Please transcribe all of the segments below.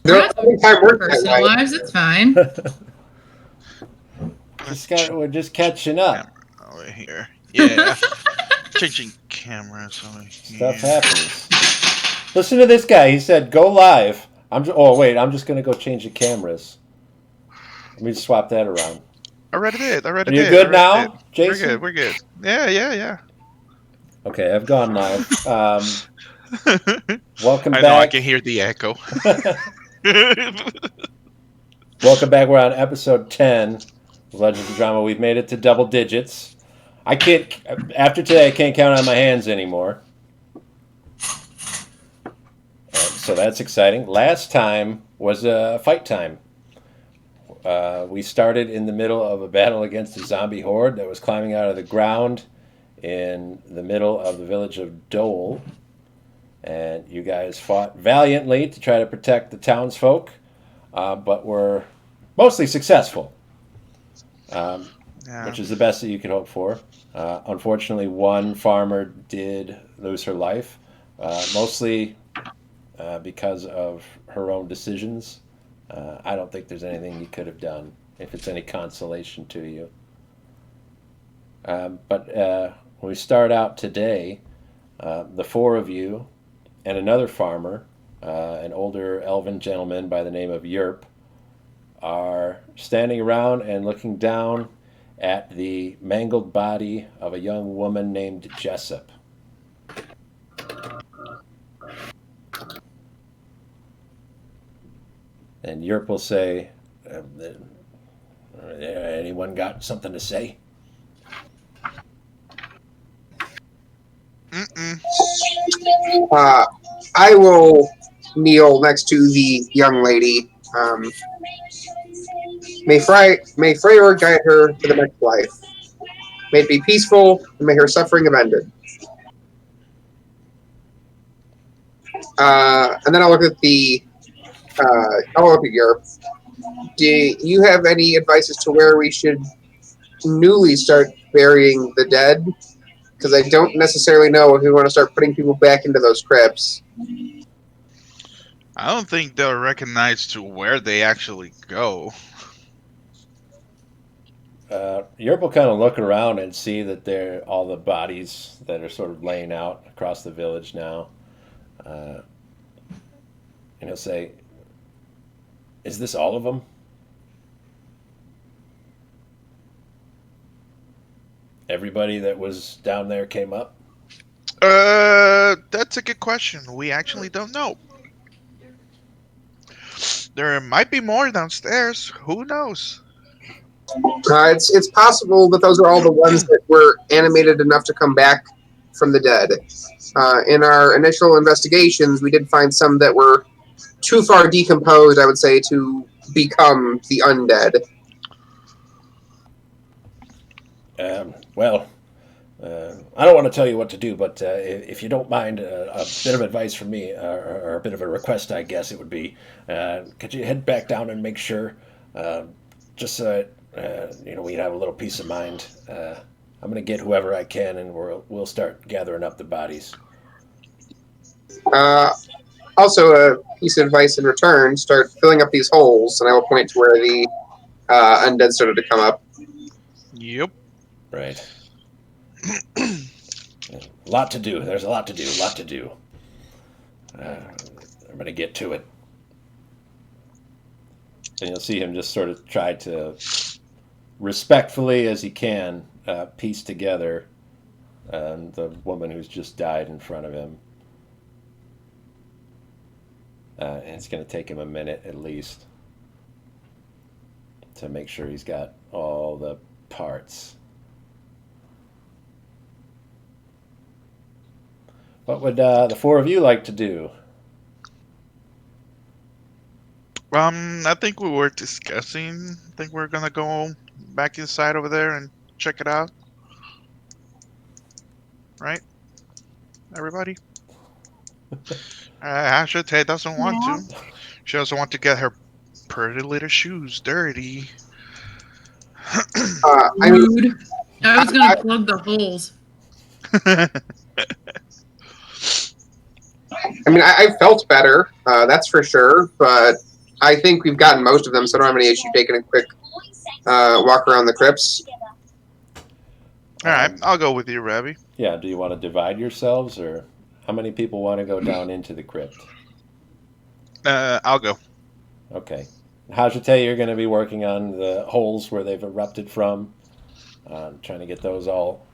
We're They're not all talking time about our work that personal way. lives. It's fine. We're just catching up. Camera over here. Yeah. Changing cameras over Stuff here. happens. Listen to this guy. He said, "Go live." Oh wait, I'm just gonna go change the cameras. Let me swap that around. Already did. Are Already you did. good Already did. now, We're good. Jason? We're good. Yeah. Yeah. Yeah. Okay, I've gone live. Welcome I know. I back. can hear the echo. Welcome back. We're on episode 10 of Legends of Drama. We've made it to double digits. I can't. After today, I can't count on my hands anymore. So that's exciting. Last time was fight time. We started in the middle of a battle against a zombie horde that was climbing out of the ground in the middle of the village of Dole. And you guys fought valiantly to try to protect the townsfolk, but were mostly successful, Yeah. which is the best that you could hope for. Unfortunately, one farmer did lose her life, mostly because of her own decisions. I don't think there's anything you could have done, if it's any consolation to you. But when we start out today, the four of you and another farmer, an older elven gentleman by the name of Yerp, are standing around and looking down at the mangled body of a young woman named Jessup. And Yerp will say, anyone got something to say? Mm-mm. Uh, I will kneel next to the young lady. May Freyr guide her to the next life. May it be peaceful, and may her suffering have ended. And then I'll look at I'll look at Europe. Do you have any advice as to where we should newly start burying the dead? Because I don't necessarily know if we want to start putting people back into those crypts. I don't think they'll recognize to where they actually go. Yerp will kind of look around and see that there all the bodies that are sort of laying out across the village now. And he'll say, "Is this all of them? Everybody that was down there came up?" That's a good question. We actually don't know. There might be more downstairs. Who knows? It's possible that those are all the ones that were animated enough to come back from the dead. In our initial investigations, we did find some that were too far decomposed, I would say, to become the undead. Well, I don't want to tell you what to do, but if you don't mind, a bit of advice from me, or a bit of a request, I guess it would be, could you head back down and make sure, just so we'd have a little peace of mind. I'm gonna get whoever I can, and we'll start gathering up the bodies. Uh, Also, a piece of advice in return: start filling up these holes, and I will point to where the undead started to come up. Yep. Right. A lot to do. There's a lot to do. A lot to do. I'm gonna get to it. And you'll see him just sort of try to, respectfully as he can, piece together the woman who's just died in front of him. And it's going to take him a minute at least to make sure he's got all the parts. What would the four of you like to do? I think we were discussing. I think we're gonna go back inside over there and check it out. Right, everybody. Ashate doesn't want Yeah. to. She doesn't want to get her pretty little shoes dirty. I mean, Rude. I was gonna plug the holes. I felt better, that's for sure. But I think we've gotten most of them, so I don't have any issue taking a quick walk around the crypts. All right, I'll go with you, Ravi. Yeah, do you want to divide yourselves, or how many people want to go down into the crypt? I'll go. Okay. Hajite, you're going to be working on the holes where they've erupted from, trying to get those all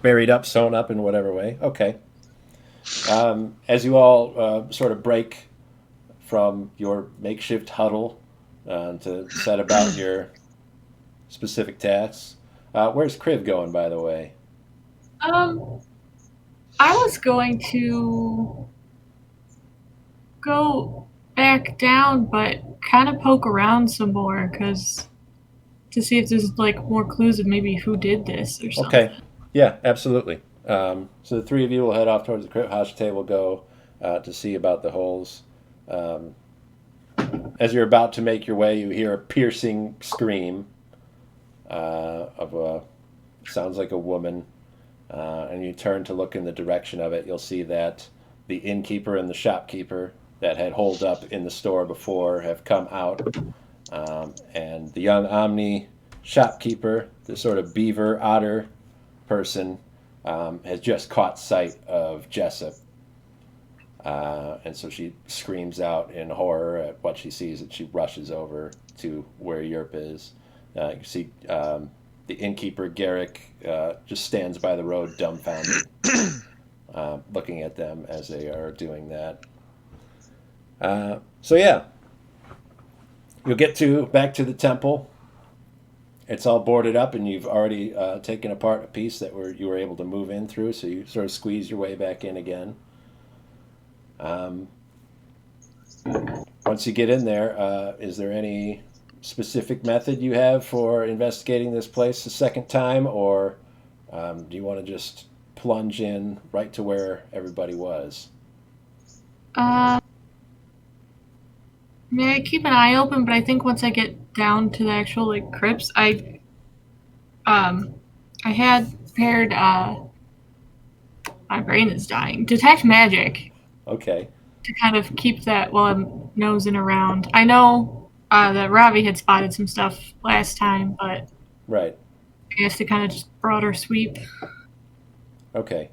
buried up, sewn up in whatever way. Okay. As you all sort of break from your makeshift huddle to set about your specific tasks, where's Kriv going, by the way? I was going to go back down, but kind of poke around some more, because to see if there's like more clues of maybe who did this or something. Okay. Yeah, absolutely. So the three of you will head off towards the crypt. Hajite will go to see about the holes. As you're about to make your way, you hear a piercing scream of a sounds like a woman, and you turn to look in the direction of it. You'll see that the innkeeper and the shopkeeper that had holed up in the store before have come out, and the young Omni shopkeeper, the sort of beaver otter person, has just caught sight of Jessup. And so she screams out in horror at what she sees, and she rushes over to where Yerp is. You see the innkeeper, Garrick, just stands by the road dumbfounded, looking at them as they are doing that. So yeah, you'll get back to the temple. It's all boarded up, and you've already taken apart a piece that you were able to move in through, so you sort of squeeze your way back in again. Once you get in there, is there any specific method you have for investigating this place a second time, or do you want to just plunge in right to where everybody was? May I keep an eye open, but I think once I get down to the actual like crypts, I had prepared my brain is dying. Detect magic. Okay. To kind of keep that while I'm nosing around. I know that Ravi had spotted some stuff last time, but right. I guess to kind of just broader sweep. Okay.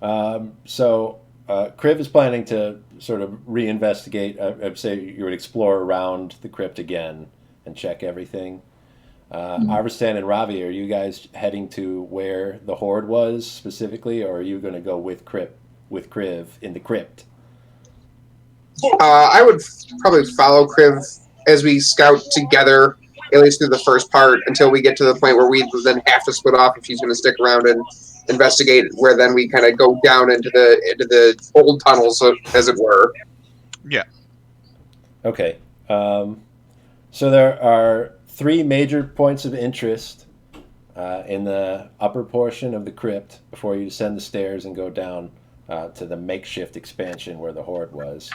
So Kriv is planning to sort of reinvestigate. I'd say you would explore around the crypt again and check everything. Arvistan and Ravi, are you guys heading to where the horde was specifically, or are you going to go with Kriv in the crypt? I would probably follow Kriv as we scout together, at least through the first part, until we get to the point where we then have to split off if he's going to stick around and investigate, where then we kind of go down into the old tunnels, as it were. Yeah. Okay. So there are 3 major points of interest in the upper portion of the crypt before you descend the stairs and go down to the makeshift expansion where the horde was.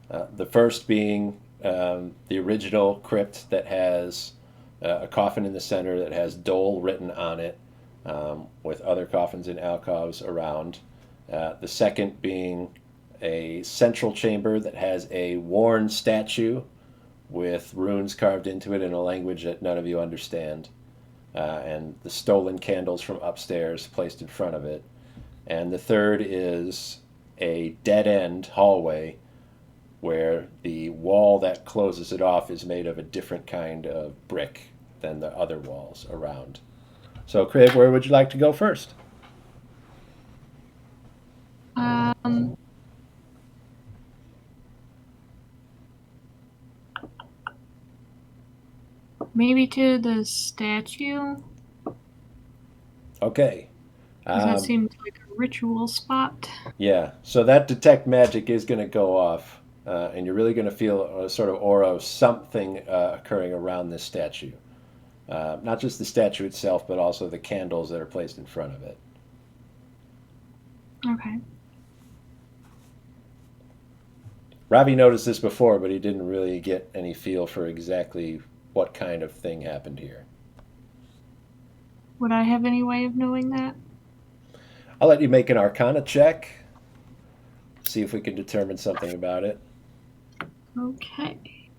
The first being the original crypt that has a coffin in the center that has Dole written on it, with other coffins in alcoves around. The second being a central chamber that has a worn statue with runes carved into it in a language that none of you understand, and the stolen candles from upstairs placed in front of it. And the third is a dead-end hallway where the wall that closes it off is made of a different kind of brick than the other walls around. So, Craig, where would you like to go first? Maybe to the statue. Okay. That seems like a ritual spot. Yeah, so that detect magic is going to go off, and you're really going to feel a sort of aura of something occurring around this statue. Not just the statue itself, but also the candles that are placed in front of it. Okay. Ravi noticed this before, but he didn't really get any feel for exactly what kind of thing happened here. Would I have any way of knowing that? I'll let you make an Arcana check. See if we can determine something about it. Okay.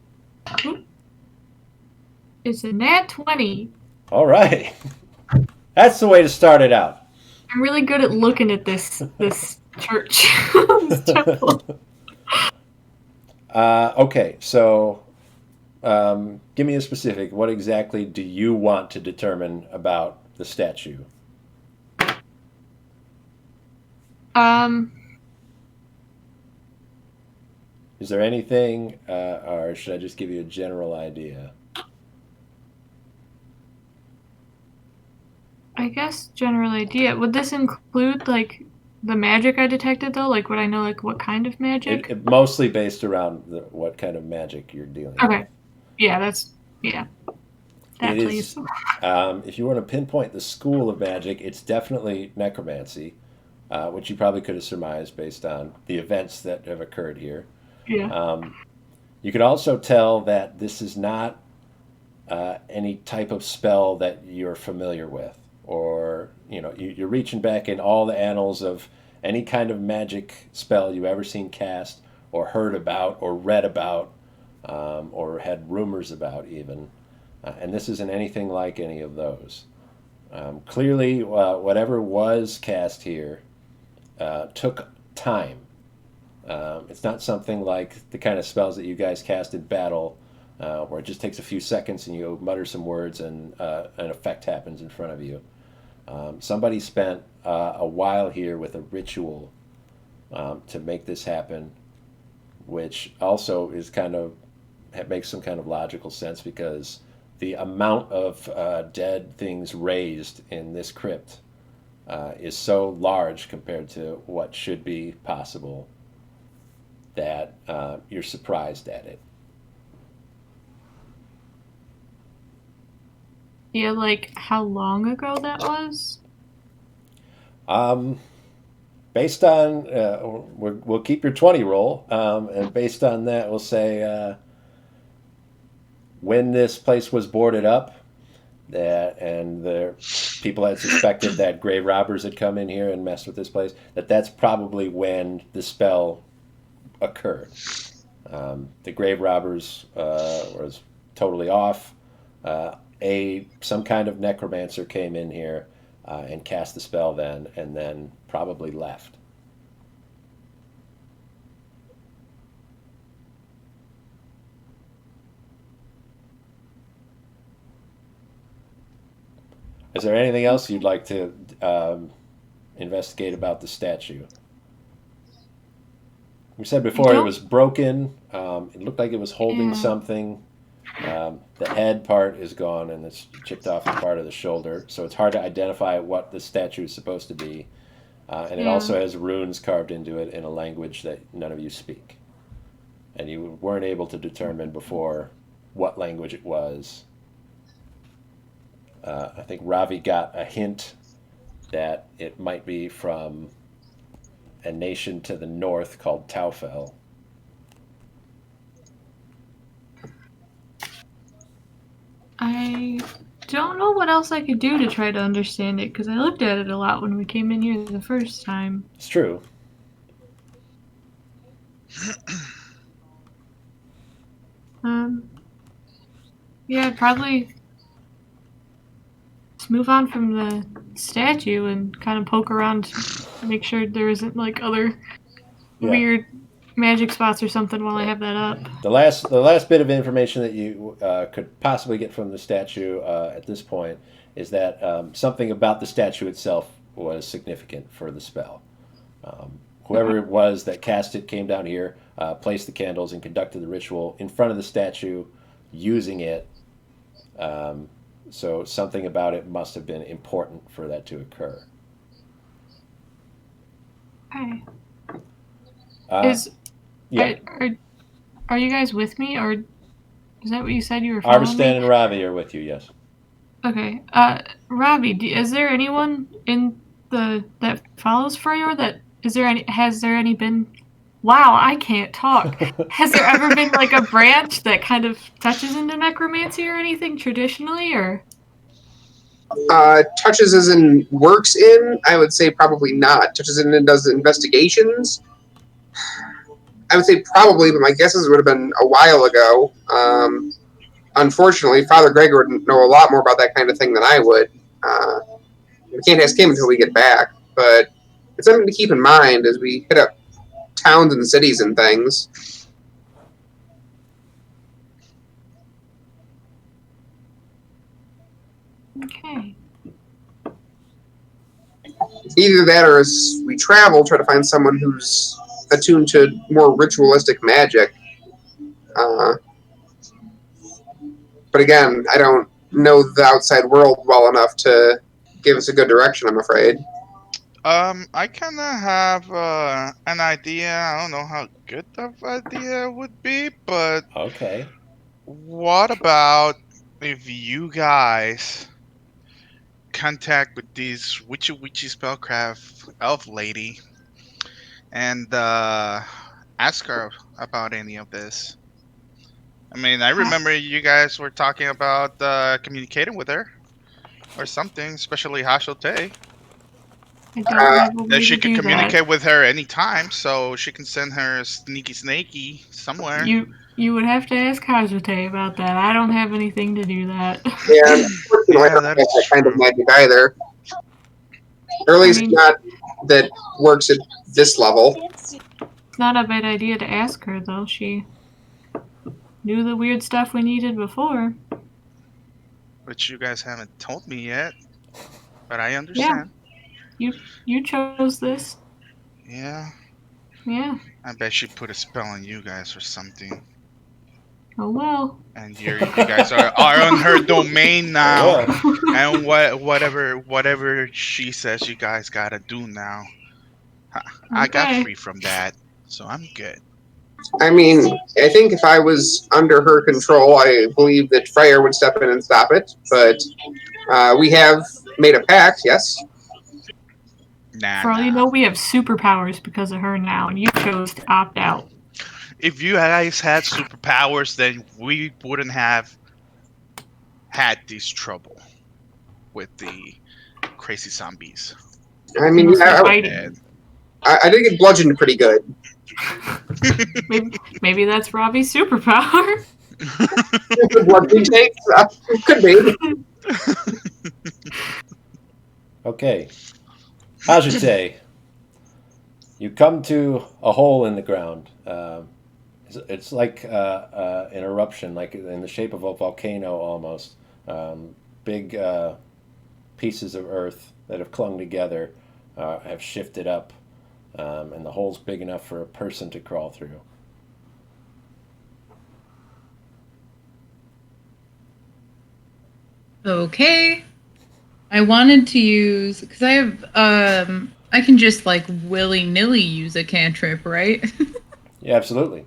It's a nat 20. All right. That's the way to start it out. I'm really good at looking at this church. This temple. Okay, so give me a specific. What exactly do you want to determine about the statue? Is there anything, or should I just give you a general idea? I guess general idea. Would this include like the magic I detected though? Like would I know like what kind of magic? It mostly based around what kind of magic you're dealing with. Okay. Yeah, that's that It please. is, if you want to pinpoint the school of magic, it's definitely necromancy, which you probably could have surmised based on the events that have occurred here. Yeah. You could also tell that this is not any type of spell that you're familiar with, or you're reaching back in all the annals of any kind of magic spell you've ever seen cast, or heard about, or read about, or had rumors about even. And this isn't anything like any of those. Clearly, whatever was cast here took time. It's not something like the kind of spells that you guys cast in battle, where it just takes a few seconds and you mutter some words and an effect happens in front of you. Somebody spent a while here with a ritual to make this happen, which also is makes some kind of logical sense because the amount of dead things raised in this crypt is so large compared to what should be possible that you're surprised at it. Yeah, like how long ago that was? Based on, we'll keep your 20 roll, and based on that, we'll say when this place was boarded up, and the people had suspected that grave robbers had come in here and messed with this place, that's probably when the spell occurred. The grave robbers was totally off. Some kind of necromancer came in here and cast the spell then, and then probably left. Is there anything else you'd like to investigate about the statue? We said before it was broken. It looked like it was holding something. The head part is gone and it's chipped off the part of the shoulder, so it's hard to identify what the statue is supposed to be. And it also has runes carved into it in a language that none of you speak. And you weren't able to determine before what language it was. I think Ravi got a hint that it might be from a nation to the north called Taufel. I don't know what else I could do to try to understand it because I looked at it a lot when we came in here the first time. It's true. Yeah, probably just move on from the statue and kind of poke around to make sure there isn't like other weird magic spots or something while I have that up. The last bit of information that you could possibly get from the statue at this point is that something about the statue itself was significant for the spell. Whoever it was that cast it came down here, placed the candles, and conducted the ritual in front of the statue using it. So something about it must have been important for that to occur. Okay. Are you guys with me, or is that what you said you were following Arvistan me? and Ravi are with you, yes. Okay. Ravi, is there anyone in that follows Freyr that has there any been? Wow, I can't talk. Has there ever been like a branch that kind of touches into necromancy or anything traditionally, or? Touches as in works in? I would say probably not. Touches in and does investigations. I would say probably, but my guesses would have been a while ago. Unfortunately, Father Gregor would know a lot more about that kind of thing than I would. We can't ask him until we get back, but it's something to keep in mind as we hit up towns and cities and things. Okay. Either that or as we travel, try to find someone who's attuned to more ritualistic magic. But again, I don't know the outside world well enough to give us a good direction, I'm afraid. I kind of have an idea. I don't know how good of idea it would be, but Okay. what about if you guys contact with this witchy spellcraft elf lady and ask her about any of this? I mean, I remember you guys were talking about communicating with her or something, especially Hashote. I don't have a That way she to could do that. communicate with her anytime, so she can send her snaky somewhere. You would have to ask Hajite about that. I don't have anything to do that. Yeah, unfortunately, I don't that have is that kind of true. magic either. Or at least not that works at this level. It's not a bad idea to ask her, though. She knew the weird stuff we needed before. Which you guys haven't told me yet, but I understand. You chose this. Yeah, Yeah. I bet she put a spell on you guys or something. Oh well. And you guys are on her domain now. Well, And whatever she says you guys gotta do now. I got Okay. free from that, so I'm good. I mean, I think if I was under her control, I believe that Freyr would step in and stop it. But we have made a pact, yes? Nah, For all you nah. know, we have superpowers because of her now, and you chose to opt out. If you guys had superpowers, then we wouldn't have had this trouble with the crazy zombies. I mean, Mostly I, fighting. I did get bludgeoned pretty good. Maybe that's Robbie's superpower. Bludgeoning takes? Could be. okay. Hajite, you come to a hole in the ground. It's like an eruption, like in the shape of a volcano almost. Big pieces of earth that have clung together have shifted up, and the hole's big enough for a person to crawl through. Okay. I wanted to use because I have I can just like willy-nilly use a cantrip, right? Yeah, absolutely.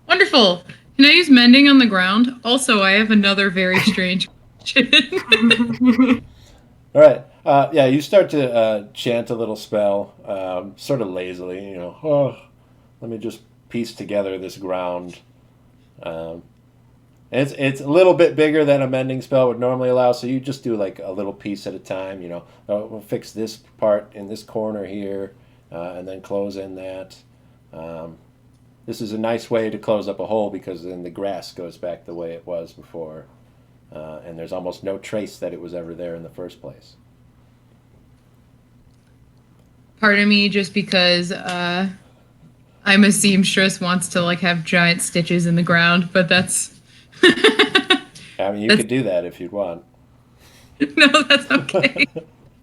Wonderful. Can I use mending on the ground? Also, I have another very strange question. All right. Yeah, you start to chant a little spell, sort of lazily. You know, oh, let me just piece together this ground. It's a little bit bigger than a mending spell would normally allow, so you just do like a little piece at a time. You know, we'll fix this part in this corner here, and then close in that. This is a nice way to close up a hole because then the grass goes back the way it was before, and there's almost no trace that it was ever there in the first place. Part of me, just because I'm a seamstress, wants to like have giant stitches in the ground, but that's. I mean, you could do that if you'd want. No, that's okay.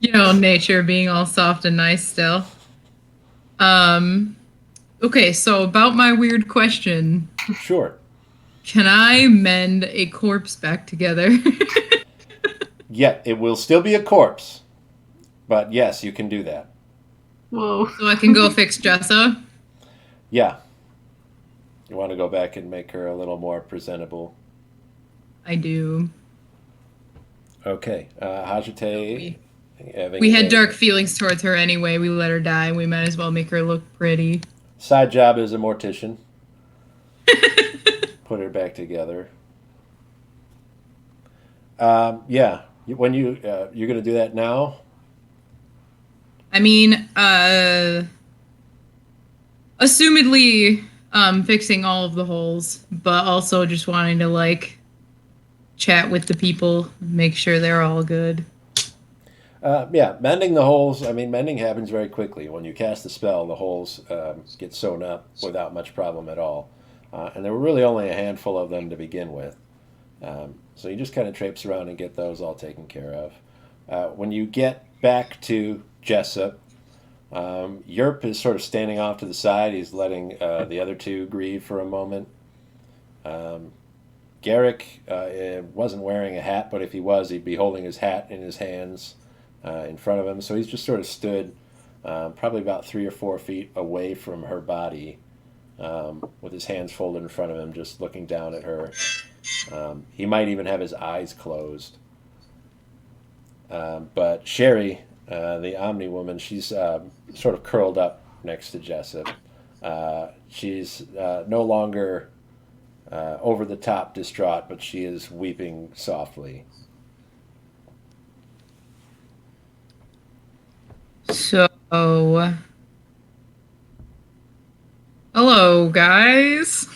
You know, nature being all soft and nice still. Okay, so about my weird question. Sure. Can I mend a corpse back together? Yeah, it will still be a corpse, but yes, you can do that. Whoa. So I can go fix Jessa? Yeah. You want to go back and make her a little more presentable. I do. Okay. Hajite. We had dark feelings towards her anyway. We let her die. We might as well make her look pretty. Side job as a mortician. Put her back together. Yeah. When you're gonna do that now? I mean, assumedly, fixing all of the holes, but also just wanting to like chat with the people, make sure they're all good. Yeah, mending the holes. I mean, mending happens very quickly. When you cast the spell, the holes get sewn up without much problem at all. And there were really only a handful of them to begin with. So you just kind of traipse around and get those all taken care of. When you get back to Jessup, Yerp is sort of standing off to the side. He's letting the other two grieve for a moment. Um, Garrick wasn't wearing a hat, but if he was, he'd be holding his hat in his hands in front of him. So he's just sort of stood probably about 3 or 4 feet away from her body with his hands folded in front of him, just looking down at her. He might even have his eyes closed. But Sherry, the Omni woman, she's sort of curled up next to Jessup. She's no longer over the top distraught, but she is weeping softly. So, hello, guys.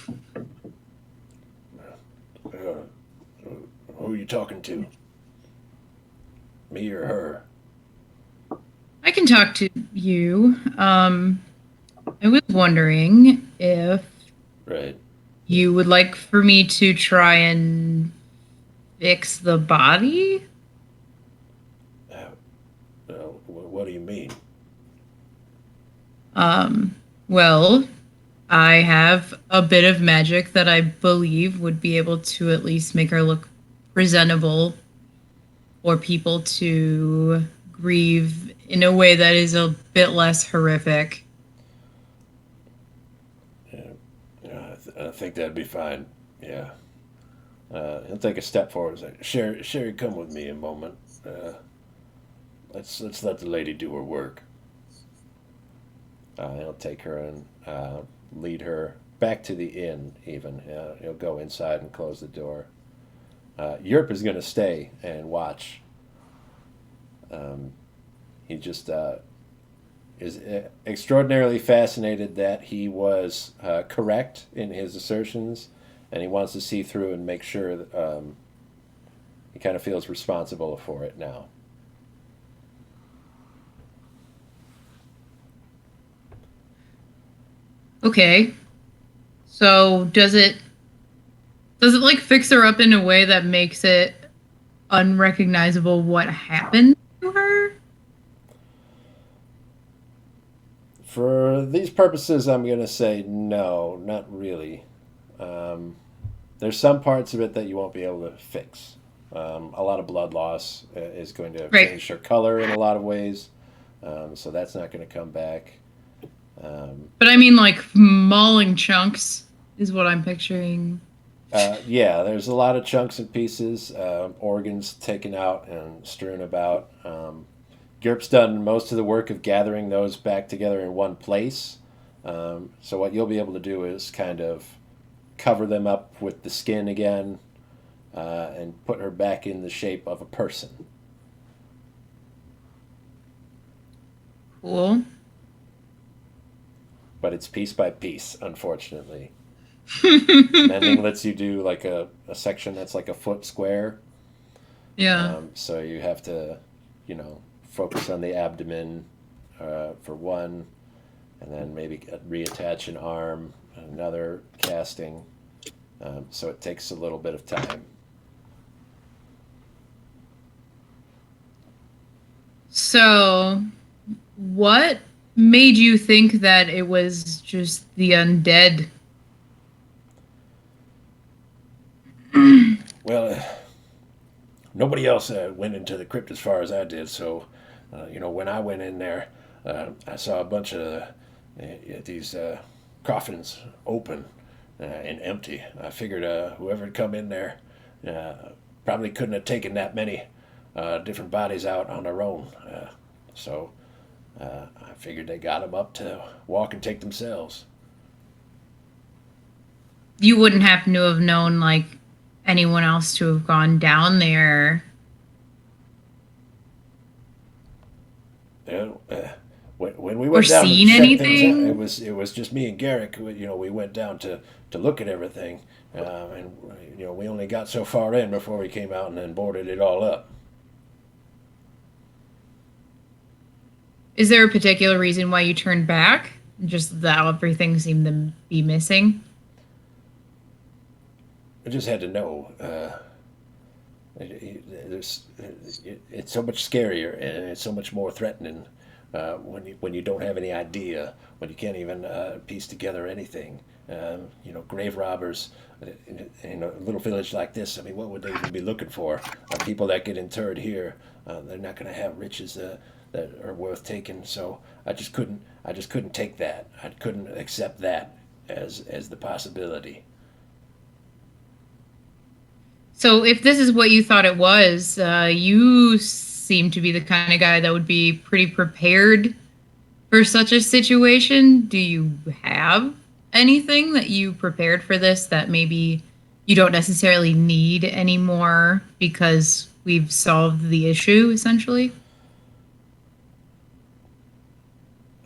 Who are you talking to? Me or her? I can talk to you. I was wondering if Right. you would like for me to try and fix the body? What do you mean? Well, I have a bit of magic that I believe would be able to at least make her look presentable for people to grieve in a way that is a bit less horrific. I think that'd be fine. Yeah. He'll take a step forward and say, Sherry, come with me a moment. Let's let the lady do her work. He'll take her and lead her back to the inn. Even he'll go inside and close the door. Yerp is going to stay and watch. He just is extraordinarily fascinated that he was correct in his assertions, and he wants to see through and make sure that he kind of feels responsible for it now. Okay. So does it like fix her up in a way that makes it unrecognizable what happened to her? For these purposes, I'm going to say no, not really. There's some parts of it that you won't be able to fix. A lot of blood loss is going to Right. change her color in a lot of ways, so that's not going to come back. But I mean like mauling chunks is what I'm picturing. Yeah, there's a lot of chunks and pieces, organs taken out and strewn about. Gerp's done most of the work of gathering those back together in one place. So what you'll be able to do is kind of cover them up with the skin again and put her back in the shape of a person. Cool. But it's piece by piece, unfortunately. Mending lets you do like a section that's like a foot square. Yeah. So you have to, focus on the abdomen for one, and then maybe reattach an arm, another casting. So it takes a little bit of time. So, what made you think that it was just the undead? Well, nobody else went into the crypt as far as I did, so when I went in there, I saw a bunch of these coffins open and empty. I figured whoever had come in there probably couldn't have taken that many different bodies out on their own. So I figured they got them up to walk and take themselves. You wouldn't happen to have known like anyone else to have gone down there. Yeah, when we or went down to seen check things out, anything? it was just me and Garrick. We went down to look at everything, and we only got so far in before we came out and then boarded it all up. Is there a particular reason why you turned back? Just that everything seemed to be missing? I just had to know. It's so much scarier and it's so much more threatening when you don't have any idea, when you can't even piece together anything. Grave robbers in a little village like this. I mean, what would they even be looking for? People that get interred here, they're not going to have riches that are worth taking. So I just couldn't take that. I couldn't accept that as the possibility. So, if this is what you thought it was, you seem to be the kind of guy that would be pretty prepared for such a situation. Do you have anything that you prepared for this that maybe you don't necessarily need anymore because we've solved the issue, essentially?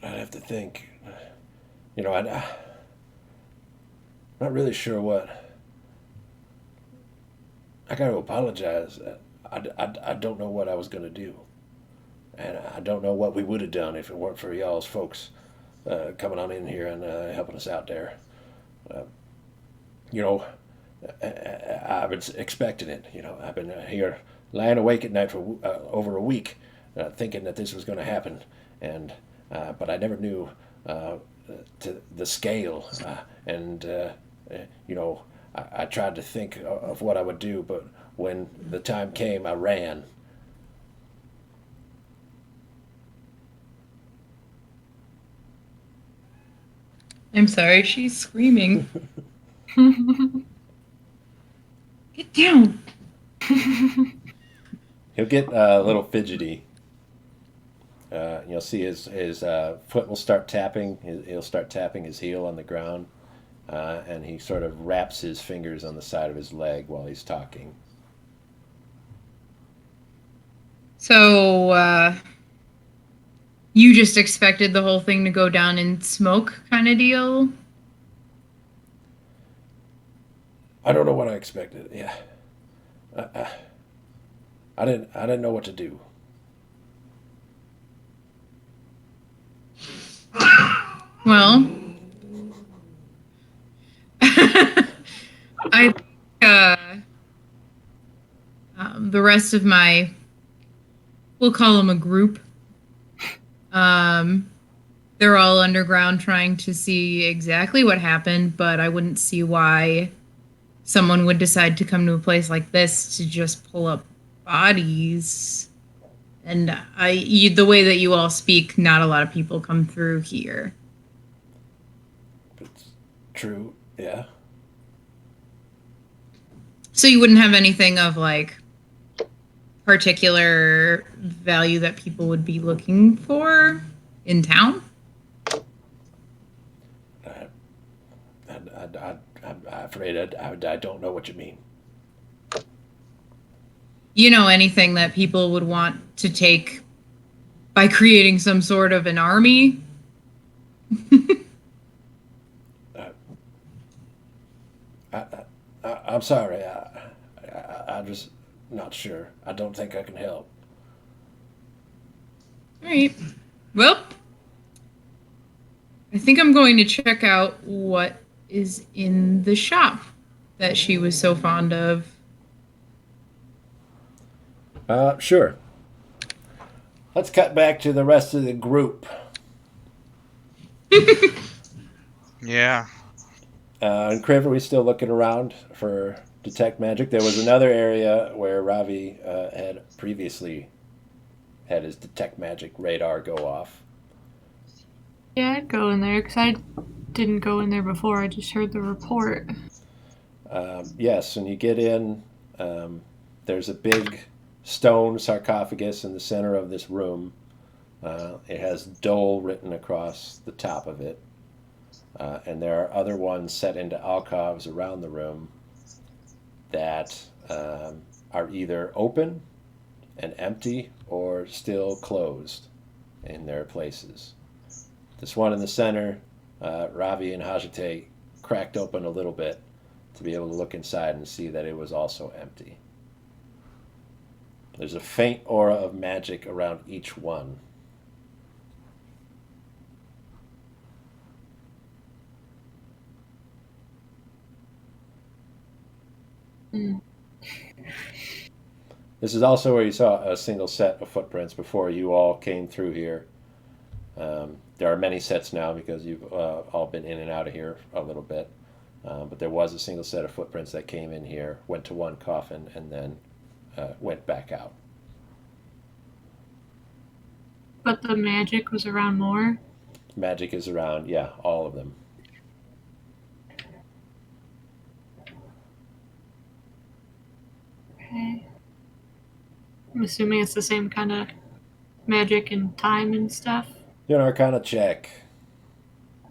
I'd have to think. I'm not really sure what. I got to apologize. I don't know what I was going to do. And I don't know what we would have done if it weren't for y'all's folks coming on in here and helping us out there. Uh, you know, I was expecting it. I've been here lying awake at night for over a week thinking that this was going to happen. And but I never knew to the scale. I tried to think of what I would do, but when the time came, I ran. I'm sorry, she's screaming. Get down. He'll get a little fidgety. You'll see his foot will start tapping. He'll start tapping his heel on the ground, and he sort of wraps his fingers on the side of his leg while he's talking. So, you just expected the whole thing to go down in smoke kind of deal? I don't know what I expected. Yeah, I didn't know what to do. Well, I the rest of we'll call them a group. They're all underground trying to see exactly what happened, but I wouldn't see why someone would decide to come to a place like this to just pull up bodies. And the way that you all speak, not a lot of people come through here. It's true. Yeah. So you wouldn't have anything of particular value that people would be looking for in town? I'm afraid I don't know what you mean. You know, anything that people would want to take by creating some sort of an army? I'm sorry. I'm just not sure. I don't think I can help. All right. Well, I think I'm going to check out what is in the shop that she was so fond of. Sure. Let's cut back to the rest of the group. Yeah. And Criv, are we still looking around for detect magic? There was another area where Ravi had previously had his detect magic radar go off. Yeah, I'd go in there because I didn't go in there before. I just heard the report. Yes, and you get in. There's a big stone sarcophagus in the center of this room. It has Dole written across the top of it. And there are other ones set into alcoves around the room that are either open and empty or still closed in their places. This one in the center, Ravi and Hajite cracked open a little bit to be able to look inside and see that it was also empty. There's a faint aura of magic around each one. Mm. This is also where you saw a single set of footprints before you all came through here. There are many sets now because you've all been in and out of here a little bit. But there was a single set of footprints that came in here, went to one coffin, and then went back out. But the magic was around more? Magic is around, yeah, all of them. Okay. I'm assuming it's the same kind of magic and time and stuff. Do an Arcana check.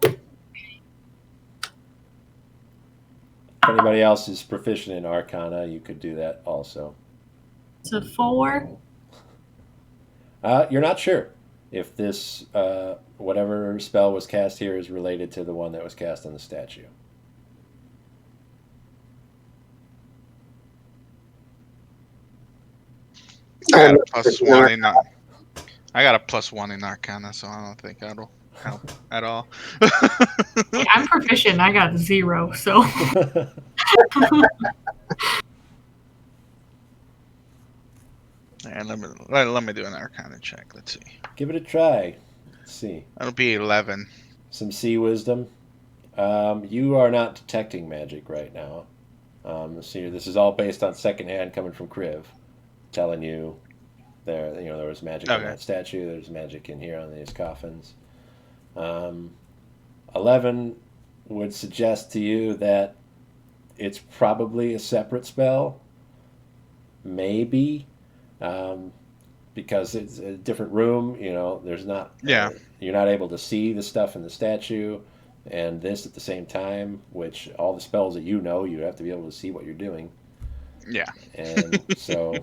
If anybody else is proficient in Arcana, you could do that also. It's a 4. You're not sure if this, whatever spell was cast here is related to the one that was cast on the statue. I got a +1 in I got a +1 in Arcana, so I don't think that'll help at all. Hey, I'm proficient. I got 0, so. And let me do an Arcana check. Let's see. Give it a try. Let's see. That'll be 11. Some sea wisdom. You are not detecting magic right now. See, this is all based on secondhand coming from Kriv, telling you there was magic in that statue. There's magic in here on these coffins. 11 would suggest to you that it's probably a separate spell. Maybe. Because it's a different room, there's not. Yeah. You're not able to see the stuff in the statue and this at the same time, which all the spells that you have to be able to see what you're doing. Yeah. And so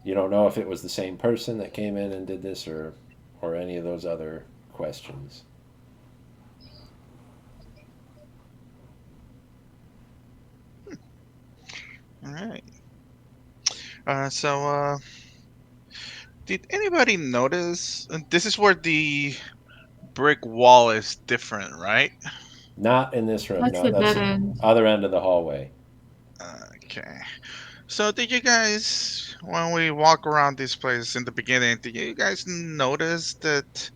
you don't know if it was the same person that came in and did this or any of those other questions. All right. So, did anybody notice? This is where the brick wall is different, right? Not in this room. That's No, the that's dead end. the other end of the hallway. Okay. So, did you guys, when we walk around this place in the beginning, did you guys notice that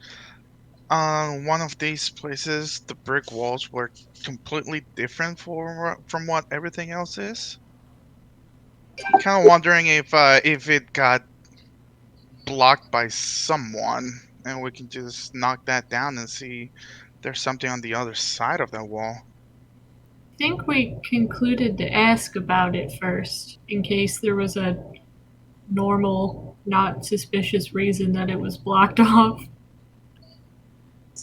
on one of these places the brick walls were completely different from what everything else is? Kind of wondering if it got blocked by someone, and we can just knock that down and see there's something on the other side of that wall. I think we concluded to ask about it first, in case there was a normal, not suspicious reason that it was blocked off.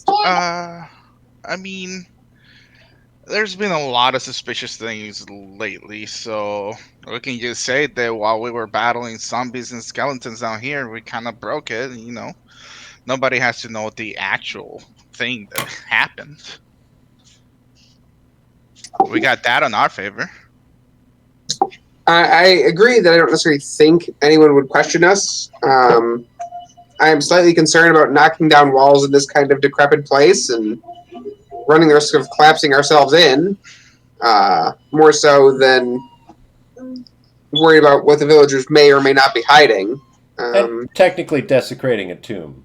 I mean, there's been a lot of suspicious things lately, so we can just say that while we were battling zombies and skeletons down here, we kind of broke it. Nobody has to know the actual thing that happened. We got that in our favor. I agree that I don't necessarily think anyone would question us. I am slightly concerned about knocking down walls in this kind of decrepit place and running the risk of collapsing ourselves in, more so than worry about what the villagers may or may not be hiding. And technically desecrating a tomb.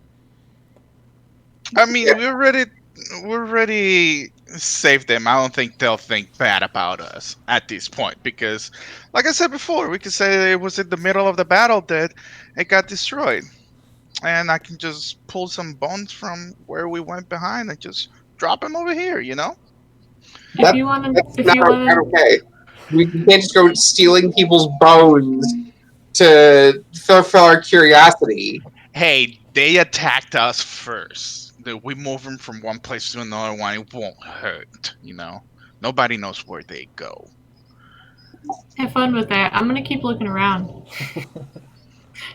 I mean, we already saved them. I don't think they'll think bad about us at this point because, like I said before, we could say it was in the middle of the battle that it got destroyed. And I can just pull some bones from where we went behind and just drop them over here, If you want to, okay. We can't just go stealing people's bones to fulfill our curiosity. Hey, they attacked us first. We move them from one place to another one. It won't hurt, Nobody knows where they go. have fun with that. I'm gonna keep looking around.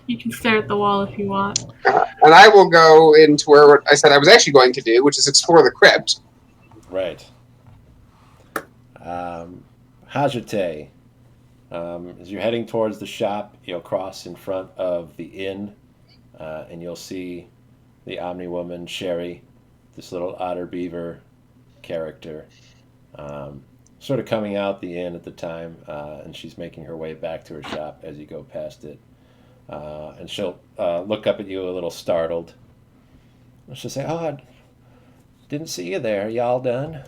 You can stare at the wall if you want. And I will go into where I said I was actually going to do, which is explore the crypt. Right. Hajite, as you're heading towards the shop, you'll cross in front of the inn, and you'll see the Omni Woman, Sherry, this little otter beaver character, sort of coming out the inn at the time, and she's making her way back to her shop as you go past it. And she'll look up at you a little startled. And she'll say, "Oh, I didn't see you there. Y'all done?"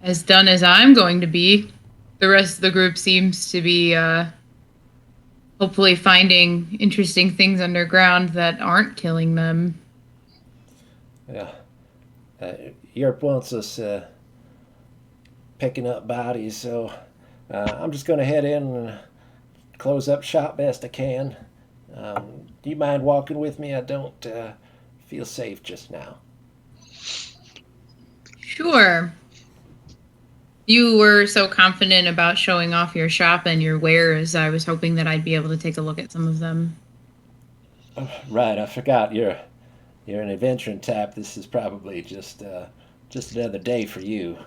As done as I'm going to be. The rest of the group seems to be hopefully finding interesting things underground that aren't killing them. Yeah. Europe wants us picking up bodies, so I'm just going to head in and close up shop best I can. Do you mind walking with me? I don't feel safe just now. Sure. You were so confident about showing off your shop and your wares. I was hoping that I'd be able to take a look at some of them. Oh, right, I forgot. You're an adventuring type. This is probably just another day for you.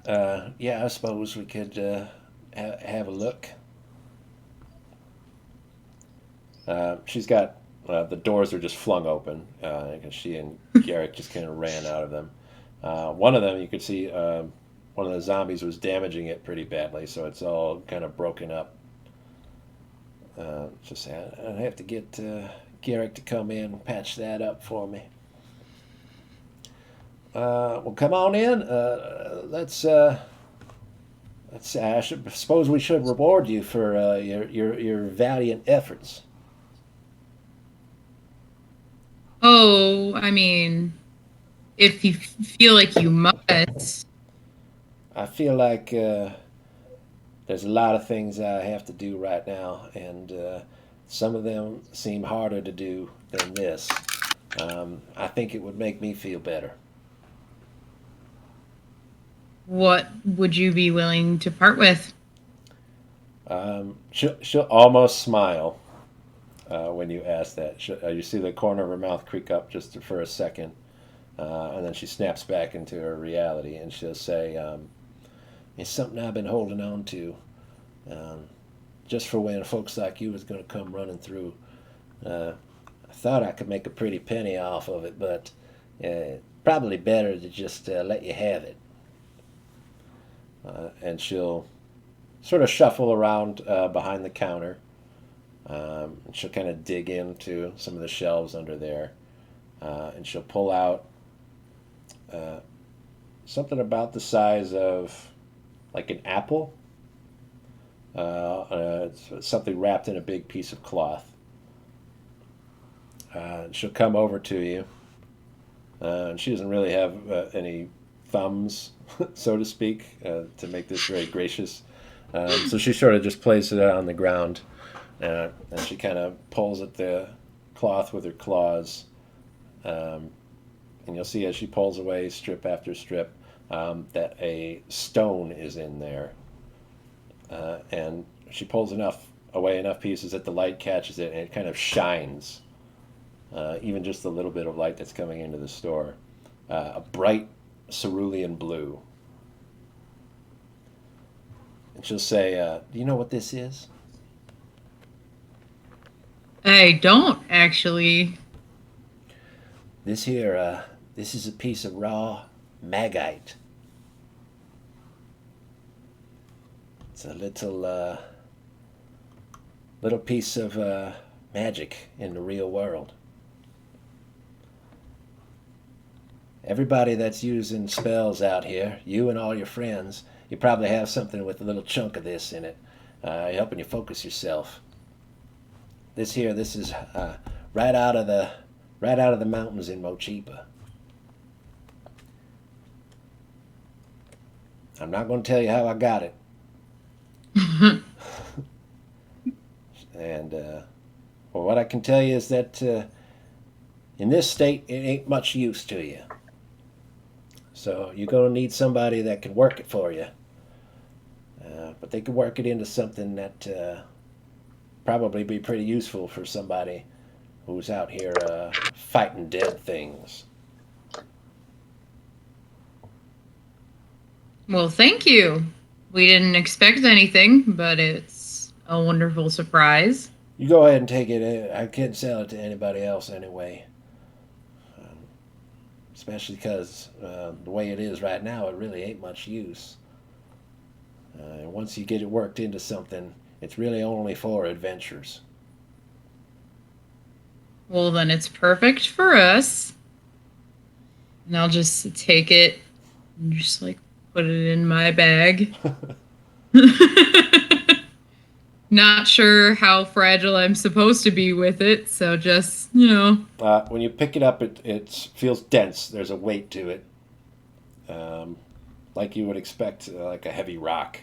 Yeah, I suppose we could have a look. She's got the doors are just flung open because she and Garrick just kind of ran out of them. One of them, you could see one of the zombies was damaging it pretty badly, so it's all kind of broken up. Just say, I'd have to get Garrick to come in and patch that up for me. Well, come on in. Let's. I suppose we should reward you for your valiant efforts. Oh, I mean, if you feel like you must. I feel like there's a lot of things I have to do right now, and some of them seem harder to do than this. I think it would make me feel better. What would you be willing to part with? She'll almost smile when you ask that. You see the corner of her mouth creak up just for a second, and then she snaps back into her reality, and she'll say, "It's something I've been holding on to, just for when folks like you was going to come running through. I thought I could make a pretty penny off of it, but probably better to just let you have it." And she'll sort of shuffle around behind the counter. She'll kind of dig into some of the shelves under there, and she'll pull out something about the size of like an apple. It's something wrapped in a big piece of cloth. She'll come over to you, and she doesn't really have any thumbs, so to speak, to make this very gracious. So she sort of just places it on the ground, and she kind of pulls at the cloth with her claws. And you'll see as she pulls away strip after strip that a stone is in there. And she pulls away enough pieces that the light catches it, and it kind of shines. Even just the little bit of light that's coming into the store. A bright cerulean blue. And she'll say, "Do you know what this is?" I don't actually. This here, this is a piece of raw magite. It's a little piece of magic in the real world. Everybody that's using spells out here, you and all your friends, you probably have something with a little chunk of this in it, helping you focus yourself. This is right out of the mountains in Mochipa. I'm not going to tell you how I got it. And well, what I can tell you is that in this state, it ain't much use to you. So you're going to need somebody that can work it for you. But they could work it into something that probably be pretty useful for somebody who's out here fighting dead things. Well, thank you. We didn't expect anything, but it's a wonderful surprise. You go ahead and take it. I can't sell it to anybody else anyway. Especially because the way it is right now, it really ain't much use. Once you get it worked into something, it's really only for adventures. Well, then it's perfect for us. And I'll just take it and just like put it in my bag. Not sure how fragile I'm supposed to be with it, so just, When you pick it up, it feels dense. There's a weight to it, like you would expect, like a heavy rock.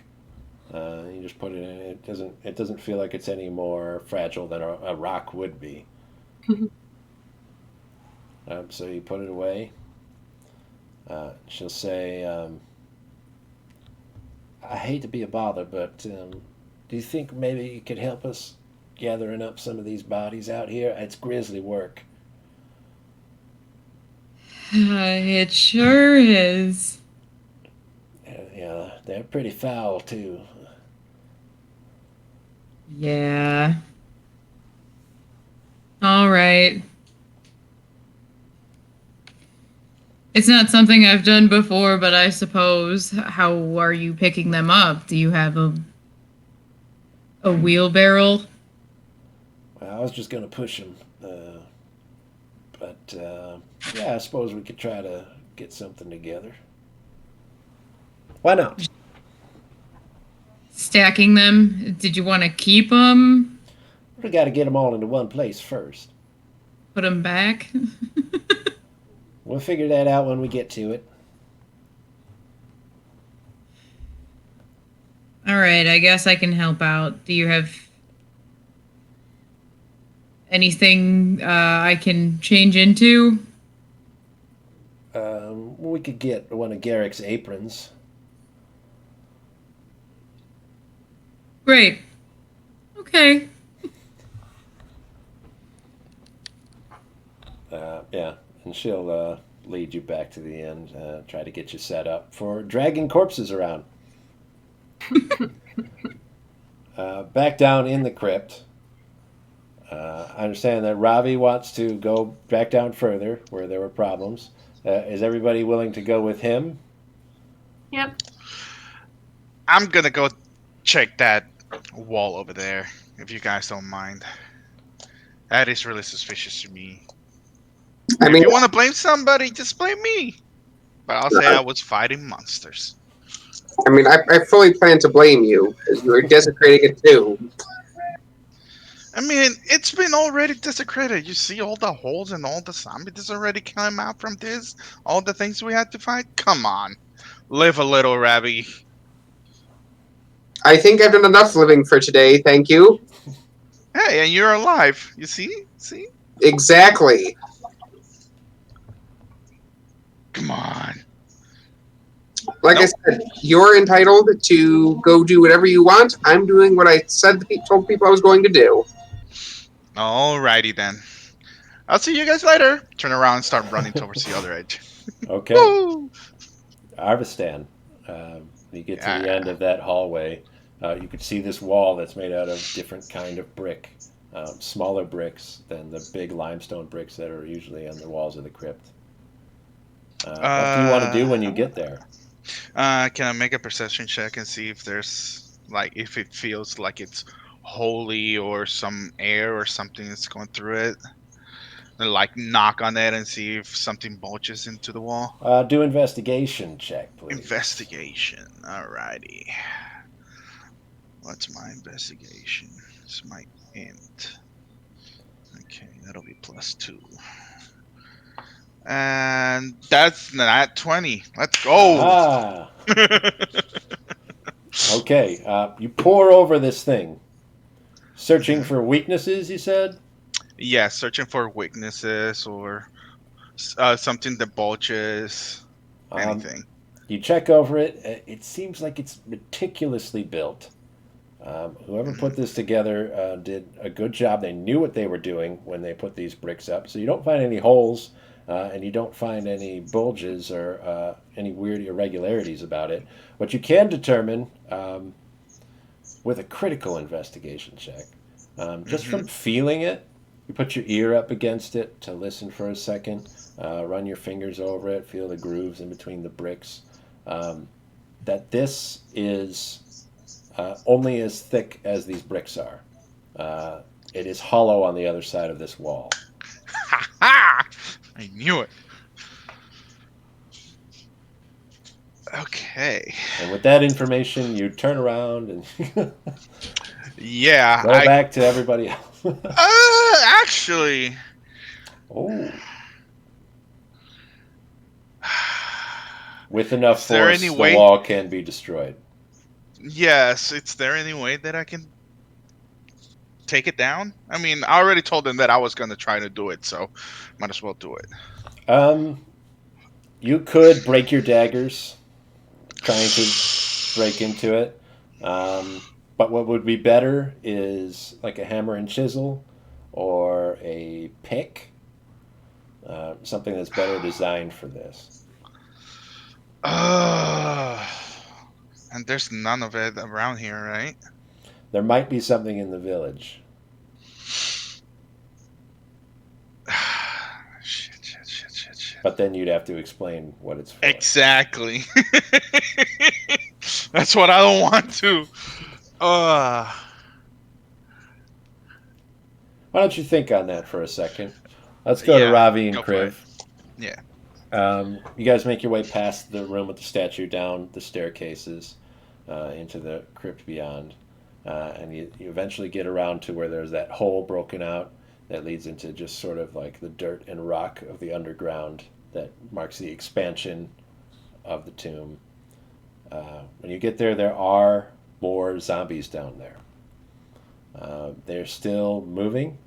You just put it in. It doesn't feel like it's any more fragile than a rock would be. So you put it away. She'll say, "I hate to be a bother, but do you think maybe you could help us gathering up some of these bodies out here? It's grisly work." It sure is. Yeah, they're pretty foul too. Yeah. All right. It's not something I've done before, but I suppose. How are you picking them up? Do you have a wheelbarrow? Well, I was just gonna push them, but yeah, I suppose we could try to get something together. Why not? Stacking them? Did you want to keep them? We got to get them all into one place first. Put them back? We'll figure that out when we get to it. All right, I guess I can help out. Do you have anything I can change into? We could get one of Garrick's aprons. Great. Okay. Yeah, and she'll lead you back to the end, try to get you set up for dragging corpses around. Back down in the crypt, I understand that Ravi wants to go back down further where there were problems. Is everybody willing to go with him? Yep. I'm gonna go check that wall over there, if you guys don't mind. That is really suspicious to me. I If mean, you want to blame somebody, just blame me. But I'll say I was fighting monsters. I fully plan to blame you because you were desecrating it too. I mean, it's been already desecrated. You see all the holes and all the zombies that's already came out from this? All the things we had to fight? Come on. Live a little, Rabbi. I think I've done enough living for today. Thank you. Hey, and you're alive. You see? See? Exactly. Come on. Like I said, you're entitled to go do whatever you want. I'm doing what I told people I was going to do. Alrighty then. I'll see you guys later. Turn around and start running towards the other edge. Okay. Woo! Arvistan, you get to the end of that hallway. You could see this wall that's made out of different kind of brick, smaller bricks than the big limestone bricks that are usually on the walls of the crypt. What do you want to do when you get there? Can I make a perception check and see if there's if it feels like it's holy or some air or something that's going through it? And knock on it and see if something bulges into the wall. Do investigation check, please. Investigation. Alrighty. What's my investigation? It's my int. Okay, that'll be +2. And that's not 20. Let's go. Ah. Okay, you pour over this thing. Searching for weaknesses, you said? Yeah, searching for weaknesses or something that bulges. Anything. You check over it. It seems like it's meticulously built. Whoever put this together did a good job. They knew what they were doing when they put these bricks up. So you don't find any holes, and you don't find any bulges or any weird irregularities about it. What you can determine with a critical investigation check, just from feeling it, you put your ear up against it to listen for a second, run your fingers over it, feel the grooves in between the bricks. That this is only as thick as these bricks are. It is hollow on the other side of this wall. Ha ha! I knew it. Okay. And with that information, you turn around and Yeah, go back to everybody else. Actually. Oh. With enough Is there force, any the way- wall can be destroyed. Yes, is there any way that I can take it down? I mean, I already told them that I was going to try to do it, so might as well do it. You could break your daggers trying to break into it. But what would be better is like a hammer and chisel or a pick. Something that's better designed for this. And there's none of it around here, right? There might be something in the village. Shit. But then you'd have to explain what it's for. Exactly. That's what I don't want to. Why don't you think on that for a second? Let's go to Yeah, Ravi and go for Kriv. Yeah. You guys make your way past the room with the statue, down the staircases, into the crypt beyond. And you eventually get around to where there's that hole broken out that leads into just sort of like the dirt and rock of the underground that marks the expansion of the tomb. When you get there, there are more zombies down there. They're still moving,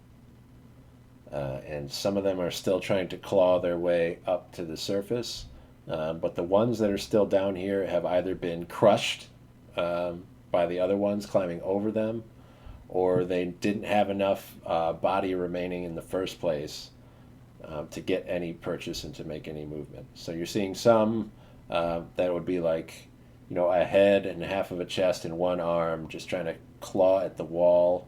and some of them are still trying to claw their way up to the surface. But the ones that are still down here have either been crushed by the other ones climbing over them, or they didn't have enough body remaining in the first place to get any purchase and to make any movement. So you're seeing some that would be like, a head and half of a chest and one arm just trying to claw at the wall.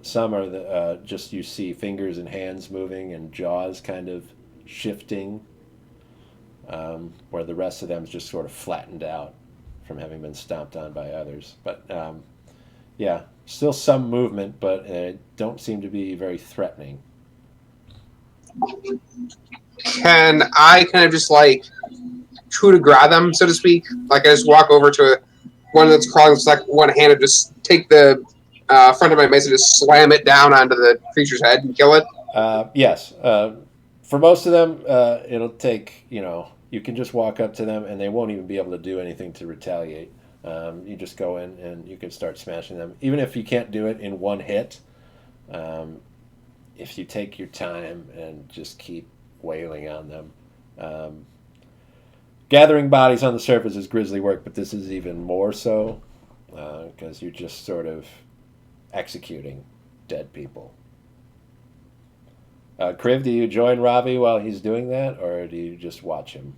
Some are just you see fingers and hands moving and jaws kind of shifting, where the rest of them is just sort of flattened out from having been stomped on by others. But yeah, still some movement, but don't seem to be very threatening. Can I kind of just like coup de grace them, so to speak? Like I just walk over to one that's crawling, it's like one hand, and just take the front of my mace and just slam it down onto the creature's head and kill it? Yes. For most of them, it'll take, you can just walk up to them and they won't even be able to do anything to retaliate. You just go in and you can start smashing them. Even if you can't do it in one hit, if you take your time and just keep wailing on them. Gathering bodies on the surface is grisly work, but this is even more so because you're just sort of executing dead people. Kriv, do you join Ravi while he's doing that, or do you just watch him?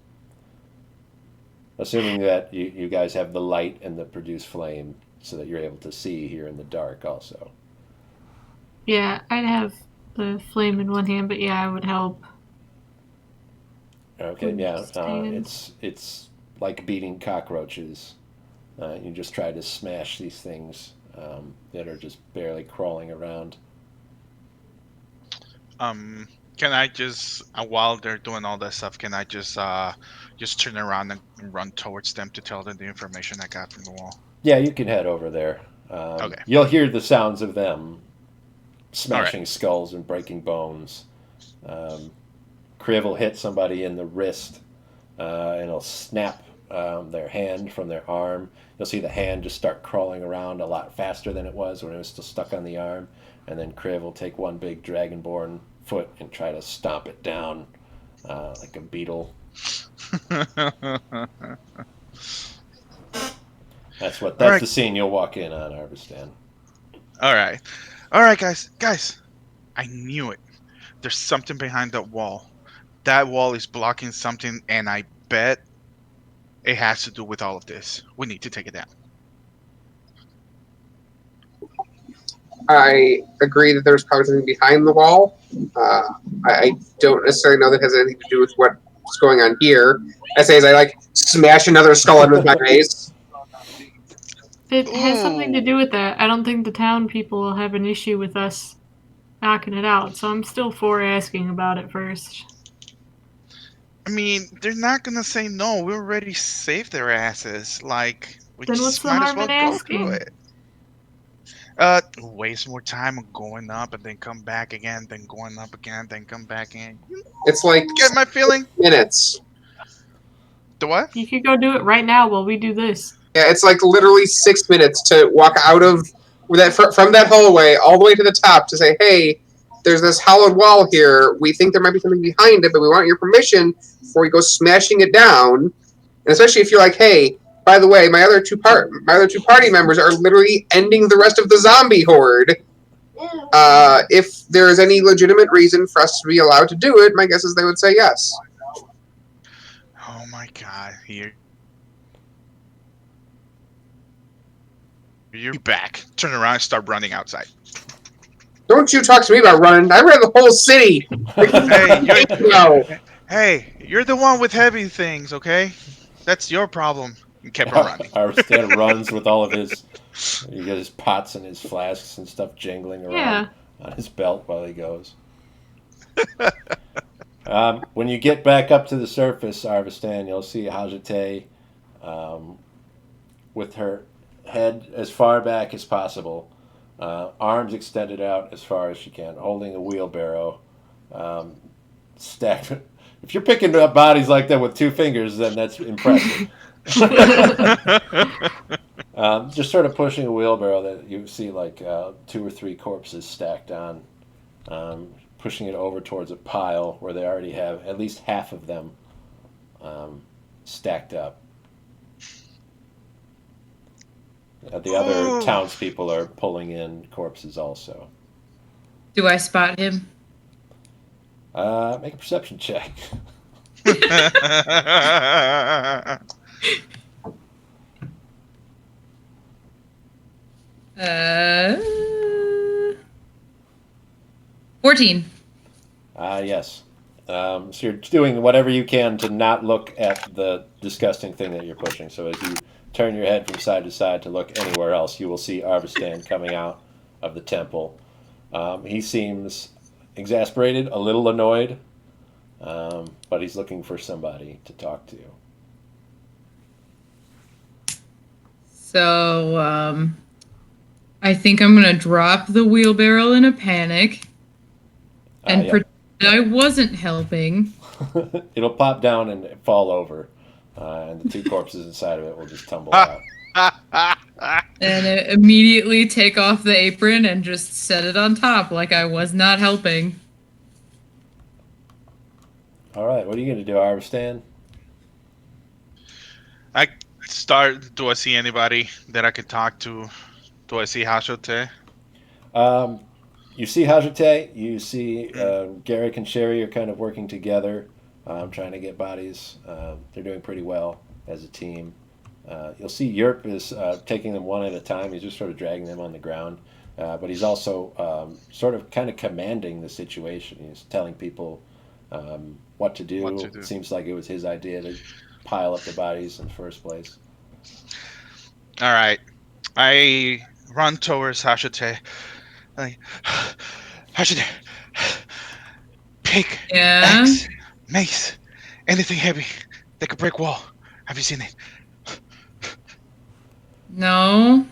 Assuming that you guys have the light and the produced flame so that you're able to see here in the dark also. Yeah, I'd have the flame in one hand, but yeah, I would help. Okay, yeah. Stand. It's like beating cockroaches. You just try to smash these things that are just barely crawling around. Can I just while they're doing all that stuff, can I just turn around and run towards them to tell them the information I got from the wall? Yeah, you can head over there. Okay. You'll hear the sounds of them smashing skulls and breaking bones. Kriv will hit somebody in the wrist, and it'll snap their hand from their arm. You'll see the hand just start crawling around a lot faster than it was when it was still stuck on the arm. And then Kriv will take one big dragonborn foot and try to stomp it down like a beetle. That's All that's right, the scene you'll walk in on, Arvistan. all right, guys. I knew it. There's something behind that wall. That wall is blocking something, and I bet it has to do with all of this. We need to take it down. I agree that there's probably something behind the wall. I don't necessarily know that has anything to do with what's going on here. I say as I like smash another skull in with my mace. If it has something to Ooh. do with that, I don't think the town people will have an issue with us knocking it out. So I'm still for asking about it first. I mean, they're not gonna say no. We already saved their asses. Like, we Then what's just the might as harm well in go through asking? it. Waste more time on going up and then come back again, then going up again, then come back in. It's like Get my feeling? minutes. The what? You could go do it right now while we do this. Yeah, it's like literally 6 minutes to walk out of that from that hallway all the way to the top to say, "Hey, there's this hollowed wall here. We think there might be something behind it, but we want your permission before you go smashing it down." And especially if you're like, "Hey, by the way, my other two party members are literally ending the rest of the zombie horde." If there is any legitimate reason for us to be allowed to do it, my guess is they would say yes. Oh my god, here. You're back. Turn around and start running outside. Don't you talk to me about running. I ran the whole city. Hey, you're the one with heavy things, okay? That's your problem. And kept on running. Arvistan runs with all of his. You get his pots and his flasks and stuff jingling around Yeah. on his belt while he goes. When you get back up to the surface, Arvistan, you'll see Hajate with her head as far back as possible, arms extended out as far as she can, holding a wheelbarrow stacked. If you're picking up bodies like that with 2 fingers, then that's impressive. Just sort of pushing a wheelbarrow that you see like 2 or 3 corpses stacked on, pushing it over towards a pile where they already have at least half of them stacked up. The other townspeople are pulling in corpses also. Do I spot him? Make a perception check. Uh, 14. Yes. So you're doing whatever you can to not look at the disgusting thing that you're pushing. So as you turn your head from side to side to look anywhere else, you will see Arvistan coming out of the temple. He seems exasperated, a little annoyed, but he's looking for somebody to talk to. So, I think I'm gonna drop the wheelbarrow in a panic and Yep. pretend I wasn't helping. It'll pop down and fall over, and the 2 corpses inside of it will just tumble out. And immediately take off the apron and just set it on top like I was not helping. All right, what are you going to do, Arvistan? I start. Do I see anybody that I can talk to? Do I see Hashote? You see Hajate, you see Garrick and Sherry are kind of working together, trying to get bodies. They're doing pretty well as a team. You'll see Yerp is taking them one at a time. He's just sort of dragging them on the ground. But he's also sort of kind of commanding the situation. He's telling people what to do. It seems like it was his idea to pile up the bodies in the first place. All right. I run towards Hashote. Like, Hashote, pick, Yeah. axe, mace, anything heavy that could break wall. Have you seen it? No.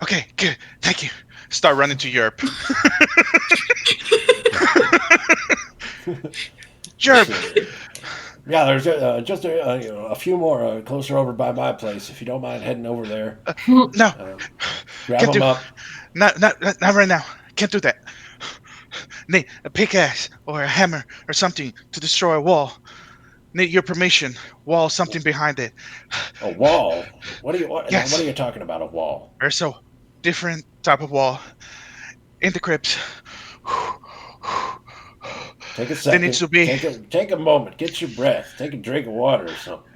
Okay, good. Thank you. Start running to Europe. Europe. Yeah, there's just a few more closer over by my place. If you don't mind heading over there, No, grab Can't them do- up. not right now. Can't do that. Need a pickaxe or a hammer or something to destroy a wall. Need your permission. Wall, something behind it. A wall? What Yes. are you talking about? A wall? There's a different type of wall in the crypts. Take a There needs second. to be. Take a moment. Get your breath. Take a drink of water or something.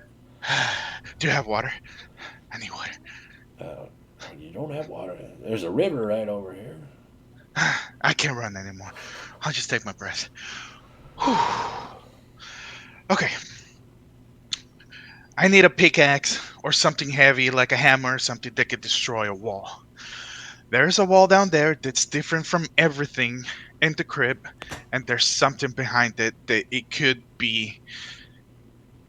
Do you have water? I need water. You don't have water. There's a river right over here. I can't run anymore. I'll just take my breath. Okay. I need a pickaxe or something heavy like a hammer or something that could destroy a wall. There's a wall down there that's different from everything in the crib, and there's something behind it that it could be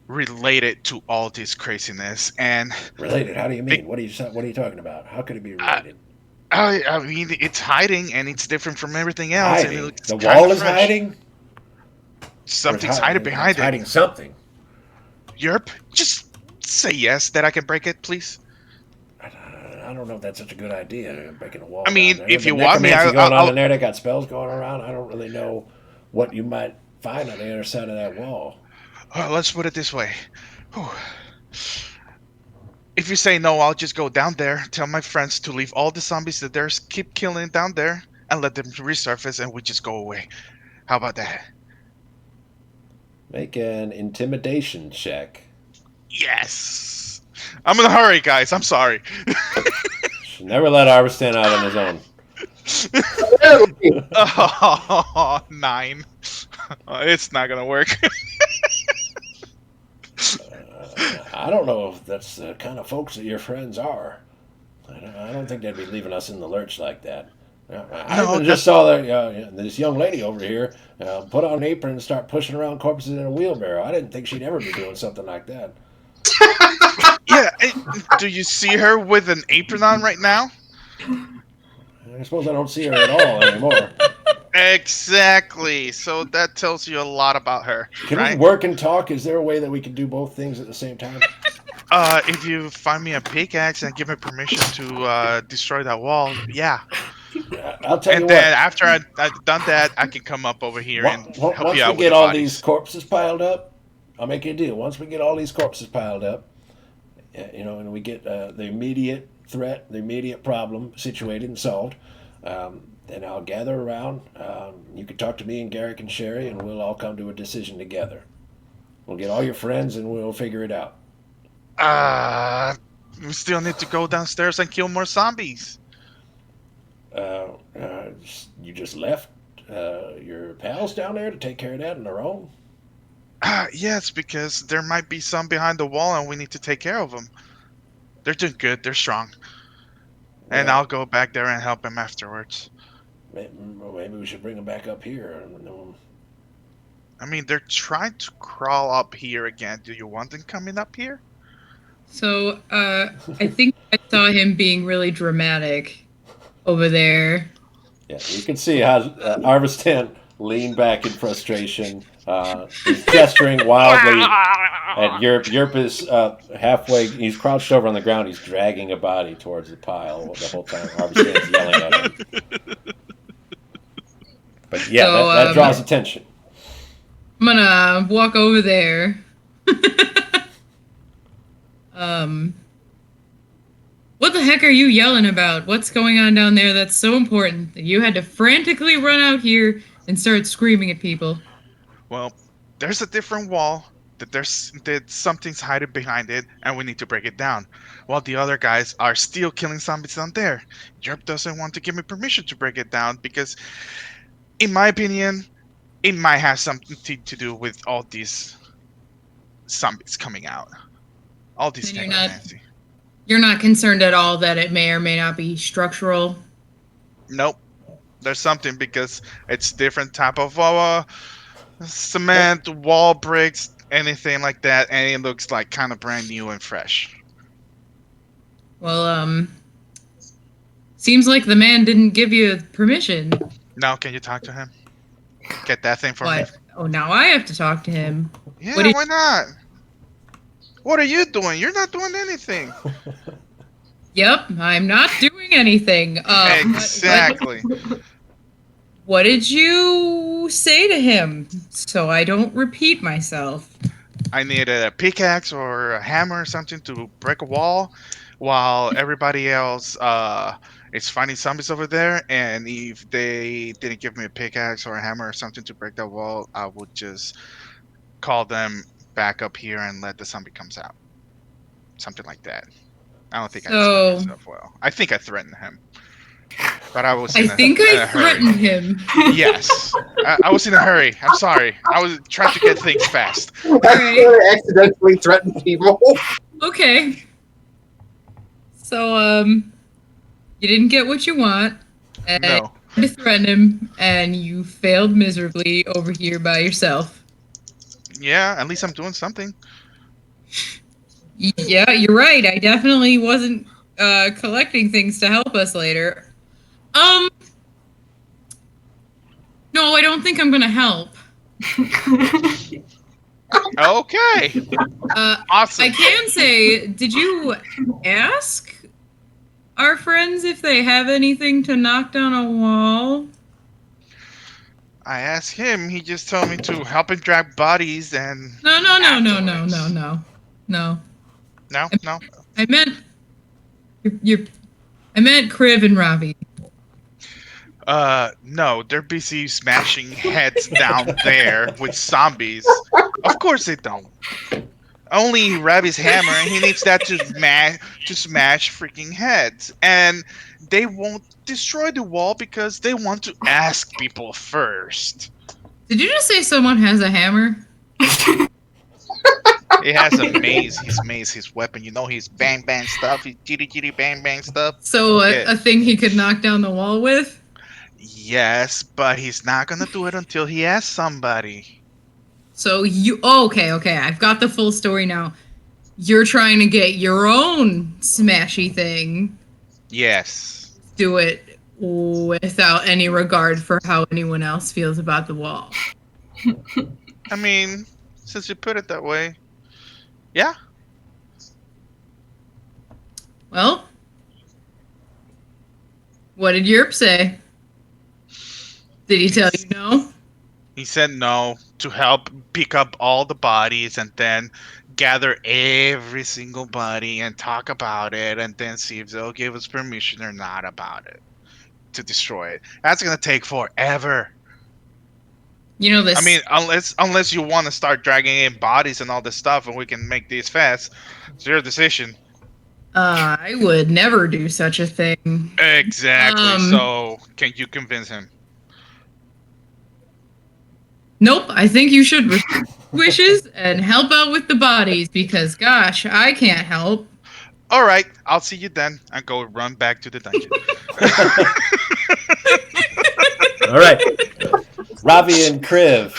related to all this craziness. And Related? How do you mean? What are you talking about? How could it be I, related? I mean, it's hiding and it's different from everything else, and it Hiding. looks The kinda wall is fresh. hiding. Something's hiding behind it's hiding it. something. Yerp, just say yes that I can break it, please. I don't know if that's such a good idea. Breaking a wall. I mean, down there. if The you want me, necromancy going on I'll in there. They got spells going around. I don't really know what you might find on the other side of that wall. let's put it this way. Whew. If you say no, I'll just go down there, tell my friends to leave all the zombies that there's, keep killing down there, and let them resurface, and we just go away. How about that? Make an intimidation check. Yes. I'm in a hurry, guys. I'm sorry. Should never let Arbor stand out on his own. Oh, 9. It's not gonna work. I don't know if that's the kind of folks that your friends are. I don't think they'd be leaving us in the lurch like that. I even just saw this young lady over here put on an apron and start pushing around corpses in a wheelbarrow. I didn't think she'd ever be doing something like that. Yeah. Do you see her with an apron on right now? I suppose I don't see her at all anymore. Exactly. So that tells you a lot about her. Can right? we work and talk? Is there a way that we can do both things at the same time? If you find me a pickaxe and give me permission to destroy that wall, yeah. I'll tell you And what. then after I've done that, I can come up over here and help Once you out we with get the all bodies. these corpses piled up, I'll make you a deal. Once we get all these corpses piled up, and we get the immediate threat, the immediate problem situated and solved, then I'll gather around. You can talk to me and Garrick and Sherry, and we'll all come to a decision together. We'll get all your friends, and we'll figure it out. We still need to go downstairs and kill more zombies. You just left your pals down there to take care of that on their own? Yes, because there might be some behind the wall and we need to take care of them. They're doing good. They're strong. And Yeah. I'll go back there and help them afterwards. Maybe we should bring them back up here. I mean, they're trying to crawl up here again. Do you want them coming up here? So, I think I saw him being really dramatic over there. Yeah, you can see how Arvistan leaned back in frustration. He's gesturing wildly at Yerp. Yerp is halfway. He's crouched over on the ground. He's dragging a body towards the pile the whole time. Arvistan's yelling at him. But yeah, So, that draws attention. I'm gonna walk over there. What the heck are you yelling about? What's going on down there that's so important that you had to frantically run out here and start screaming at people? Well, there's a different wall that something's hiding behind it, and we need to break it down. While the other guys are still killing zombies down there. Yerp doesn't want to give me permission to break it down because, in my opinion, it might have something to do with all these zombies coming out. All these And necromancy. you're not concerned at all that it may or may not be structural? Nope. There's something because it's different type of cement, wall bricks, anything like that, and it looks like kind of brand new and fresh. Well, seems like the man didn't give you permission. Now, can you talk to him? Get that thing for me. What? Oh, now I have to talk to him. Yeah, What did- why not? What are you doing? You're not doing anything. Yep, I'm not doing anything. Exactly. What did you say to him? So I don't repeat myself. I needed a pickaxe or a hammer or something to break a wall, while everybody else is fighting zombies over there. And if they didn't give me a pickaxe or a hammer or something to break that wall, I would just call them back up here and let the zombie comes out. Something like that. I don't think I explained So myself well. I think I threatened him, but I was I in think in I a hurry. threatened him. Yes, I was in a hurry. I'm sorry. I was trying to get things fast. I accidentally threatened people. Okay. So you didn't get what you want, and No. you tried to threaten him, and you failed miserably over here by yourself. Yeah, at least I'm doing something. Yeah, you're right. I definitely wasn't collecting things to help us later. Um, no, I don't think I'm gonna help. Okay. Awesome. I can say, did you ask our friends if they have anything to knock down a wall? I asked him. He just told me to help him drag bodies and. No, no, no, no, no, no, afterwards. no, no. No, no. I meant you're I meant Kriv and Ravi. No. They're busy smashing heads down there with zombies. Of course they don't. Only Ravi's hammer, and he needs that to smash freaking heads. And they won't destroy the wall because they want to ask people first. Did you just say someone has a hammer? He has a mace. His mace, his weapon. You know, his bang bang stuff. His jitty jitty bang bang stuff. So Yeah. a thing he could knock down the wall with? Yes, but he's not gonna do it until he asks somebody. So you okay, I've got the full story now. You're trying to get your own smashy thing. Yes. Do it without any regard for how anyone else feels about the wall. I mean, since you put it that way, yeah. Well, what did Yerp say? Did he tell you no? He said no to help pick up all the bodies and then gather every single body and talk about it and then see if they'll give us permission or not about it to destroy it. That's gonna take forever. You know this. I mean, unless you want to start dragging in bodies and all this stuff, and we can make these fast. It's your decision. I would never do such a thing. Exactly. So, can you convince him? Nope, I think you should respect wishes and help out with the bodies because, gosh, I can't help. All right, I'll see you then. And go run back to the dungeon. All right. Ravi and Kriv,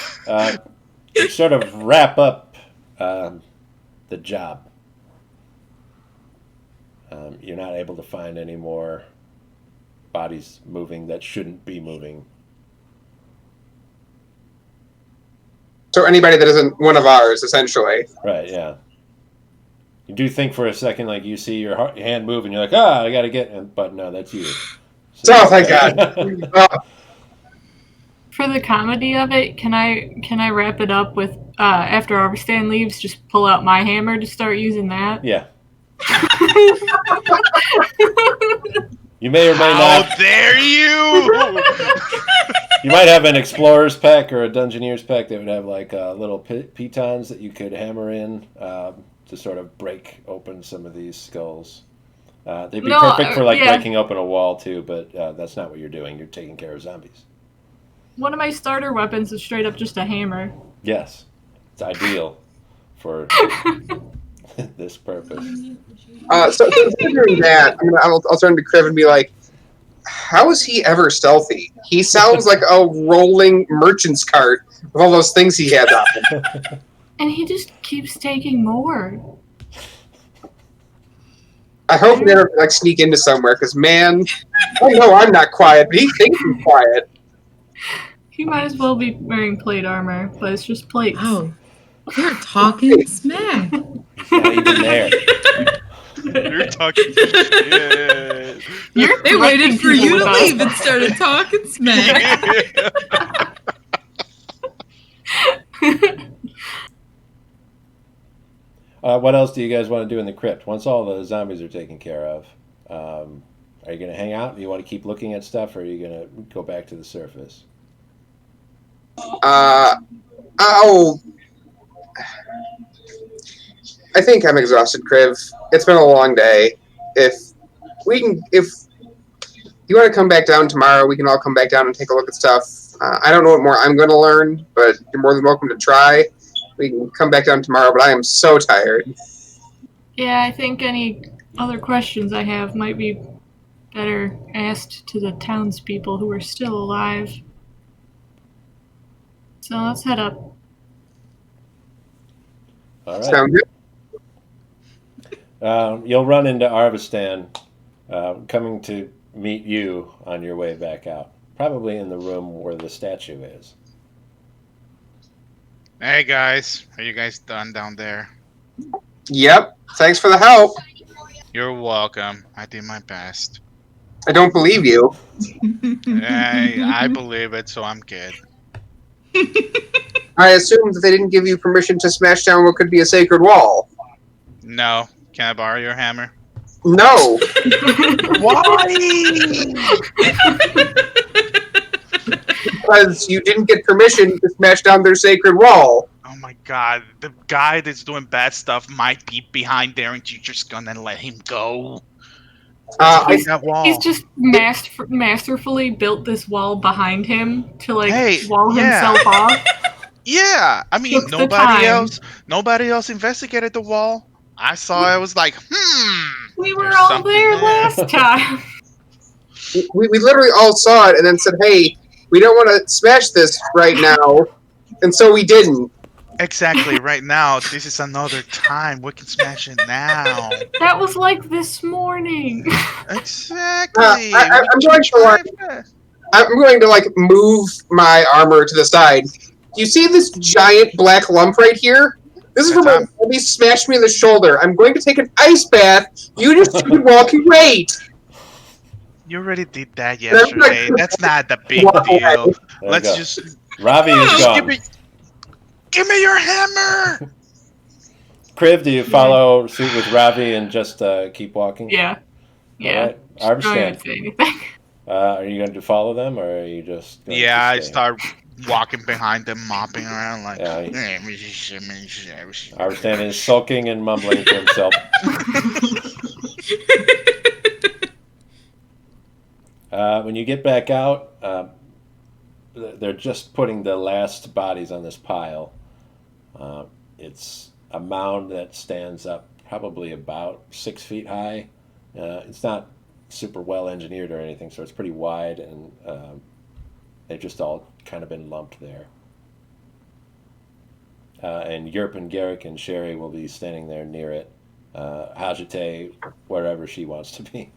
you sort of wrap up the job. You're not able to find any more bodies moving that shouldn't be moving. So anybody that isn't one of ours, essentially. Right, yeah. You do think for a second, like you see your hand move and you're like, I got to get, but no, that's you. So, Oh, thank God. For the comedy of it, can I wrap it up with after Arvstan leaves, just pull out my hammer to start using that? Yeah. You may or may not. How dare you! You might have an explorer's pack or a dungeoneer's pack that would have like little pitons that you could hammer in to sort of break open some of these skulls. They'd be perfect for like breaking open a wall too, but that's not what you're doing. You're taking care of zombies. One of my starter weapons is straight up just a hammer. Yes, it's ideal for this purpose. So considering that, I'll turn to Kriv and be like, how is he ever stealthy? He sounds like a rolling merchant's cart with all those things he had on him. And he just keeps taking more. I hope he never sneak into somewhere, because man, I know I'm not quiet, but he thinks he's quiet. He might as well be wearing plate armor, but it's just plates. Oh, you're talking smack. He's not even there. You're talking shit. They waited for you to leave and started talking smack. What else do you guys want to do in the crypt once all the zombies are taken care of? Are you going to hang out? Do you want to keep looking at stuff, or are you going to go back to the surface? Oh, I think I'm exhausted, Kriv. It's been a long day. If you want to come back down tomorrow, we can all come back down and take a look at stuff. I don't know what more I'm going to learn, but you're more than welcome to try. We can come back down tomorrow, but I am so tired. Yeah, I think any other questions I have might be better asked to the townspeople who are still alive. So let's head up. All right. Sound good? You'll run into Arvistan coming to meet you on your way back out. Probably in the room where the statue is. Hey guys, are you guys done down there? Yep. Thanks for the help. You're welcome. I did my best. I don't believe you. I believe it, so I'm good. I assumed that they didn't give you permission to smash down what could be a sacred wall. No, can I borrow your hammer? No. Why? Because you didn't get permission to smash down their sacred wall. Oh my god, the guy that's doing bad stuff might be behind there, and you're just gonna let him go. That wall. He's just masterfully built this wall behind him to wall yeah. himself off. Yeah, I mean nobody else investigated the wall. I saw it, was like, We were all there last time. We literally all saw it and then said, hey, we don't want to smash this right now. And so we didn't. Exactly, right now. This is another time. We can smash it now. That was like this morning. Exactly. I'm going to move my armor to the side. Do you see this giant black lump right here? This is where my buddy smashed me in the shoulder. I'm going to take an ice bath. You just keep walking. Wait. You already did that yesterday. That's not the big deal. Let's just. Ravi is gone. Give me your hammer. Kriv, do you follow suit with Ravi and just keep walking? Yeah. Yeah. All right. Arvistan. Say anything. Are you going to follow them, or are you just? I start walking behind them, mopping around like. Arvistan is sulking and mumbling to himself. When you get back out, they're just putting the last bodies on this pile. It's a mound that stands up probably about 6 feet high. It's not super well engineered or anything, so it's pretty wide, and they've just all kind of been lumped there. And Yerp and Garrick and Sherry will be standing there near it. Hajite, wherever she wants to be.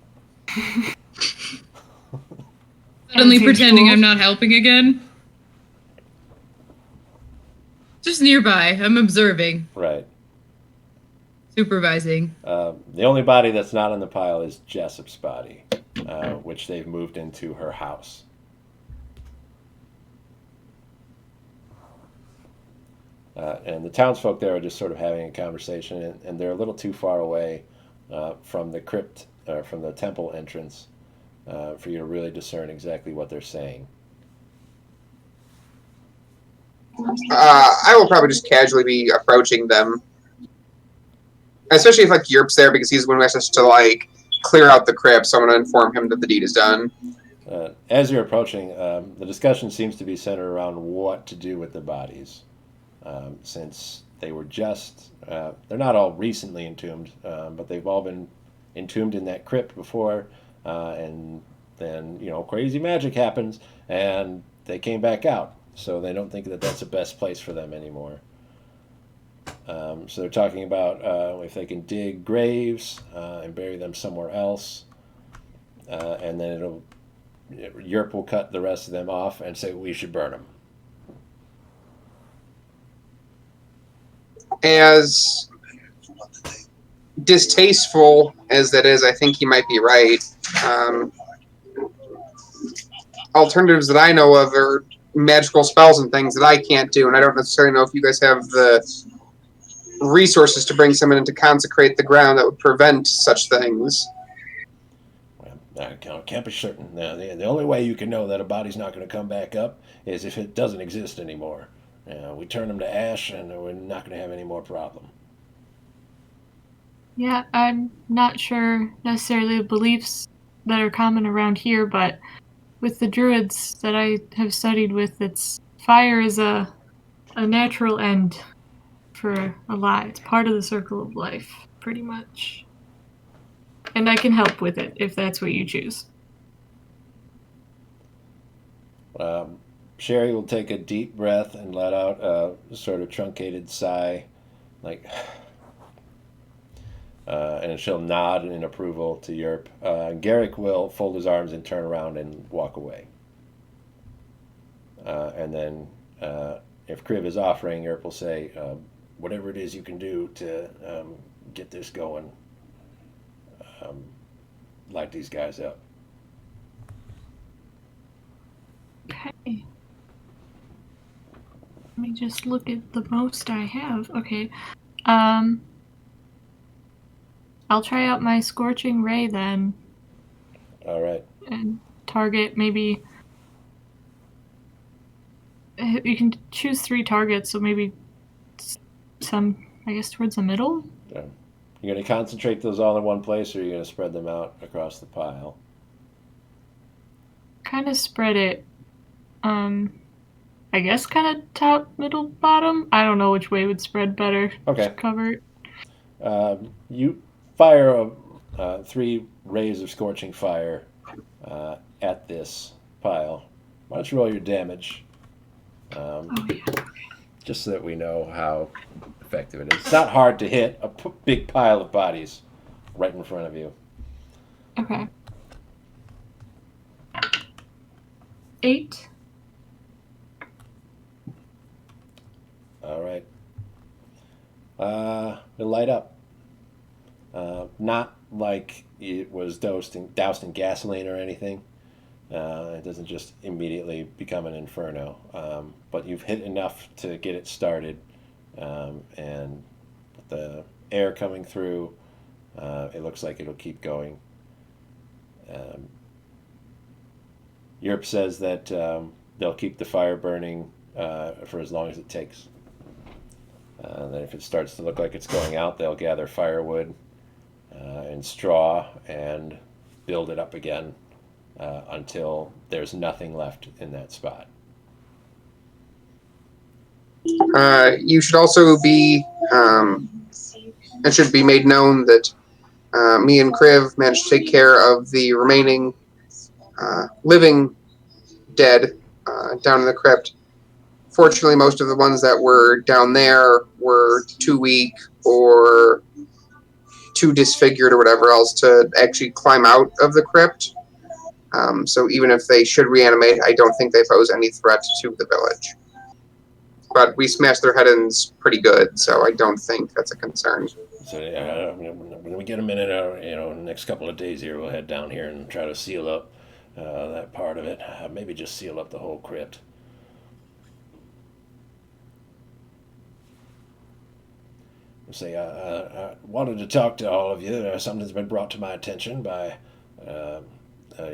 Suddenly pretending I'm not helping again. Just nearby. I'm observing. Right. Supervising. The only body that's not on the pile is Jessup's body, which they've moved into her house. And the townsfolk there are just sort of having a conversation, and they're a little too far away from the crypt, from the temple entrance, for you to really discern exactly what they're saying. I will probably just casually be approaching them. Especially if Yerp's there, because he's the one who has to clear out the crypt, so I'm going to inform him that the deed is done. As you're approaching, the discussion seems to be centered around what to do with the bodies. Since they were they're not all recently entombed, but they've all been entombed in that crypt before, and then, crazy magic happens, and they came back out, so they don't think that that's the best place for them anymore. So they're talking about if they can dig graves and bury them somewhere else, and then Yerp will cut the rest of them off and say we should burn them. As distasteful as that is, I think he might be right. Alternatives that I know of are magical spells and things that I can't do, and I don't necessarily know if you guys have the resources to bring someone in to consecrate the ground that would prevent such things. Well, I can't be certain. The only way you can know that a body's not going to come back up is if it doesn't exist anymore. We turn them to ash, and we're not going to have any more problem. Yeah, I'm not sure necessarily the beliefs that are common around here, but with the druids that I have studied with, it's fire is a natural end for a lot. It's part of the circle of life, pretty much. And I can help with it if that's what you choose. Sherry will take a deep breath and let out a sort of truncated sigh, like, and she'll nod in approval to Yerp. Garrick will fold his arms and turn around and walk away. And then, if Kriv is offering, Yerp will say, whatever it is you can do to get this going, light these guys up. Okay. Let me just look at the most I have. Okay. I'll try out my Scorching Ray then. All right. And target maybe. You can choose 3 targets, so maybe some, I guess, towards the middle. Yeah. You're going to concentrate those all in one place, or are you going to spread them out across the pile? Kind of spread it. I guess kind of top, middle, bottom. I don't know which way would spread better. Okay. Just cover it. You fire 3 rays of scorching fire at this pile. Why don't you roll your damage? Oh, yeah. Just so that we know how effective it is. It's not hard to hit a big pile of bodies right in front of you. Okay. 8. All right. It'll light up. Not like it was doused in gasoline or anything. It doesn't just immediately become an inferno. But you've hit enough to get it started. And with the air coming through, it looks like it'll keep going. Europe says that they'll keep the fire burning for as long as it takes. Then if it starts to look like it's going out, they'll gather firewood and straw and build it up again until there's nothing left in that spot. You should also be, it should be made known that me and Kriv managed to take care of the remaining living dead down in the crypt. Fortunately, most of the ones that were down there were too weak or too disfigured or whatever else to actually climb out of the crypt. So even if they should reanimate, I don't think they pose any threat to the village. But we smashed their head-ins pretty good, so I don't think that's a concern. So when we get a minute, next couple of days here, we'll head down here and try to seal up that part of it. Maybe just seal up the whole crypt. Say, I wanted to talk to all of you. Something's been brought to my attention by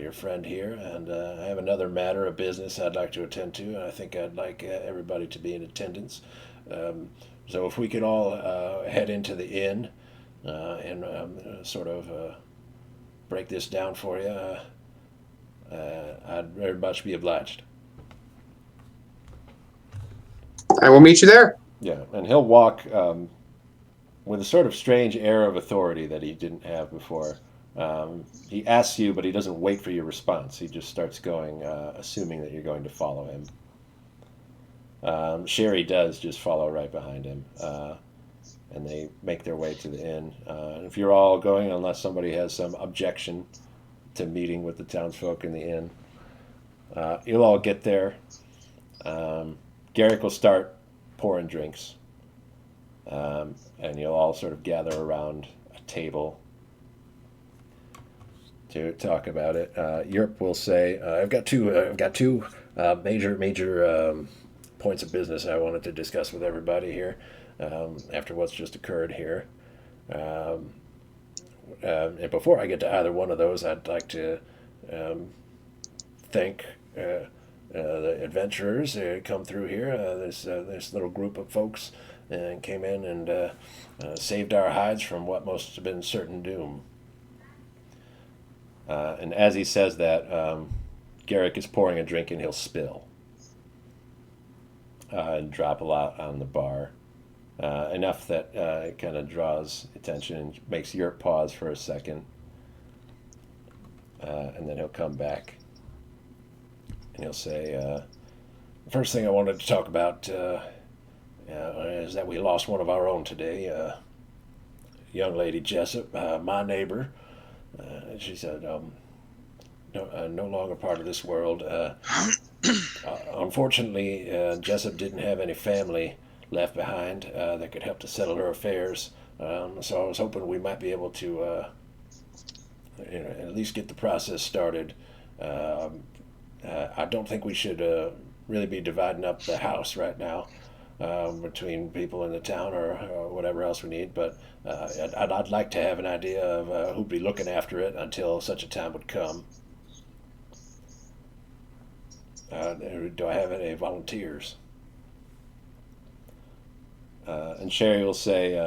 your friend here, and I have another matter of business I'd like to attend to, and I think I'd like everybody to be in attendance. So if we could all head into the inn and sort of break this down for you, I'd very much be obliged. I will meet you there. Yeah, and he'll walk with a sort of strange air of authority that he didn't have before. He asks you, but he doesn't wait for your response. He just starts going, assuming that you're going to follow him. Sherry does just follow right behind him, and they make their way to the inn. If you're all going, unless somebody has some objection to meeting with the townsfolk in the inn, you'll all get there. Garrick will start pouring drinks. And you'll all sort of gather around a table to talk about it. Europe will say, "I've got two major points of business I wanted to discuss with everybody here. after what's just occurred here. And before I get to either one of those, I'd like to thank the adventurers that come through here. This little group of folks came in and saved our hides from what must have been certain doom. And as he says that, Garrick is pouring a drink and he'll spill and drop a lot on the bar. Enough that it kind of draws attention and makes Yurt pause for a second. And then he'll come back and he'll say, the first thing I wanted to talk about is that we lost one of our own today. Young lady Jessup, my neighbor. She said, no longer part of this world. Unfortunately, Jessup didn't have any family left behind that could help to settle her affairs. So I was hoping we might be able to at least get the process started. I don't think we should really be dividing up the house right now between people in the town or whatever else we need, but I'd like to have an idea of who'd be looking after it until such a time would come. Do I have any volunteers? And Sherry will say,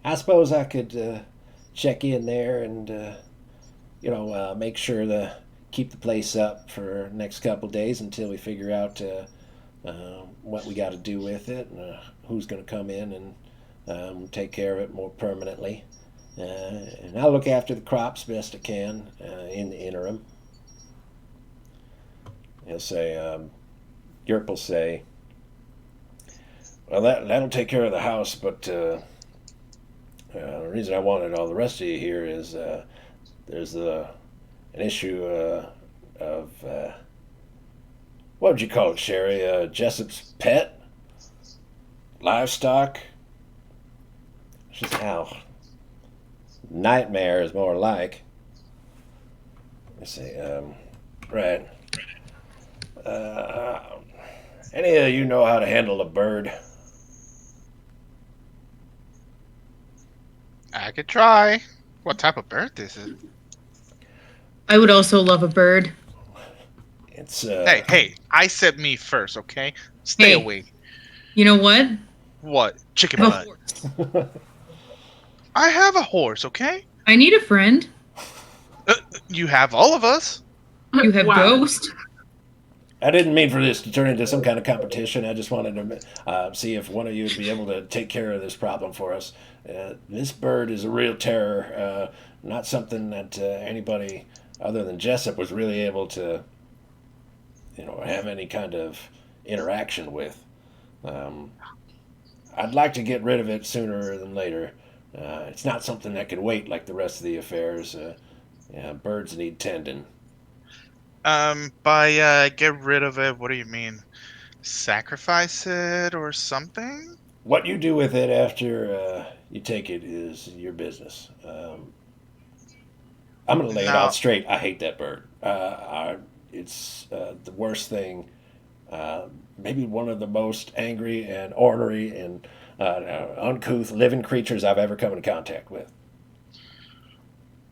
I suppose I could check in there and, make sure to keep the place up for the next couple days until we figure out what we got to do with it and who's going to come in and take care of it more permanently. And I'll look after the crops best I can in the interim. He'll say, Yerp will say, well, that'll take care of the house, but the reason I wanted all the rest of you here is there's an issue of what would you call it, Sherry? Jessup's pet? Livestock? She's how? Nightmare is more like. Let's see, right. Any of you know how to handle a bird? I could try. What type of bird is it? I would also love a bird. It's Hey! I said me first, okay? Stay Hey. away. You know what? What? Chicken I have butt. a horse. I have a horse, okay? I need a friend. You have all of us. You have Wow. Ghost. I didn't mean for this to turn into some kind of competition. I just wanted to see if one of you would be able to take care of this problem for us. This bird is a real terror. Not something that anybody other than Jessup was really able to, have any kind of interaction with. I'd like to get rid of it sooner than later. It's not something that can wait like the rest of the affairs. Birds need tending. By get rid of it, what do you mean? Sacrifice it or something? What you do with it after you take it is your business. I'm going to lay it No. out straight. I hate that bird. It's the worst thing. Maybe one of the most angry and ornery and uncouth living creatures I've ever come in contact with.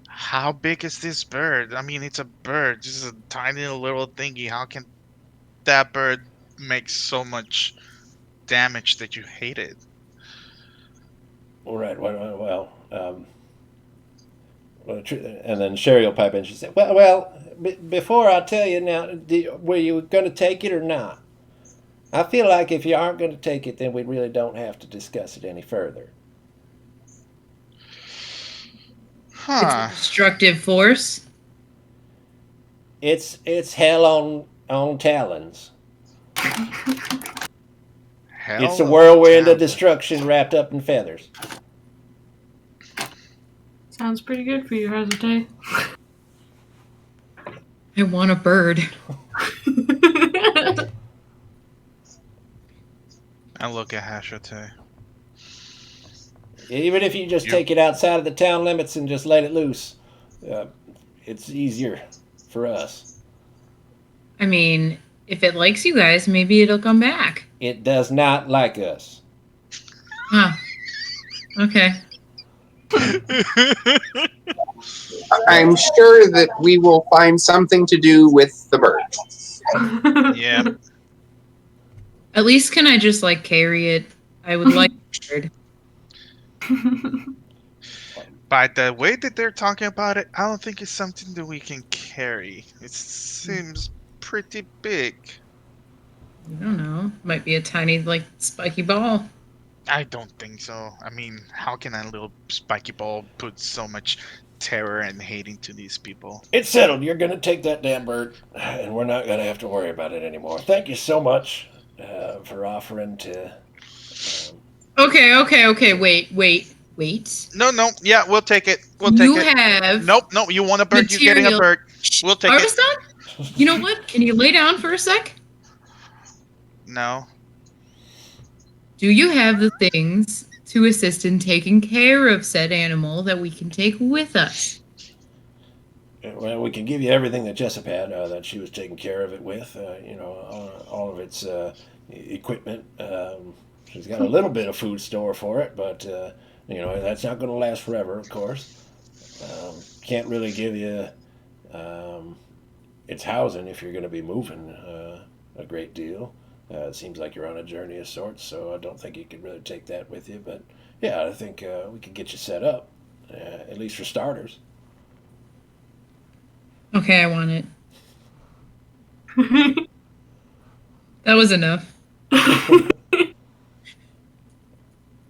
How big is this bird? I mean, it's a bird, just a tiny little thingy. How can that bird make so much damage that you hate it? All right. Well, and then Sherry will pipe in. She said, "Well, before I tell you now, were you going to take it or not? I feel like if you aren't going to take it, then we really don't have to discuss it any further." It's Huh. a destructive force. It's hell on talons. Hell It's a whirlwind of talent. destruction wrapped up in feathers. Sounds pretty good for you, Hazate. I want a bird. I look at Hashate. Even if you just You- take it outside of the town limits and just let it loose, it's easier for us. I mean, if it likes you guys, maybe it'll come back. It does not like us. Huh. Okay. I'm sure that we will find something to do with the bird. Yeah. At least can I just like carry it? I would like a bird. By the way that they're talking about it, I don't think it's something that we can carry. It seems pretty big. I don't know. Might be a tiny like spiky ball. I don't think so. I mean, how can a little spiky ball put so much terror and hate into these people? It's settled. You're going to take that damn bird, and we're not going to have to worry about it anymore. Thank you so much for offering to. Okay. Wait. No, no. Yeah, we'll take it. We'll take You it. have Nope, no. You want a bird? You're getting a material. bird. We'll take it. Arviston? You know what? Can you lay down for a sec? No. Do you have the things to assist in taking care of said animal that we can take with us? Well, we can give you everything that Jessup had that she was taking care of it with. All of its equipment. She's got a little bit of food store for it, but that's not going to last forever, of course. Can't really give you its housing if you're going to be moving a great deal. It seems like you're on a journey of sorts, so I don't think you could really take that with you. But yeah, I think we could get you set up, at least for starters. Okay, I want it. That was enough.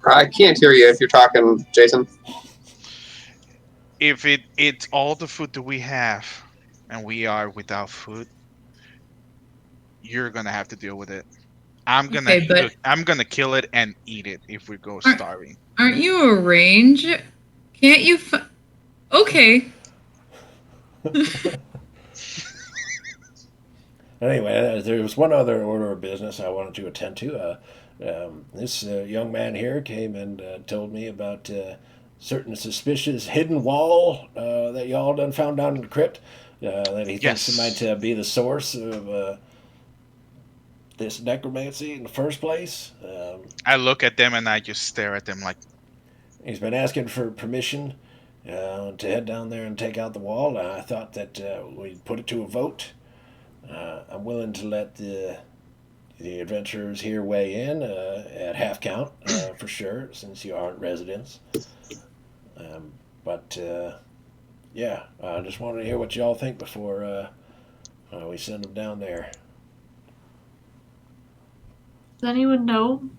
I can't hear you if you're talking, Jason. If it's all the food that we have, and we are without food, you're gonna have to deal with it. I'm gonna Okay, but I'm gonna kill it and eat it if we go starving. aren't you a range? Can't you? Okay. Anyway, there was one other order of business I wanted to attend to. This young man here came and told me about certain suspicious hidden wall that y'all done found down in the crypt. That he thinks it might be the source of this necromancy in the first place. I look at them and I just stare at them like. He's been asking for permission to head down there and take out the wall. I thought that we'd put it to a vote. I'm willing to let the adventurers here weigh in at half count for sure, since you aren't residents. But yeah, I just wanted to hear what y'all think before we send them down there. Does anyone know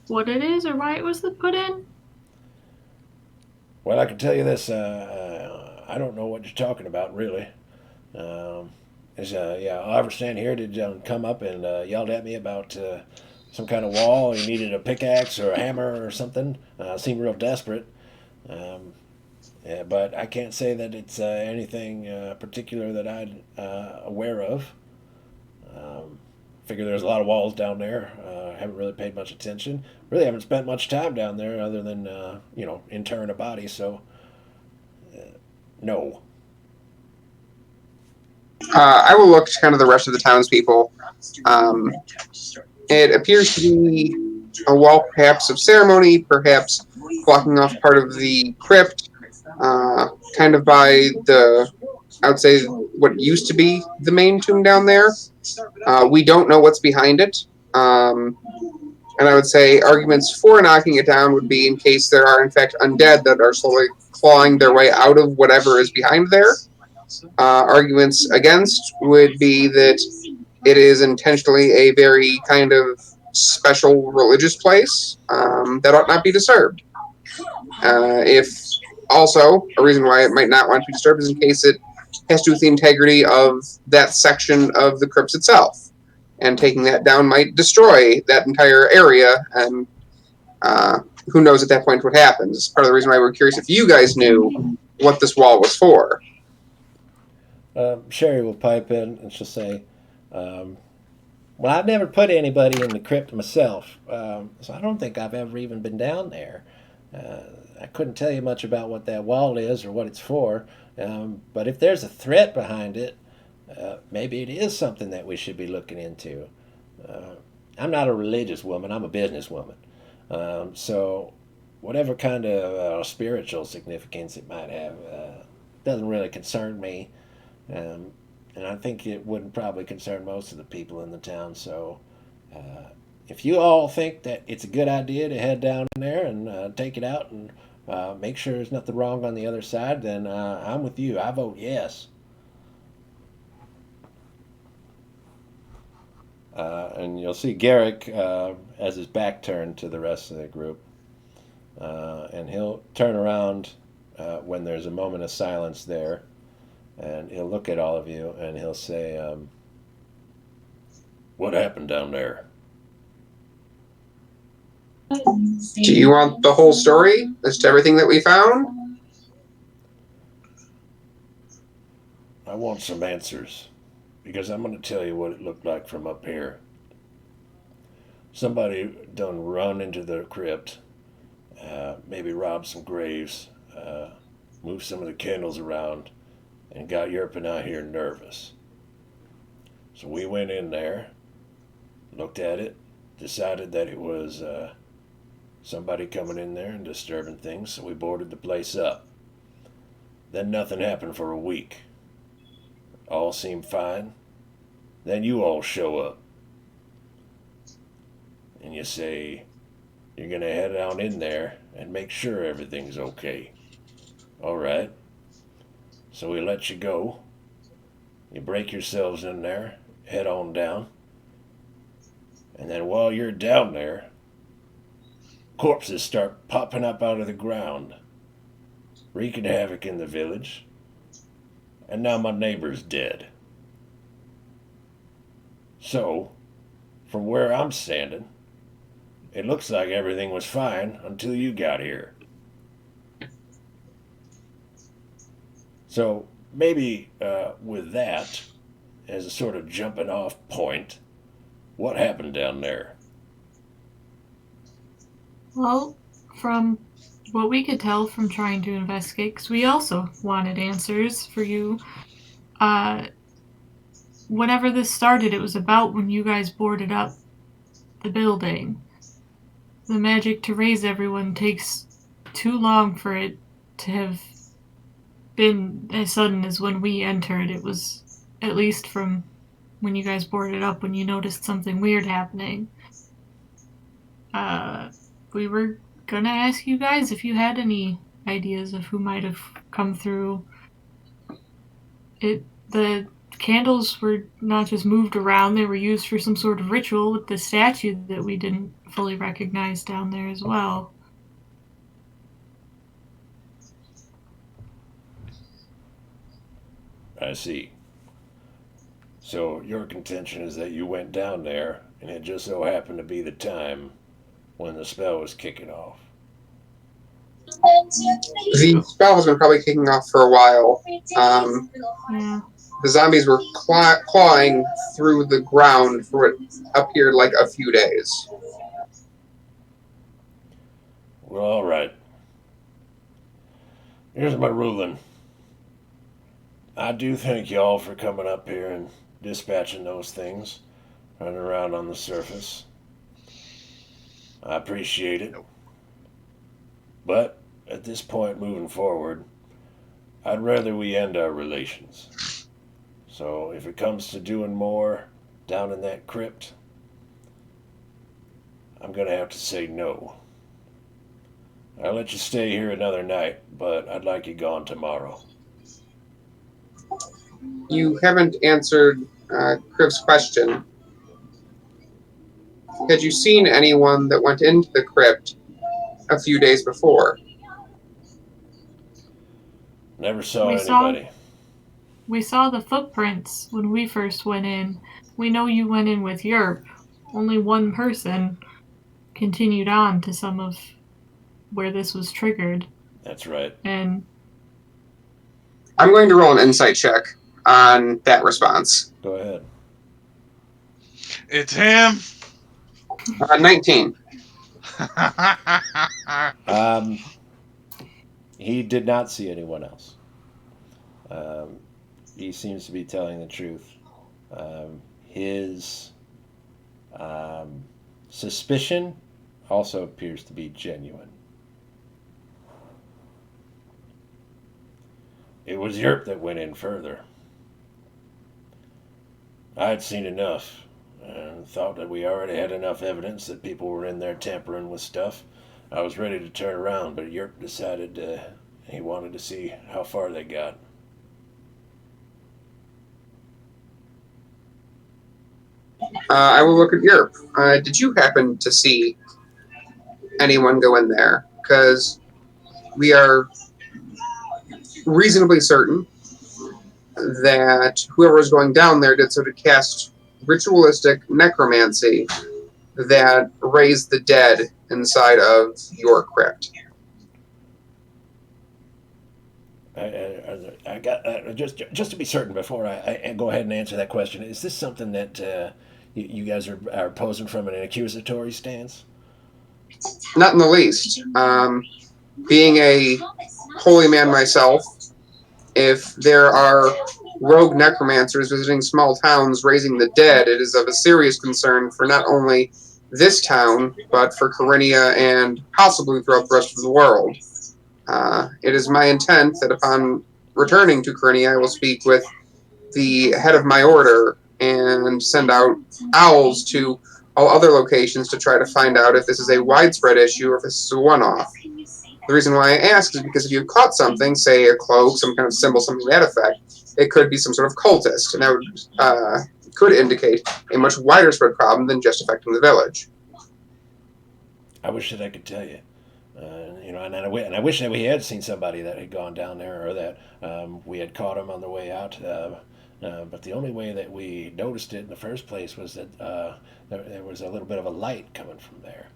what it is or why it was put in? Well, I can tell you this. I don't know what you're talking about, really. Oliver Stan here did come up and yelled at me about some kind of wall. He needed a pickaxe or a hammer or something. Seemed real desperate. But I can't say that it's anything particular that I'm aware of. Figure there's a lot of walls down there. Haven't really paid much attention. Really haven't spent much time down there other than interring a body. So no. I will look to kind of the rest of the townspeople. It appears to be a wall, perhaps of ceremony, perhaps blocking off part of the crypt, kind of by I would say, what used to be the main tomb down there. We don't know what's behind it. And I would say arguments for knocking it down would be in case there are, in fact, undead that are slowly clawing their way out of whatever is behind there. Arguments against would be that it is intentionally a very kind of special religious place that ought not be disturbed. If also, a reason why it might not want to be disturbed is in case it has to do with the integrity of that section of the crypt itself. And taking that down might destroy that entire area, and who knows at that point what happens. It's part of the reason why we're curious if you guys knew what this wall was for. Sherry will pipe in and she'll say, well, I've never put anybody in the crypt myself, so I don't think I've ever even been down there. I couldn't tell you much about what that wall is or what it's for, but if there's a threat behind it, maybe it is something that we should be looking into. I'm not a religious woman, I'm a businesswoman. So, whatever kind of spiritual significance it might have doesn't really concern me. Um, and I think it wouldn't probably concern most of the people in the town. So, if you all think that it's a good idea to head down there and take it out and make sure there's nothing wrong on the other side, then I'm with you. I vote yes. And you'll see Garrick has his back turned to the rest of the group. And he'll turn around when there's a moment of silence there. And he'll look at all of you and he'll say, "What happened down there?" Do you want the whole story as to everything that we found? I want some answers because I'm going to tell you what it looked like from up here. Somebody done run into the crypt, maybe robbed some graves, moved some of the candles around, and got Yerp and I here nervous. So we went in there, looked at it, decided that it was somebody coming in there and disturbing things, so we boarded the place up. Then nothing happened for a week. All seemed fine. Then you all show up. And you say, you're going to head on in there and make sure everything's okay. All right. So we let you go. You break yourselves in there, head on down. And then while you're down there, corpses start popping up out of the ground, wreaking havoc in the village. And now my neighbor's dead. So, from where I'm standing, it looks like everything was fine until you got here. So, maybe with that as a sort of jumping off point, what happened down there? Well, from what we could tell from trying to investigate, because we also wanted answers for you, whenever this started, it was about when you guys boarded up the building. The magic to raise everyone takes too long for it to have been as sudden as when we entered. It was, at least from when you guys boarded up, when you noticed something weird happening. We were gonna ask you guys if you had any ideas of who might have come through. The candles were not just moved around, they were used for some sort of ritual with the statue that we didn't fully recognize down there as well. I see. So your contention is that you went down there and it just so happened to be the time when the spell was kicking off. The spell has been probably kicking off for a while. Yeah. The zombies were clawing through the ground for what appeared like a few days. Well, all right. Here's my ruling. I do thank y'all for coming up here and dispatching those things running around on the surface. I appreciate it. But at this point moving forward, I'd rather we end our relations. So if it comes to doing more down in that crypt, I'm going to have to say no. I'll let you stay here another night, but I'd like you gone tomorrow. You haven't answered Crib's question. Had you seen anyone that went into the crypt a few days before? Never saw We anybody. We saw the footprints when we first went in. We know you went in with Yerp. Only one person continued on to some of where this was triggered. That's right. And I'm going to roll an insight check on that response. Go ahead. It's him. 19. He did not see anyone else. He seems to be telling the truth. His suspicion also appears to be genuine. It was Yerp that went in further. I had seen enough and thought that we already had enough evidence that people were in there tampering with stuff. I was ready to turn around, but Yerp decided he wanted to see how far they got. I will look at Europe. Did you happen to see anyone go in there? Because we are reasonably certain that whoever was going down there did so to cast ritualistic necromancy that raised the dead inside of your crypt. I got just to be certain before I go ahead and answer that question. Is this something that you guys are posing from an accusatory stance? Not in the least. Being a holy man myself, if there are rogue necromancers visiting small towns raising the dead, it is of a serious concern for not only this town, but for Corinia and possibly throughout the rest of the world. It is my intent that upon returning to Corinia, I will speak with the head of my order and send out owls to all other locations to try to find out if this is a widespread issue or if this is a one-off. The reason why I ask is because if you caught something, say a cloak, some kind of symbol, something to that effect, it could be some sort of cultist, and that could indicate a much wider spread problem than just affecting the village. I wish that I could tell you. And I wish that we had seen somebody that had gone down there, or that we had caught them on the way out. But the only way that we noticed it in the first place was that there was a little bit of a light coming from there.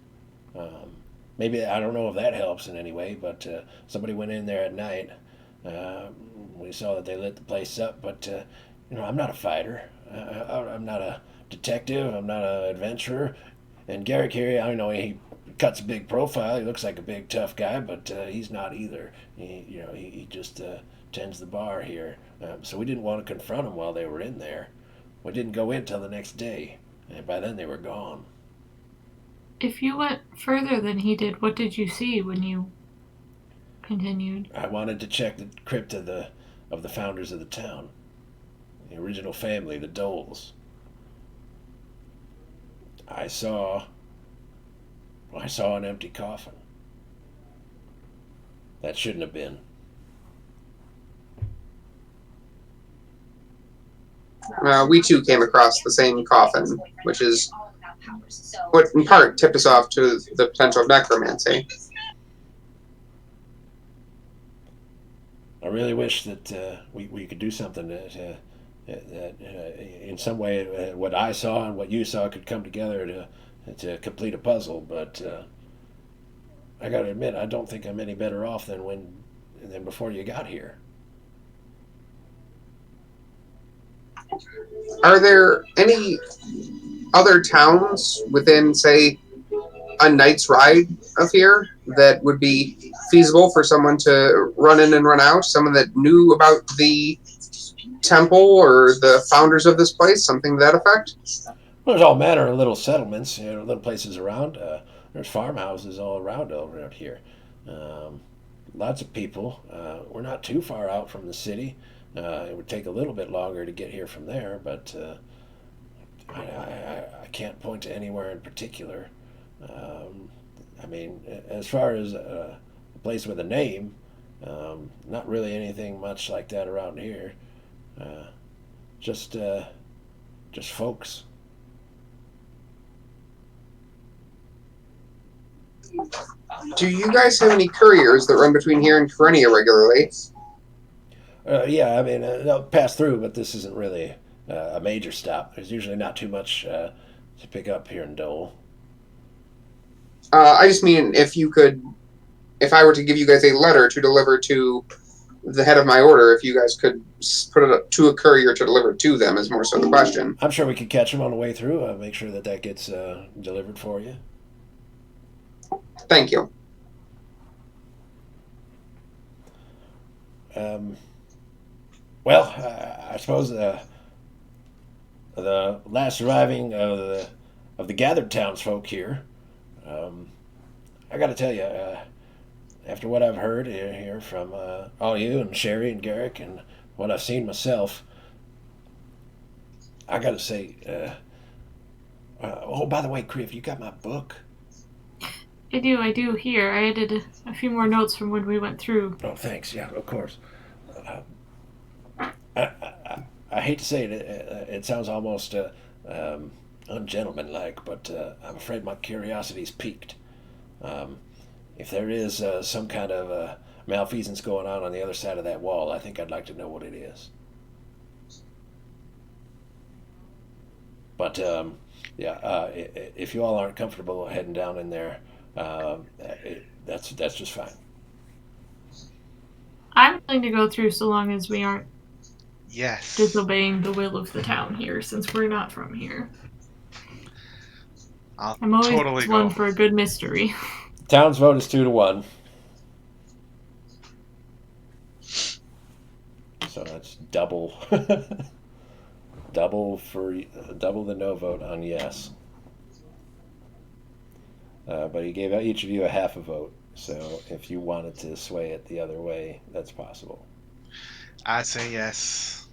Maybe, I don't know if that helps in any way, but somebody went in there at night. We saw that they lit the place up, but I'm not a fighter. I'm not a detective. I'm not an adventurer. And Garrick here, I know he cuts a big profile. He looks like a big tough guy, but he's not either. He just tends the bar here. So we didn't want to confront him while they were in there. We didn't go in till the next day, and by then they were gone. If you went further than he did, what did you see when you continued? I wanted to check the crypt of the founders of the town, the original family, the Doles. I saw an empty coffin. That shouldn't have been. We too came across the same coffin, which is what in part tipped us off to the potential of necromancy. I really wish that we could do something that in some way what I saw and what you saw could come together to complete a puzzle. But I got to admit, I don't think I'm any better off than before you got here. Are there any other towns within, say, a night's ride of here that would be feasible for someone to run in and run out? Someone that knew about the temple or the founders of this place, something to that effect? Well, there's all manner of little settlements, little places around. There's farmhouses all around over here. Lots of people. We're not too far out from the city. It would take a little bit longer to get here from there, but I can't point to anywhere in particular. As far as a place with a name, not really anything much like that around here. Just folks. Do you guys have any couriers that run between here and Corinia regularly? Yeah, they'll pass through, but this isn't really a major stop. There's usually not too much to pick up here in Dole. I just mean if I were to give you guys a letter to deliver to the head of my order, if you guys could put it up to a courier to deliver to them is more so the question. I'm sure we could catch them on the way through. Make sure that gets delivered for you. Thank you. I suppose the last arriving of the gathered townsfolk here I got to tell you, after what I've heard here from all you and Sherry and Garrick and what I've seen myself, I got to say. Oh, by the way, Criv, you got my book? I do. Here, I added a few more notes from when we went through. Oh, thanks. Yeah, of course. I hate to say it, it sounds almost ungentlemanlike, but I'm afraid my curiosity's piqued. Um, if there is some kind of malfeasance going on the other side of that wall, I think I'd like to know what it is. But yeah, if you all aren't comfortable heading down in there, that's just fine. I'm willing to go through so long as we aren't Yes. disobeying the will of the town here, since we're not from here. I'll I'm always totally one go. for a good mystery. Town's vote is 2-1. So that's double, double the no vote on yes. But he gave each of you a half a vote. So if you wanted to sway it the other way, that's possible. I say yes.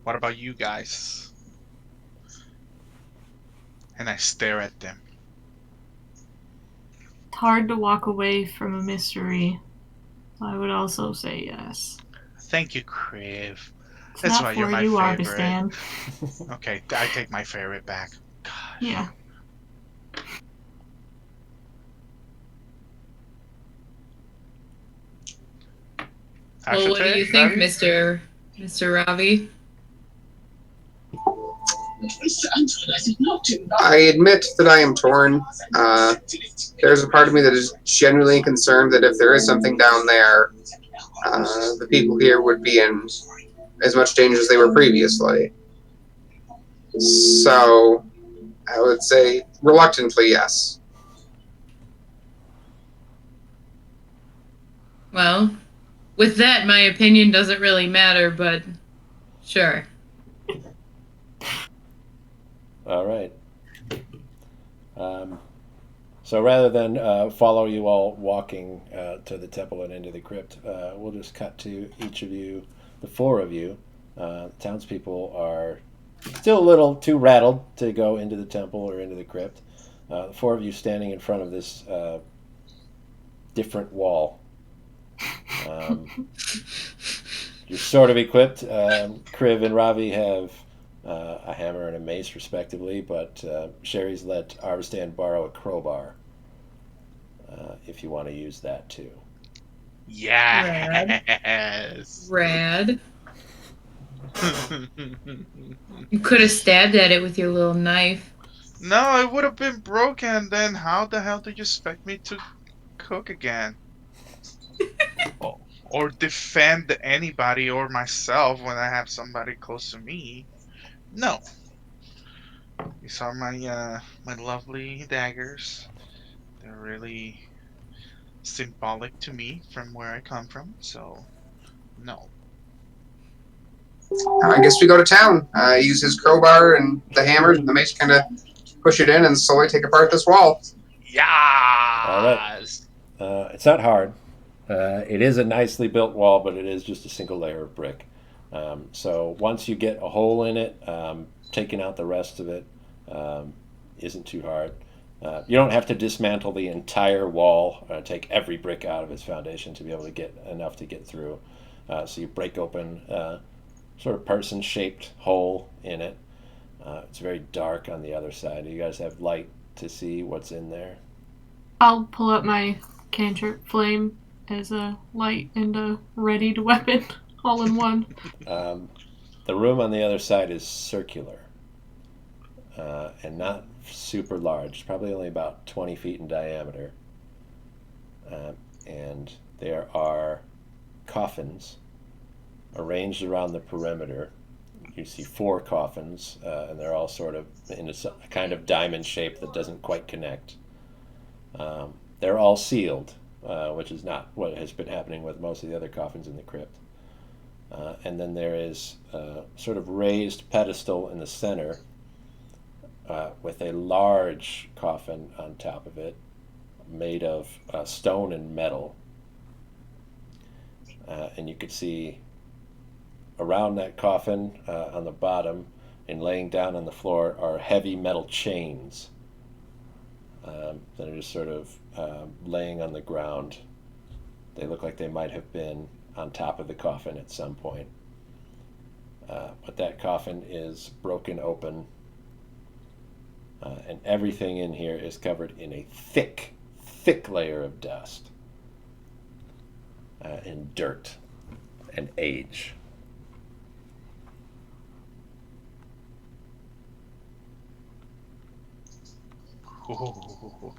What about you guys? And I stare at them. It's hard to walk away from a mystery. I would also say yes. Thank you, Crave. It's That's not why for you're my you, favorite. Augustin. Okay, I take my favorite back. Gosh. Yeah. Well, what do you think, Mr. Ravi? I admit that I am torn. There's a part of me that is genuinely concerned that if there is something down there, the people here would be in as much danger as they were previously. So, I would say reluctantly, yes. Well, with that, my opinion doesn't really matter, but sure. All right. So rather than follow you all walking to the temple and into the crypt, we'll just cut to each of you, the four of you. Townspeople are still a little too rattled to go into the temple or into the crypt. The four of you standing in front of this different wall. You're sort of equipped. Kriv and Ravi have a hammer and a mace, respectively, but Sherry's let Arvistan borrow a crowbar if you want to use that too. Yes. Rad. You could have stabbed at it with your little knife. No, it would have been broken. Then how the hell do you expect me to cook again? Or defend anybody or myself when I have somebody close to me? No. These are my lovely daggers. They're really symbolic to me from where I come from. So, no. I guess we go to town. Use his crowbar and the hammers and the mace, kind of push it in and slowly take apart this wall. Yes. All right. It's not hard. It is a nicely built wall, but it is just a single layer of brick. So once you get a hole in it, taking out the rest of it isn't too hard. You don't have to dismantle the entire wall, take every brick out of its foundation to be able to get enough to get through. So you break open sort of person-shaped hole in it. It's very dark on the other side. You guys have light to see what's in there? I'll pull up my cantrip flame as a light and a readied weapon all in one. The room on the other side is circular and not super large, probably only about 20 feet in diameter. And there are coffins arranged around the perimeter. You see 4 coffins, and they're all sort of in a kind of diamond shape that doesn't quite connect. They're all sealed, which is not what has been happening with most of the other coffins in the crypt. And then there is a sort of raised pedestal in the center with a large coffin on top of it, made of stone and metal. And you could see around that coffin on the bottom and laying down on the floor are heavy metal chains that are just sort of laying on the ground. They look like they might have been on top of the coffin at some point. But that coffin is broken open, and everything in here is covered in a thick, thick layer of dust and dirt and age. Ooh.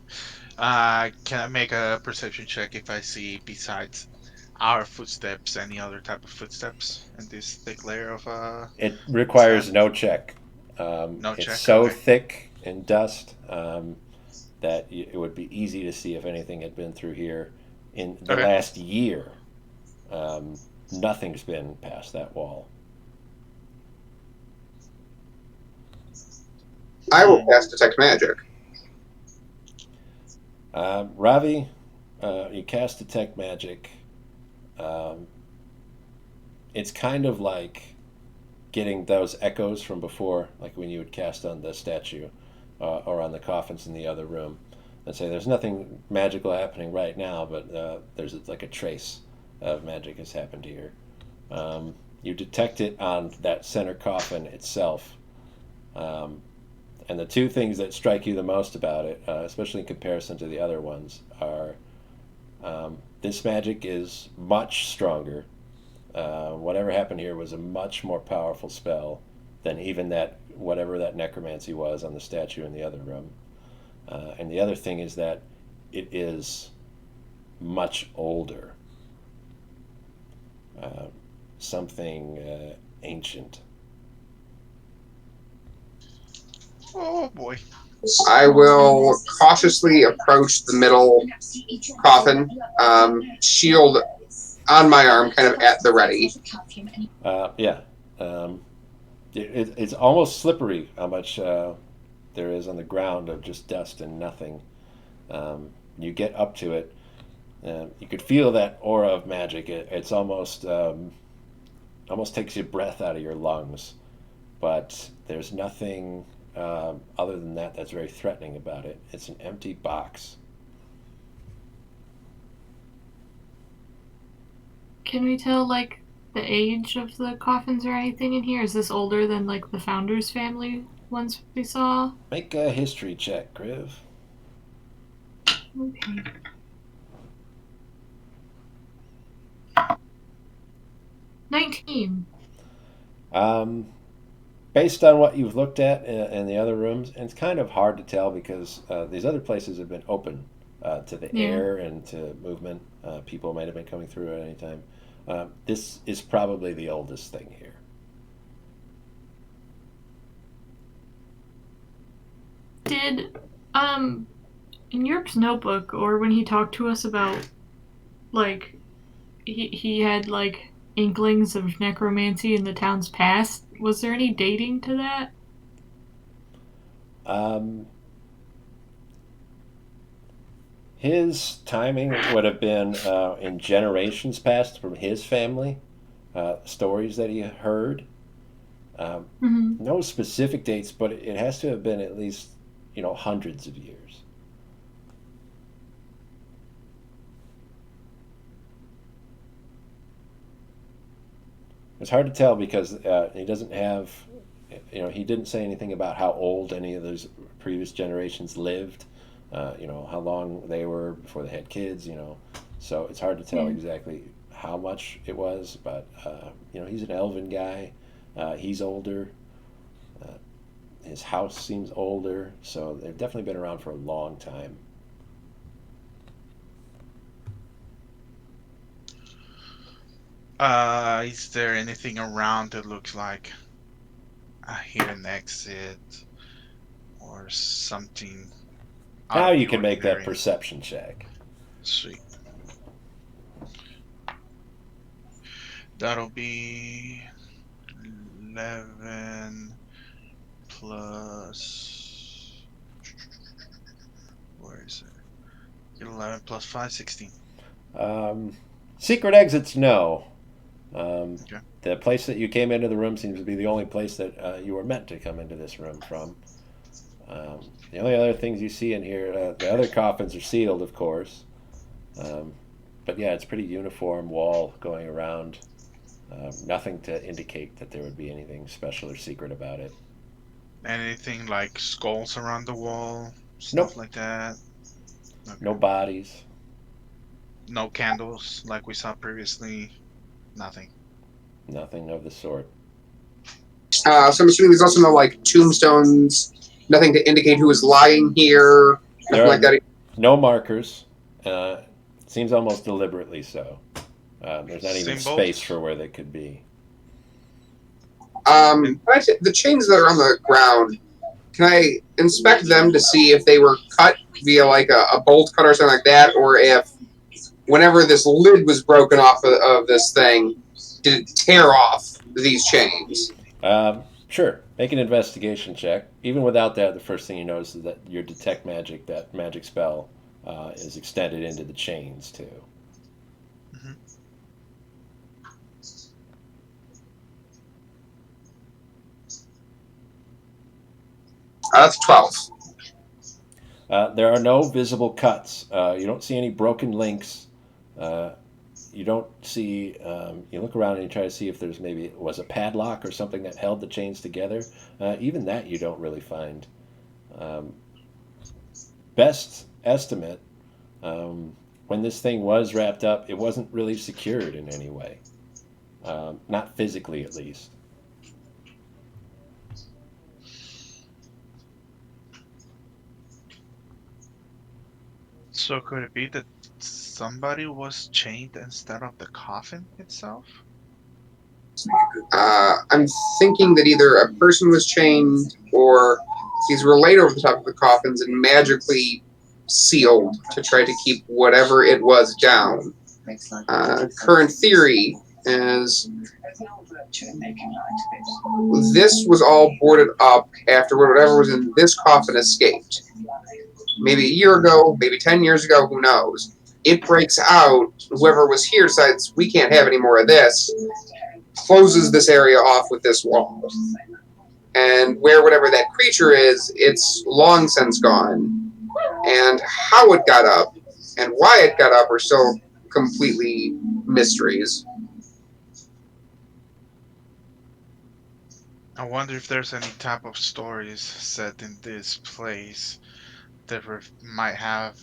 Can I make a perception check if I see, besides our footsteps, any other type of footsteps in this thick layer of It requires sand? no check. No It's check. so Okay. thick in dust that it would be easy to see if anything had been through here in the Okay. last year. Um, Nothing's been past that wall. I will cast detect magic. Ravi, you cast detect magic. Um, it's kind of like getting those echoes from before, like when you would cast on the statue or on the coffins in the other room, and say there's nothing magical happening right now, but there's like a trace of magic has happened here. You detect it on that center coffin itself. Um, and the two things that strike you the most about it, especially in comparison to the other ones, are this magic is much stronger. Whatever happened here was a much more powerful spell than even that whatever that necromancy was on the statue in the other room. And the other thing is that it is much older, uh, something ancient. Oh boy. I will cautiously approach the middle coffin, shield on my arm, kind of at the ready. Yeah. It's almost slippery how much there is on the ground of just dust and nothing. You get up to it, you could feel that aura of magic. It's almost takes your breath out of your lungs, but there's nothing other than that that's very threatening about it. It's an empty box. Can we tell like the age of the coffins or anything in here? Is this older than like the founders' family ones we saw? Make a history check, Griv. Okay. 19. Um, Based on what you've looked at in the other rooms, and it's kind of hard to tell because these other places have been open to the Yeah. air and to movement. People might have been coming through at any time. This is probably the oldest thing here. Did in Yerp's notebook or when he talked to us about like he had like inklings of necromancy in the town's past, was there any dating to that? Um, his timing would have been in generations past from his family, stories that he heard. Mm-hmm. No specific dates, but it has to have been at least, hundreds of years. It's hard to tell because he doesn't have, he didn't say anything about how old any of those previous generations lived, how long they were before they had kids, So it's hard to tell Yeah. exactly how much it was, but, he's an elven guy. He's older. Uh, his house seems older, so they've definitely been around for a long time. Is there anything around that looks like a hidden exit or something out Now of you the can make that ordinary? perception check. Sweet. That'll be 11 plus 11 plus 5, 16. Secret exits, no. Okay. The place that you came into the room seems to be the only place that you were meant to come into this room from. The only other things you see in here, the other coffins are sealed, of course. But yeah, it's pretty uniform wall going around. Nothing to indicate that there would be anything special or secret about it. Anything like skulls around the wall, Nope. stuff like that. Okay. No bodies. No candles like we saw previously. Nothing. Nothing of the sort. So I'm assuming there's also no like tombstones, nothing to indicate who is lying here, There nothing like are that. no markers. Seems almost deliberately so. There's not even Symbols? space for where they could be. The chains that are on the ground, can I inspect them to see if they were cut via like a bolt cut or something like that, or if whenever this lid was broken off of this thing, did it tear off these chains? Sure. Make an investigation check. Even without that, the first thing you notice is that your detect magic, that magic spell, is extended into the chains too. Mhm. That's 12. There are no visible cuts. You don't see any broken links. You don't see. You look around and you try to see if there's maybe it was a padlock or something that held the chains together. Even that you don't really find. Um, Best estimate, when this thing was wrapped up, it wasn't really secured in any way. Not physically, at least. So could it be that somebody was chained instead of the coffin itself? I'm thinking that either a person was chained or these were laid over the top of the coffins and magically sealed to try to keep whatever it was down. Current theory is this was all boarded up after whatever was in this coffin escaped. Maybe a year ago, maybe 10 years ago, who knows. It breaks out, whoever was here decides we can't have any more of this, closes this area off with this wall. And where whatever that creature is, it's long since gone. And how it got up and why it got up are still completely mysteries. I wonder if there's any type of stories set in this place that might have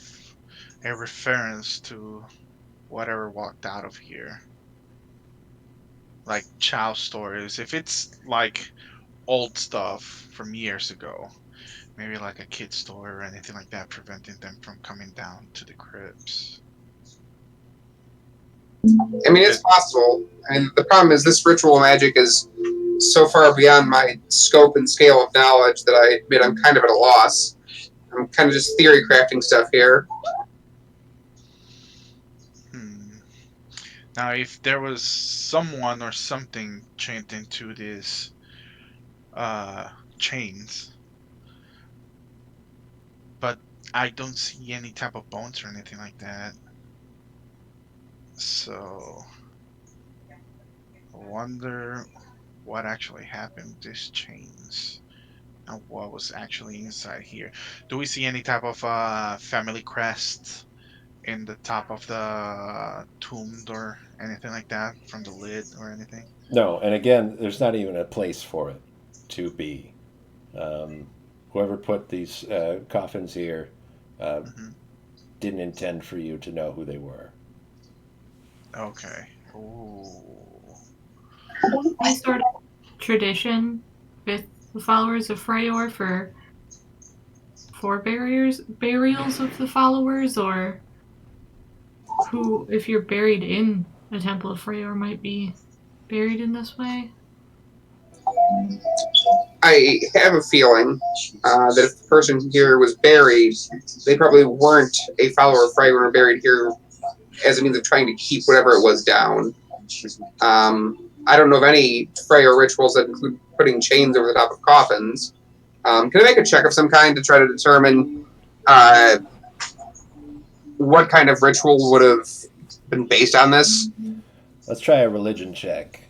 a reference to whatever walked out of here. Like child stories. If it's like old stuff from years ago, maybe like a kid's story or anything like that, preventing them from coming down to the crypts. I mean, it's possible. And the problem is this ritual magic is so far beyond my scope and scale of knowledge that I admit I'm kind of at a loss. I'm kind of just theory crafting stuff here. Now, if there was someone or something chained into these chains, but I don't see any type of bones or anything like that. So, I wonder what actually happened with these chains and what was actually inside here. Do we see any type of family crest in the top of the tomb or anything like that from the lid or anything? No, and again, there's not even a place for it to be. Whoever put these coffins here Mhm. didn't intend for you to know who they were. Okay. Ooh. Any sort of tradition with the followers of Freyr for burials of the followers, or who, if you're buried in a temple of Freyr, might be buried in this way? I have a feeling that if the person here was buried, they probably weren't a follower of Frey when were buried here as a means of trying to keep whatever it was down. I don't know of any Freyr rituals that include putting chains over the top of coffins. Can I make a check of some kind to try to determine what kind of ritual would have been based on this. Let's try a religion check.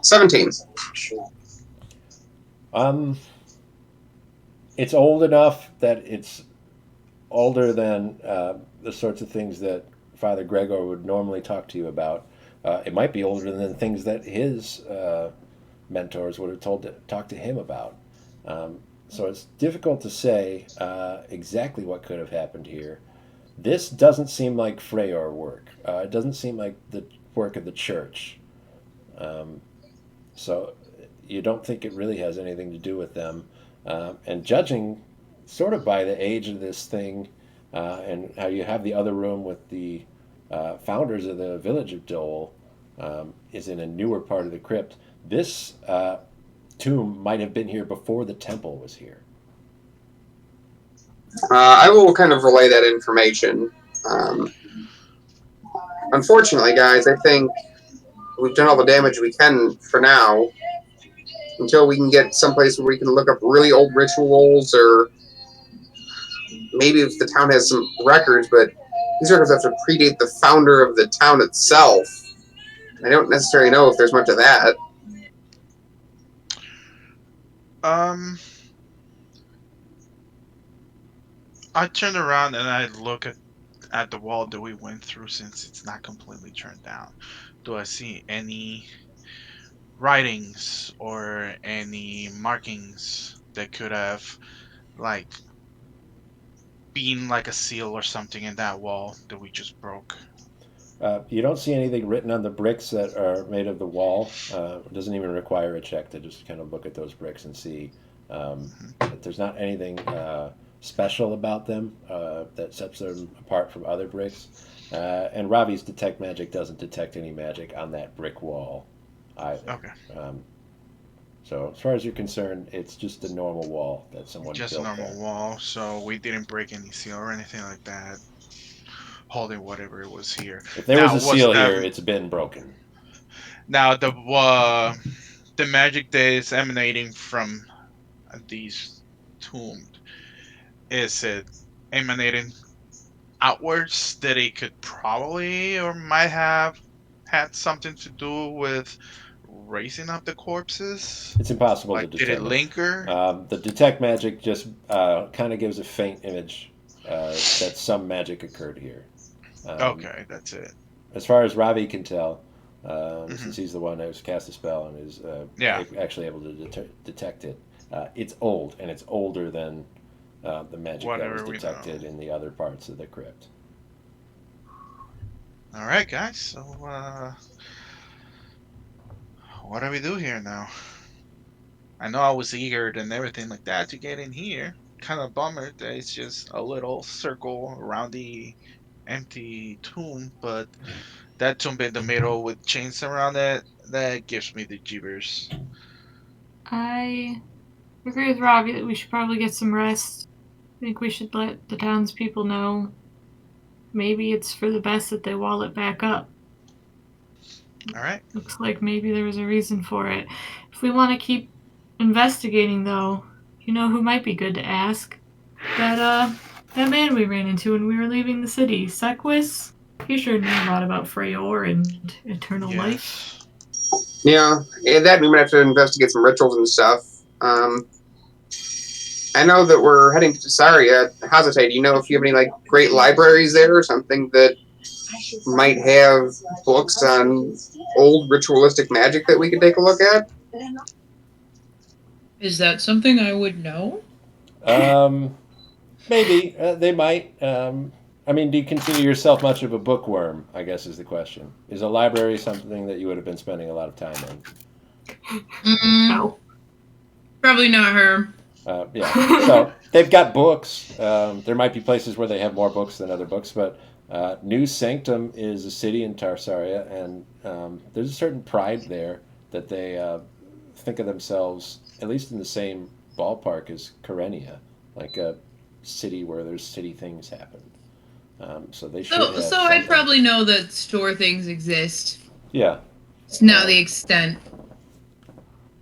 17. Um, it's old enough that it's older than the sorts of things that Father Gregor would normally talk to you about. It might be older than things that his mentors would have talked to him about. So it's difficult to say exactly what could have happened here. This doesn't seem like Freyr work. It doesn't seem like the work of the church. Um, so you don't think it really has anything to do with them. And judging sort of by the age of this thing and how you have the other room with the founders of the village of Dole is in a newer part of the crypt. This tomb might have been here before the temple was here. I will kind of relay that information. Unfortunately, guys, I think we've done all the damage we can for now. Until we can get someplace where we can look up really old rituals, or maybe if the town has some records, but these records have to predate the founder of the town itself. I don't necessarily know if there's much of that. I turn around and I look at the wall that we went through since it's not completely turned down. Do I see any writings or any markings that could have like been like a seal or something in that wall that we just broke? You don't see anything written on the bricks that are made of the wall. It doesn't even require a check to just kind of look at those bricks and see that there's not anything special about them that sets them apart from other bricks. And Ravi's detect magic doesn't detect any magic on that brick wall either. Okay. So as far as you're concerned, it's just a normal wall that someone Just a built normal there. wall, so we didn't break any seal or anything like that, holding whatever it was here. If there was a seal here, it's been broken. Now the magic that is emanating from these tombs, is it emanating outwards that it could probably or might have had something to do with raising up the corpses? It's impossible to Like, did it determine. linger? The detect magic just kind of gives a faint image that some magic occurred here. Okay, that's it. As far as Ravi can tell, Hmm. since he's the one who's cast a spell and is Yeah. actually able to detect it, it's old, and it's older than the magic that was Whatever we detected know. in the other parts of the crypt. All right, guys. So, what do we do here now? I know I was eager and everything like that to get in here. Kind of bummer that it's just a little circle around the empty tomb, but that tomb in the middle with chains around it, that gives me the jitters. I agree with Robbie that we should probably get some rest. I think we should let the townspeople know. Maybe it's for the best that they wall it back up. All right. Looks like maybe there was a reason for it. If we want to keep investigating, though, you know who might be good to ask? That man we ran into when we were leaving the city, Sequis. He sure knew a lot about Freyr and eternal life. Yes. Yeah, and that we might have to investigate some rituals and stuff. I know that we're heading to Cesaria. Hazate, do you know if you have any like great libraries there or something that might have books on old ritualistic magic that we could take a look at? Is that something I would know? Maybe they might. I mean, do you consider yourself much of a bookworm? I guess is the question. Is a library something that you would have been spending a lot of time in? No. Probably not her. Yeah. So they've got books. There might be places where they have more books than other books, but New Sanctum is a city in Tarsaria, and there's a certain pride there that they think of themselves, at least in the same ballpark as Karenia, like a city where there's city things happen. So they should have. So I'd probably know that store things exist. Yeah. It's now the extent.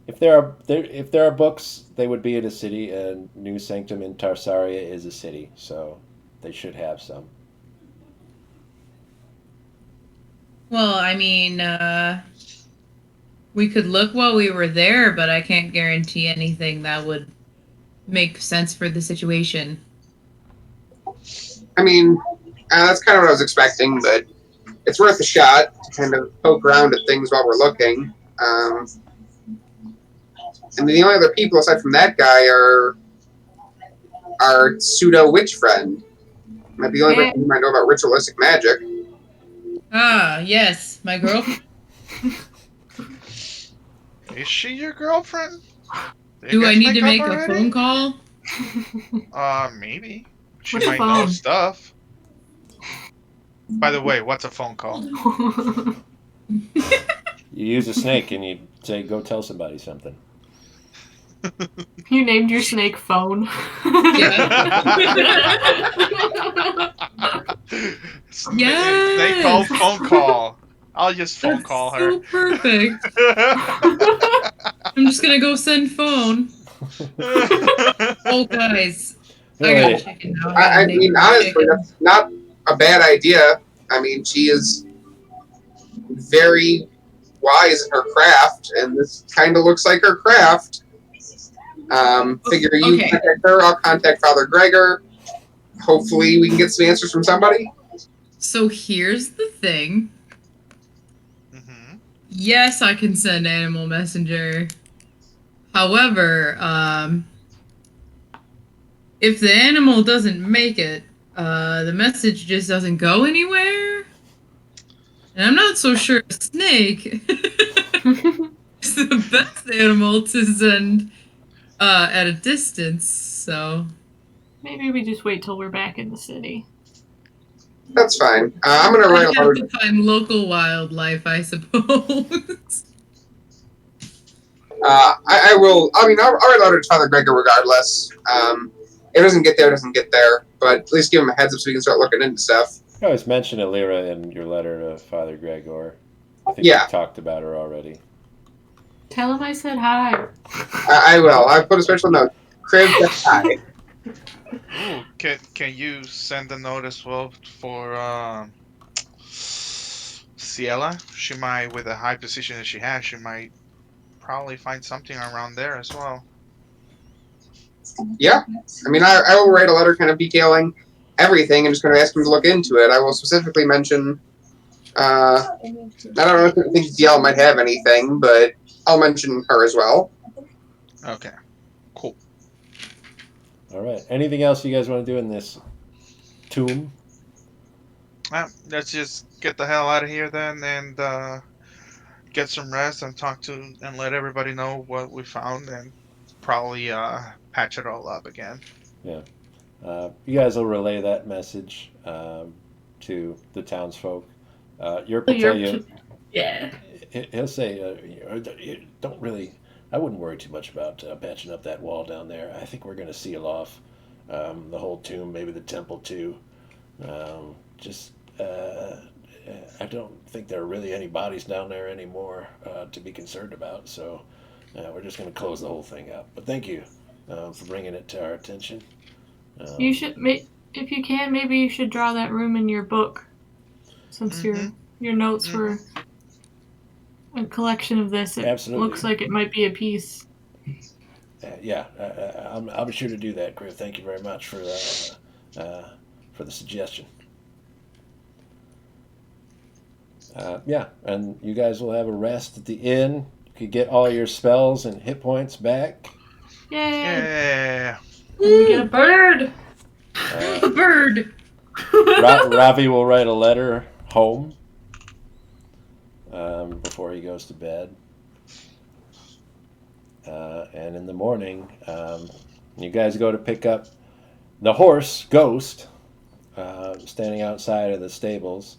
If there are books, they would be in a city, and New Sanctum in Tarsaria is a city, so they should have some. Well, I mean, we could look while we were there, but I can't guarantee anything that would make sense for the situation. I mean, that's kind of what I was expecting, but it's worth a shot to kind of poke around at things while we're looking. And the only other people aside from that guy are our pseudo witch friend. Might be the only person who might know about ritualistic magic. Ah, yes, my girlfriend. Is she your girlfriend? Do I need to make a phone call? Maybe. She What's a might know phone? stuff. By the way, what's a phone call? You use a snake and you say, "Go tell somebody something." You named your snake Phone. Snake call, phone call. I'll just phone call her. So perfect. I'm just gonna go send phone. Oh, guys, I got a chicken now. I mean, honestly, that's not a bad idea. I mean, she is very wise in her craft, and this kind of looks like her craft. Figure you contact her, I'll contact Father Gregor. Hopefully we can get some answers from somebody. So here's the thing. Mm-hmm. Yes, I can send animal messenger. However, if the animal doesn't make it, the message just doesn't go anywhere. And I'm not so sure a snake is the best animal to send at a distance, so... Maybe we just wait till we're back in the city. That's fine. I'm going to write a have letter. to find local wildlife, I suppose. I will. I mean, I'll write a letter to Father Gregor regardless. It doesn't get there, but at least give him a heads up so we can start looking into stuff. You always mention Alira in your letter to Father Gregor. I think Yeah. we talked about her already. Tell him I said hi. I will. I put a special note. Crib, hi. Ooh, can you send a note as well for Ciela? She might, with a high position that she has, she might probably find something around there as well. Yeah. I mean, I will write a letter kind of detailing everything and just kind of ask him to look into it. I will specifically mention. I don't know if I think DL might have anything, but I'll mention her as well. Okay. Cool. All right. Anything else you guys want to do in this tomb? Let's just get the hell out of here then and get some rest and talk to and let everybody know what we found and probably patch it all up again. Yeah. You guys will relay that message to the townsfolk. Yerp will tell you. Yeah. He'll say, "Don't really. I wouldn't worry too much about patching up that wall down there. I think we're going to seal off the whole tomb, maybe the temple too. I don't think there are really any bodies down there anymore to be concerned about. So we're just going to close the whole thing up. But thank you for bringing it to our attention. You should, if you can, maybe you should draw that room in your book, since your notes were a collection of this. It Absolutely. looks like it might be a piece. I'll be sure to do that, Griff. Thank you very much for the suggestion. And you guys will have a rest at the inn. You could get all your spells and hit points back. Yay! Yeah. We get a bird! A bird! Ravi will write a letter home before he goes to bed. And in the morning, you guys go to pick up the horse, Ghost, standing outside of the stables.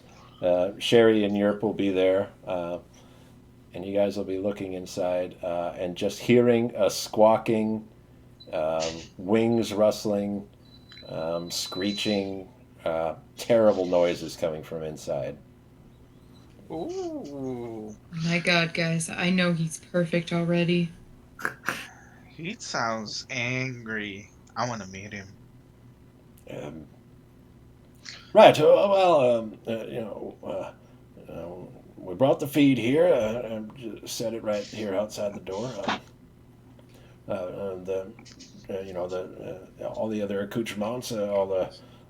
Sherry and Yerp will be there, and you guys will be looking inside and just hearing a squawking, wings rustling, screeching, terrible noises coming from inside. Ooh. My God, guys, I know he's perfect already. He sounds angry. I want to meet him. Um, right. Well, we brought the feed here. Just set it right here outside the door. All the other accoutrements, all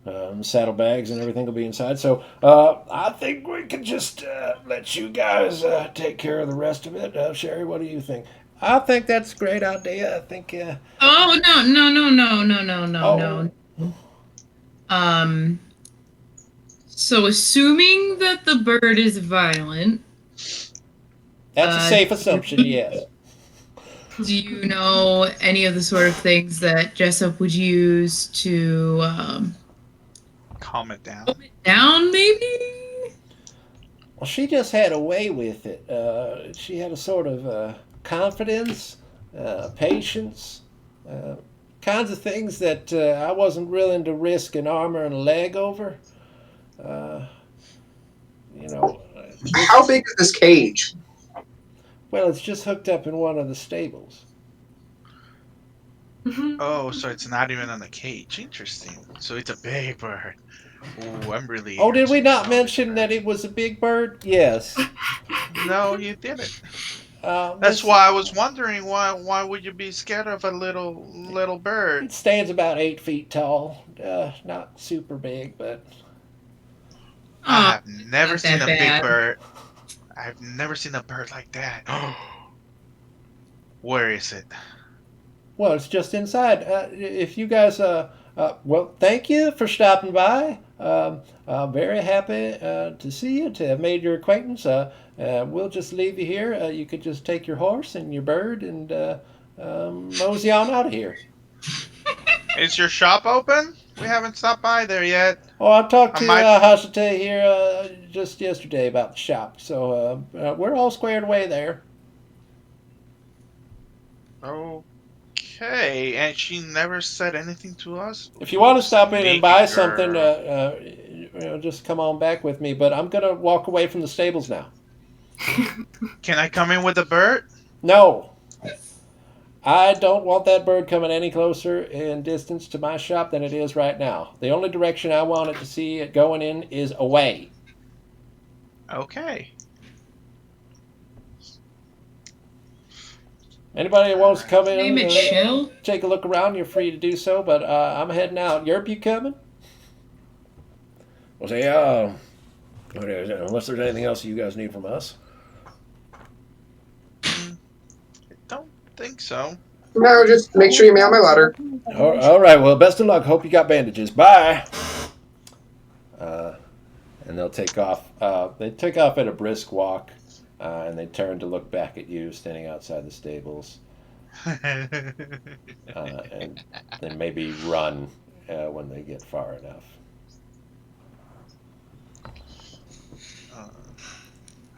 the saddlebags and everything will be inside. So I think we can just let you guys take care of the rest of it. Sherry, what do you think? I think that's a great idea. I think. Oh no no no no no no no Oh, no. Um. So assuming that the bird is violent, that's a uh, safe assumption. Yes. do you know any of the sort of things that Jessup would use to Calm it down. calm it down? Maybe. Well, she just had a way with it. She had a sort of confidence, patience, uh, kinds of things that I wasn't willing to risk an arm or a leg over. Uh, you know, How big is this cage? well, it's just hooked up in one of the stables. Oh, so it's not even on the cage. Interesting. So it's a big bird. Ooh, I'm really. Oh, did we interested not in all mention this that it was a big bird? Yes. bird. No, you didn't. That's This, why I was wondering why would you be scared of a little bird? it stands about 8 feet tall. Not super big, but I Oh, have never not seen that a big bad. bird. I've never seen a bird like that. Where is it? well, it's just inside. If you guys, well, thank you for stopping by. I'm very happy to see you, to have made your acquaintance. We'll just leave you here. You could just take your horse and your bird and mosey on out of here. Is your shop open? We haven't stopped by there yet. Oh, I talked I to might. Hashite here just yesterday about the shop, so we're all squared away there. Okay, and she never said anything to us. If you want to stop in and buy Sneaky something, girl. just come on back with me. But I'm gonna walk away from the stables now. Can I come in with a bird? No, I don't want that bird coming any closer in distance to my shop than it is right now. The only direction I want it to see it going in is away. Okay. Anybody that wants to come Name in, it Shell. take a look around, you're free to do so. But I'm heading out. Yerp, you coming? Well, say, unless there's anything else you guys need from us. I don't think so. No, just make sure you mail my letter. All right. Well, best of luck. Hope you got bandages. Bye. And they'll take off. They take off at a brisk walk, and they turn to look back at you standing outside the stables, and then maybe run when they get far enough.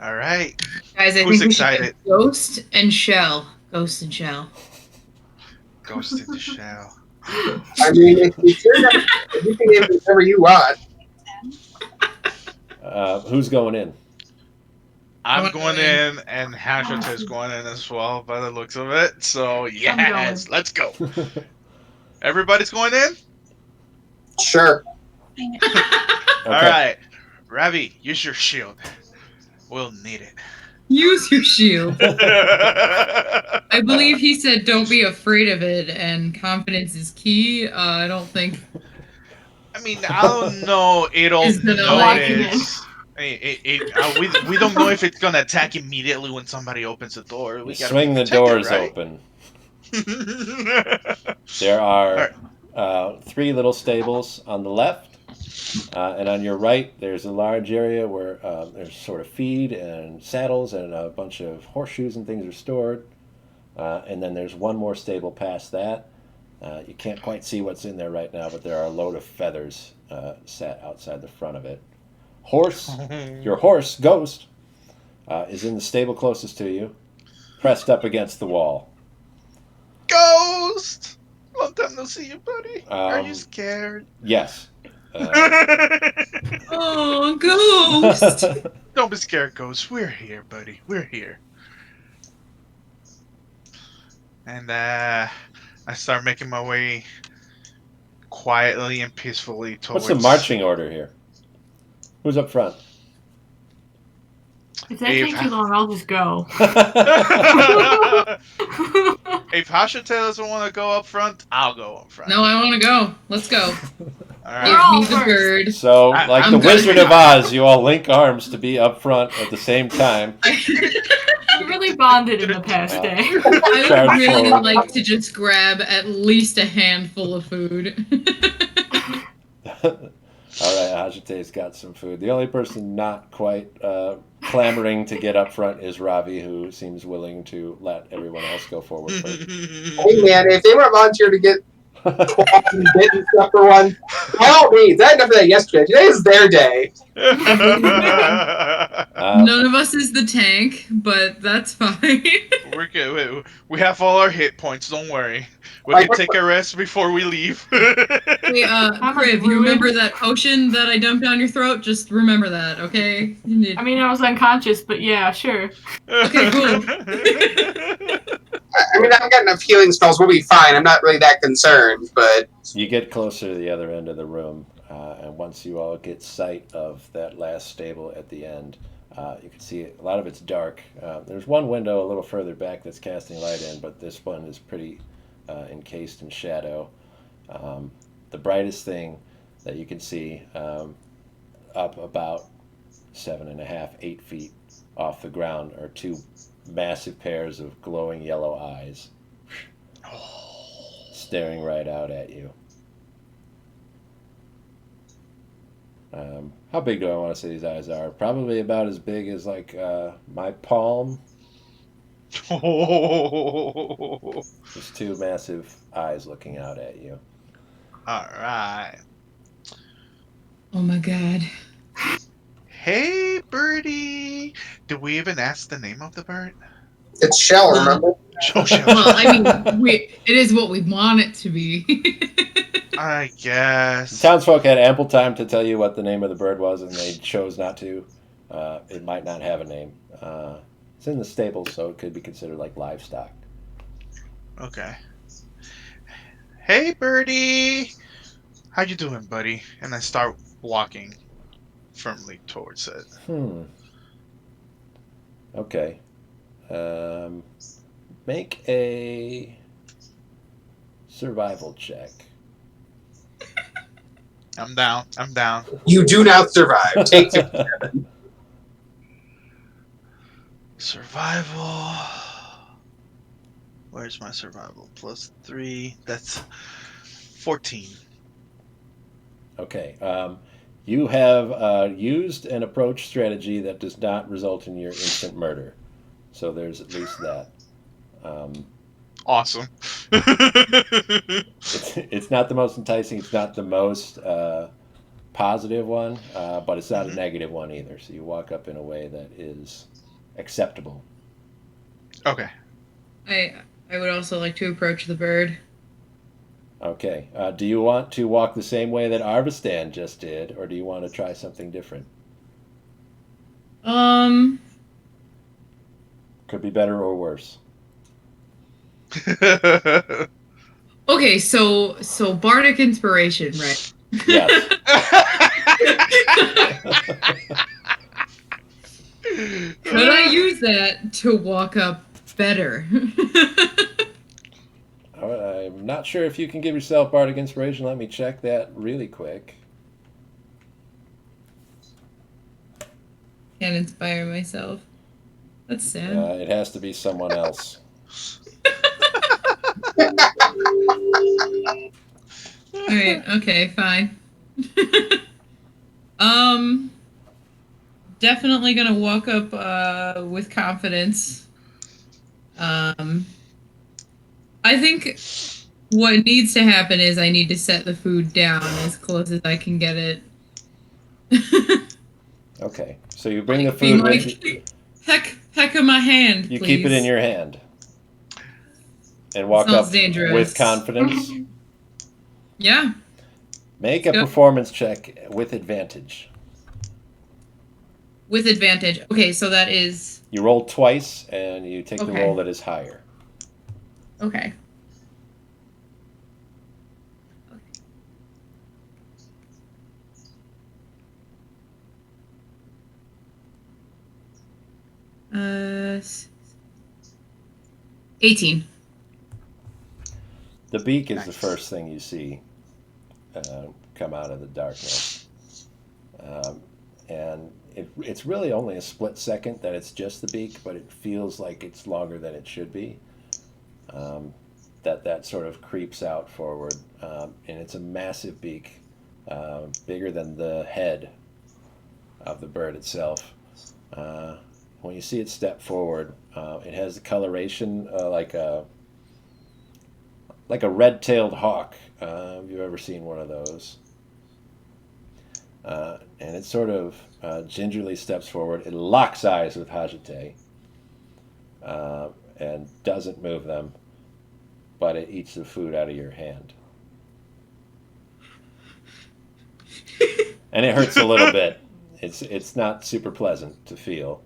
All right. Guys, I Who's think we should excited? get Ghost and Shell. Ghost and Shell. Ghost in the shell. I mean, if you're not, you can name whatever you want. Who's going in? I'm I'm going going in, and Hashut is going in as well, by the looks of it. So yes, going. let's go. Everybody's going in. Sure. All right, Ravi, use your shield. We'll need it. Use your shield. I believe he said don't be afraid of it and confidence is key. I don't think I mean, I don't know. It'll Is gonna notice. We don't know if it's gonna attack immediately when somebody opens the door. We You gotta swing be the protected, doors right? open. There are Alright. 3 little stables on the left, and on your right there's a large area where there's sort of feed and saddles and a bunch of horseshoes and things are stored. And then there's one more stable past that. You can't quite see what's in there right now, but there are a load of feathers sat outside the front of it. Your horse, Ghost, is in the stable closest to you, pressed up against the wall. Ghost! Long time no see you, buddy. Are you scared? Yes. Oh, Ghost! Don't be scared, Ghost. We're here, buddy. We're here. and I start making my way quietly and peacefully towards. What's the marching order here? Who's up front? If that takes too long, I'll just go. If Hashite doesn't want to go up front, I'll go up front. No, I want to go. Let's go. All Give right. me the bird. So, I- like I'm the gonna Wizard be- of Oz, you all link arms to be up front at the same time. We really bonded in the past day. I Charge would really forward. like to just grab at least a handful of food. All right, Hajite's got some food. The only person not quite clamoring to get up front is Ravi, who seems willing to let everyone else go forward first. Hey man, if they want to volunteer to get and bitten stuff for one, by all means. I had enough of that yesterday. Today is their day. None of us is the tank, but that's fine. We're good. We have all our hit points. Don't worry. We Like, can take a rest before we leave. Wait, I'm Kriv, you ruined. remember that potion that I dumped down your throat? Just remember that, okay? You need- I mean, I was unconscious, but yeah, sure. Okay, cool. I mean, I've got enough healing spells. We'll be fine. I'm not really that concerned, but You get closer to the other end of the room, and once you all get sight of that last stable at the end, you can see a lot of it's dark. There's one window a little further back that's casting light in, but this one is pretty encased in shadow. The brightest thing that you can see up about 7.5, 8 feet off the ground are two massive pairs of glowing yellow eyes staring right out at you. How big do I want to say these eyes are? Probably about as big as like my palm. Just two massive eyes looking out at you. All right. Oh my god. Hey, birdie. Did we even ask the name of the bird? it's Shell, remember? Oh, shit. Well, I mean, it is what we want it to be. I The guess. townsfolk had ample time to tell you what the name of the bird was, and they chose not to. It might not have a name. It's in the stables, so it could be considered like livestock. Okay. Hey, birdie. How you doing, buddy? And I start walking firmly towards it. Okay. Make a survival check. I'm down. I'm down. You do not survive. Take 2. Survival. Where's my survival? +3. That's 14. Okay. You have used an approach strategy that does not result in your instant murder. So there's at least that. Awesome. It's not the most enticing. It's not the most positive one, but it's not a negative one either. So you walk up in a way that is acceptable. Okay. I would also like to approach the bird. Okay. Do you want to walk the same way that Arvistan just did, or do you want to try something different? Could be better or worse. Okay, so bardic inspiration, right? Yes. Could I use that to walk up better? I'm not sure if you can give yourself bardic inspiration. Let me check that really quick. Can't inspire myself. That's sad. It has to be someone else. Alright, okay, fine. Definitely gonna walk up with confidence. I think what needs to happen is I need to set the food down as close as I can get it. Okay. So you bring the Being food like, with you. peck of my hand, You please. keep it in your hand. And walk Sounds up dangerous. with confidence. Yeah. Make a Go. performance check with advantage. With advantage. Okay, so that is You roll twice, and you take the Okay. roll that is higher. Okay. Uh, 18. The beak is the Nice. first thing you see come out of the darkness. And it's really only a split second that it's just the beak, but it feels like it's longer than it should be. That sort of creeps out forward, and it's a massive beak, bigger than the head of the bird itself. When you see it step forward, it has the coloration like a red-tailed hawk. Have you ever seen one of those? And it sort of gingerly steps forward. It locks eyes with Hajite and doesn't move them, but it eats the food out of your hand. And it hurts a little bit. It's not super pleasant to feel.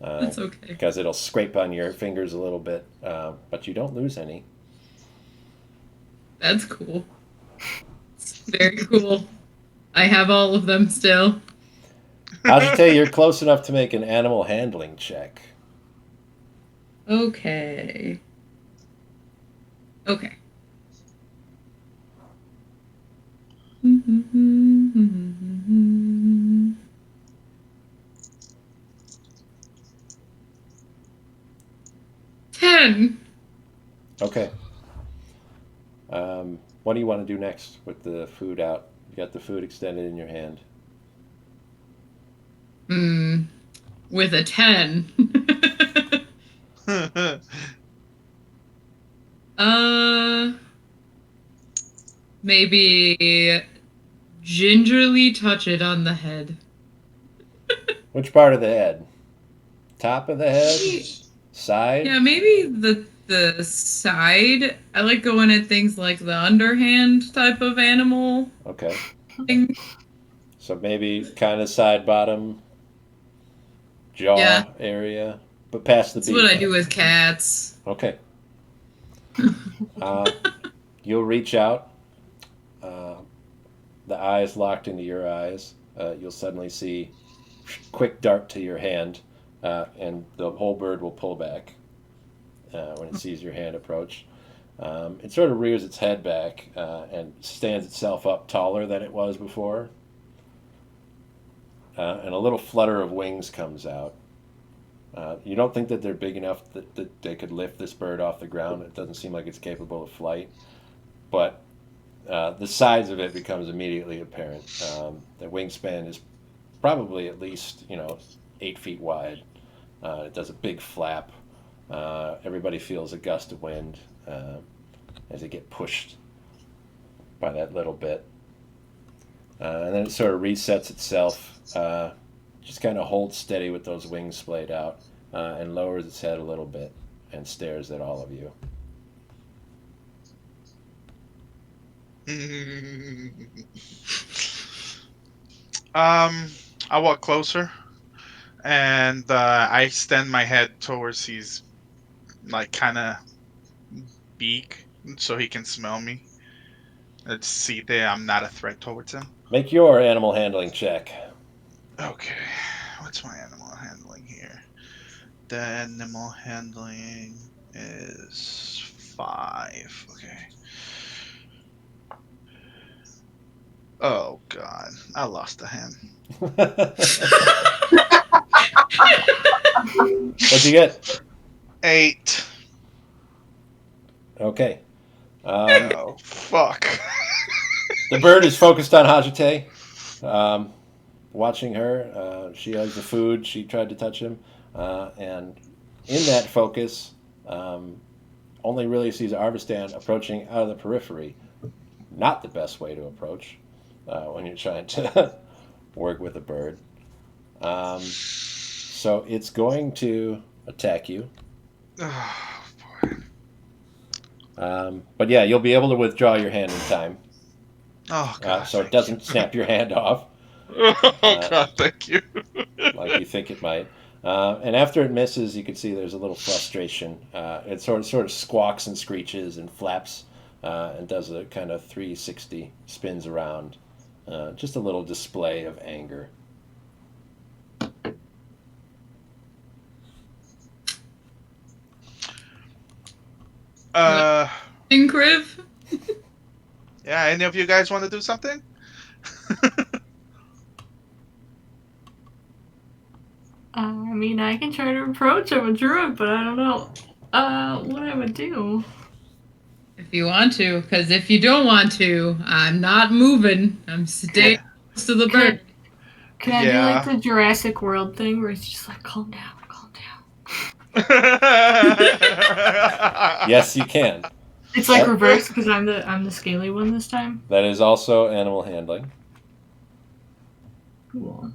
That's okay. Because it'll scrape on your fingers a little bit, but you don't lose any. That's cool. It's very cool. I have all of them still. Ajite, you're close enough to make an animal handling check. Okay. Okay. Ten. Okay. What do you want to do next with the food out? You got the food extended in your hand. With a 10. Maybe gingerly touch it on the head. Which part of the head? Top of the head? Side? Yeah, maybe the side. I like going at things like the underhand type of animal Okay. thing. So maybe kind of side bottom jaw area, but past the That's beak. what I do with cats. Okay. You'll reach out. The eyes locked into your eyes. You'll suddenly see quick dart to your hand, and the whole bird will pull back when it sees your hand approach. It sort of rears its head back and stands itself up taller than it was before. And a little flutter of wings comes out. You don't think that they're big enough that they could lift this bird off the ground. It doesn't seem like it's capable of flight. But the size of it becomes immediately apparent. The wingspan is probably at least 8 feet wide. It does a big flap. Everybody feels a gust of wind as they get pushed by that little bit. And then it sort of resets itself, just kind of holds steady with those wings splayed out, and lowers its head a little bit and stares at all of you. I walk closer, and I extend my head towards his, like, kind of beak, so he can smell me. Let's see that I'm not a threat towards him. Make your animal handling check. Okay, what's my animal handling here? The animal handling is 5. Okay. Oh God, I lost a hand. What'd you get? 8. Okay. Oh fuck. The bird is focused on Hajite, watching her. She has the food. She tried to touch him. And in that focus, only really sees Arvistan approaching out of the periphery. Not the best way to approach when you're trying to work with a bird. So it's going to attack you. Oh boy. But yeah, you'll be able to withdraw your hand in time. Oh God. So it doesn't snap your hand off. Oh God, thank you. Like you think it might. And after it misses, you can see there's a little frustration. It sort of squawks and screeches and flaps and does a kind of 360 spins around. Just a little display of anger. Criv? Yeah, any of you guys want to do something? I mean, I can try to approach him with druid, but I don't know what I would do. If you want to, because if you don't want to, I'm not moving. I'm staying close to the bird. Can I do like the Jurassic World thing where it's just like, calm down, calm down? Yes, you can. It's like reverse because I'm the scaly one this time. That is also animal handling. Cool.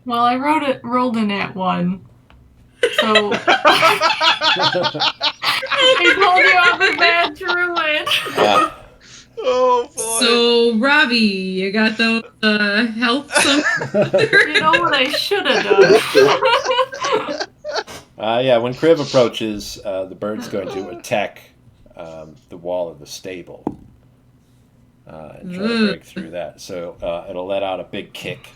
Well, I rolled a nat 1. So I told you I'm a bad druid. Oh boy. So, Robbie, you got those health You know what I should have done? Yeah, when Criv approaches, the bird's going to attack the wall of the stable and try to break through that. So it'll let out a big kick.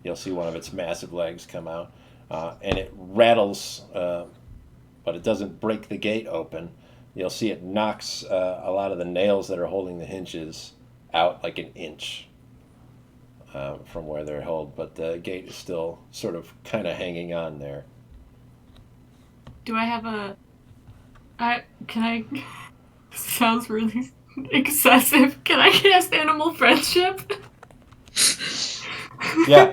You'll see one of its massive legs come out, and it rattles, but it doesn't break the gate open. You'll see it knocks a lot of the nails that are holding the hinges out like an inch from where they're held, but the gate is still sort of kind of hanging on there. Do I have can I... Sounds really excessive. Can I cast Animal Friendship? Yeah.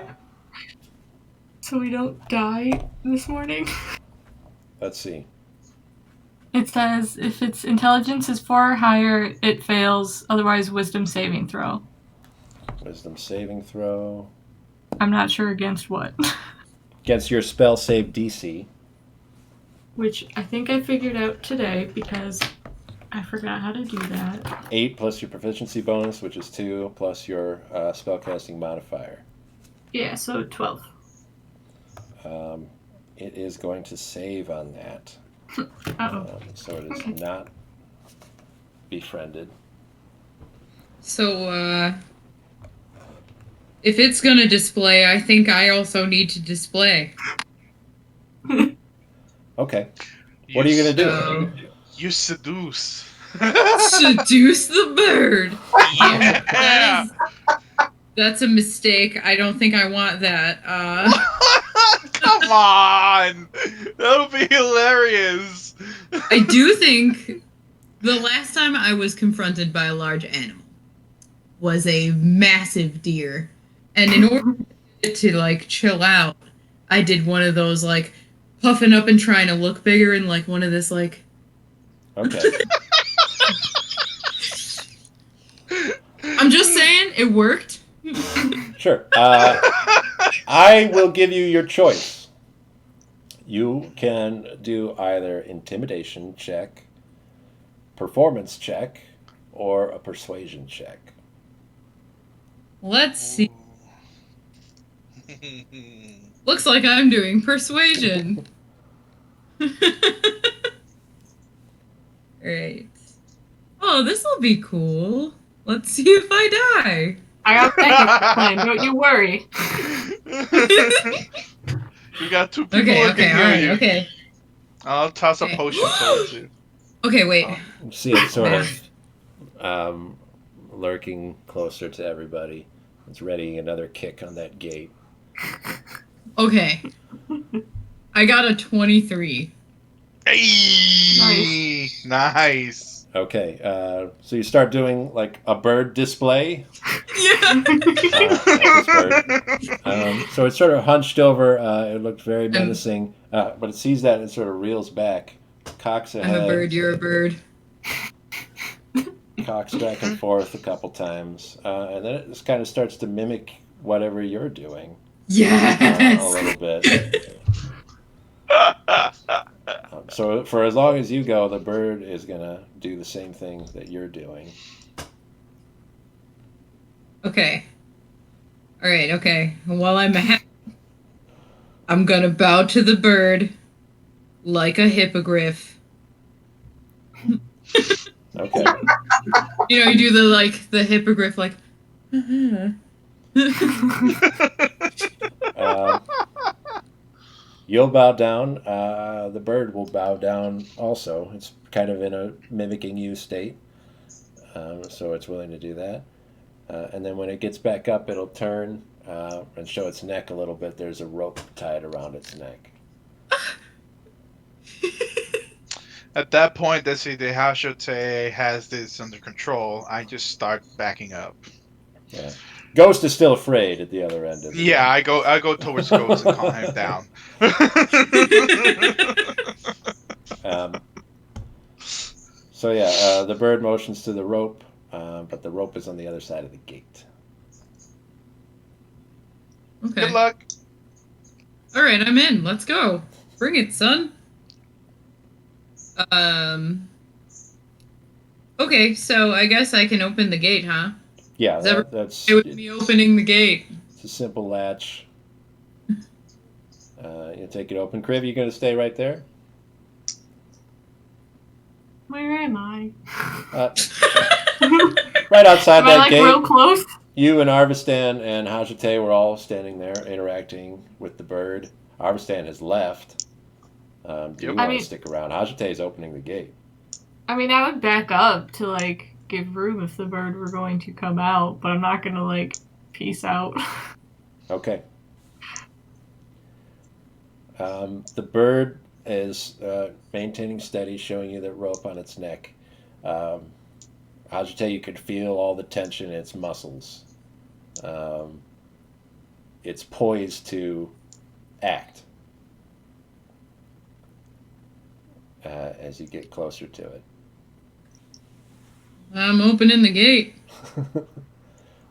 So we don't die this morning? Let's see. It says if its intelligence is 4 or higher, it fails. Otherwise, wisdom saving throw. Wisdom saving throw. I'm not sure against what. Against your spell save DC. Which I think I figured out today because I forgot how to do that. 8 plus your proficiency bonus, which is 2, plus your spellcasting modifier. Yeah, so 12. It is going to save on that. Uh-oh. So it is not befriended. So, if it's gonna display, I think I also need to display. Okay. What are you gonna do? You seduce. Seduce the bird. Yeah. That's a mistake. I don't think I want that. Come on, that would be hilarious. I do think the last time I was confronted by a large animal was a massive deer, and in order to like chill out, I did one of those like puffing up and trying to look bigger and like one of this like. Okay. I'm just saying it worked. Sure. I will give you your choice. You can do either intimidation check, performance check, or a persuasion check. Let's see. Looks like I'm doing persuasion. Right. Oh, this will be cool. Let's see if I die. I got backup plan, don't you worry. You got 2 people who can hear you. Okay. I'll toss a potion towards you. Okay, wait. You see it sort of lurking closer to everybody. It's readying another kick on that gate. Okay. I got a 23. Hey! Nice. Okay, so you start doing like a bird display. Yeah. So it's sort of hunched over. It looked very menacing, but it sees that and it sort of reels back, cocks ahead. I'm a bird, you're a bird. Cocks back and forth a couple times, and then it just kind of starts to mimic whatever you're doing. Yes. A little bit. So for as long as you go, the bird is gonna do the same thing that you're doing. Okay. All right. Okay. While I'm gonna bow to the bird like a hippogriff. Okay. You do the hippogriff like. Um, you'll bow down. The bird will bow down also. It's kind of in a mimicking you state, so it's willing to do that. And then when it gets back up, it'll turn and show its neck a little bit. There's a rope tied around its neck. At that point, that see the Hashote has this under control. I just start backing up. Yeah. Ghost is still afraid at the other end of the Yeah, room. I go towards Ghost and calm him down. Um, so yeah, the bird motions to the rope, but the rope is on the other side of the gate. Okay. Good luck. All right, I'm in. Let's go. Bring it, son. Okay, so I guess I can open the gate, huh? Yeah, Is everyone that's okay with me opening the gate? it's a simple latch. You take it open. Crib, you going to stay right there? Where am I? Right outside Am that I like gate. real close? You and Arvistan and Hajate were all standing there interacting with the bird. Arvistan has left. Do you Yep. want to stick around? Hajate is opening the gate. I mean, I would back up to like give room if the bird were going to come out, but I'm not gonna like peace out. Okay. The bird is maintaining steady, showing you that rope on its neck. Hajate, you could feel all the tension in its muscles. It's poised to act as you get closer to it. I'm opening the gate.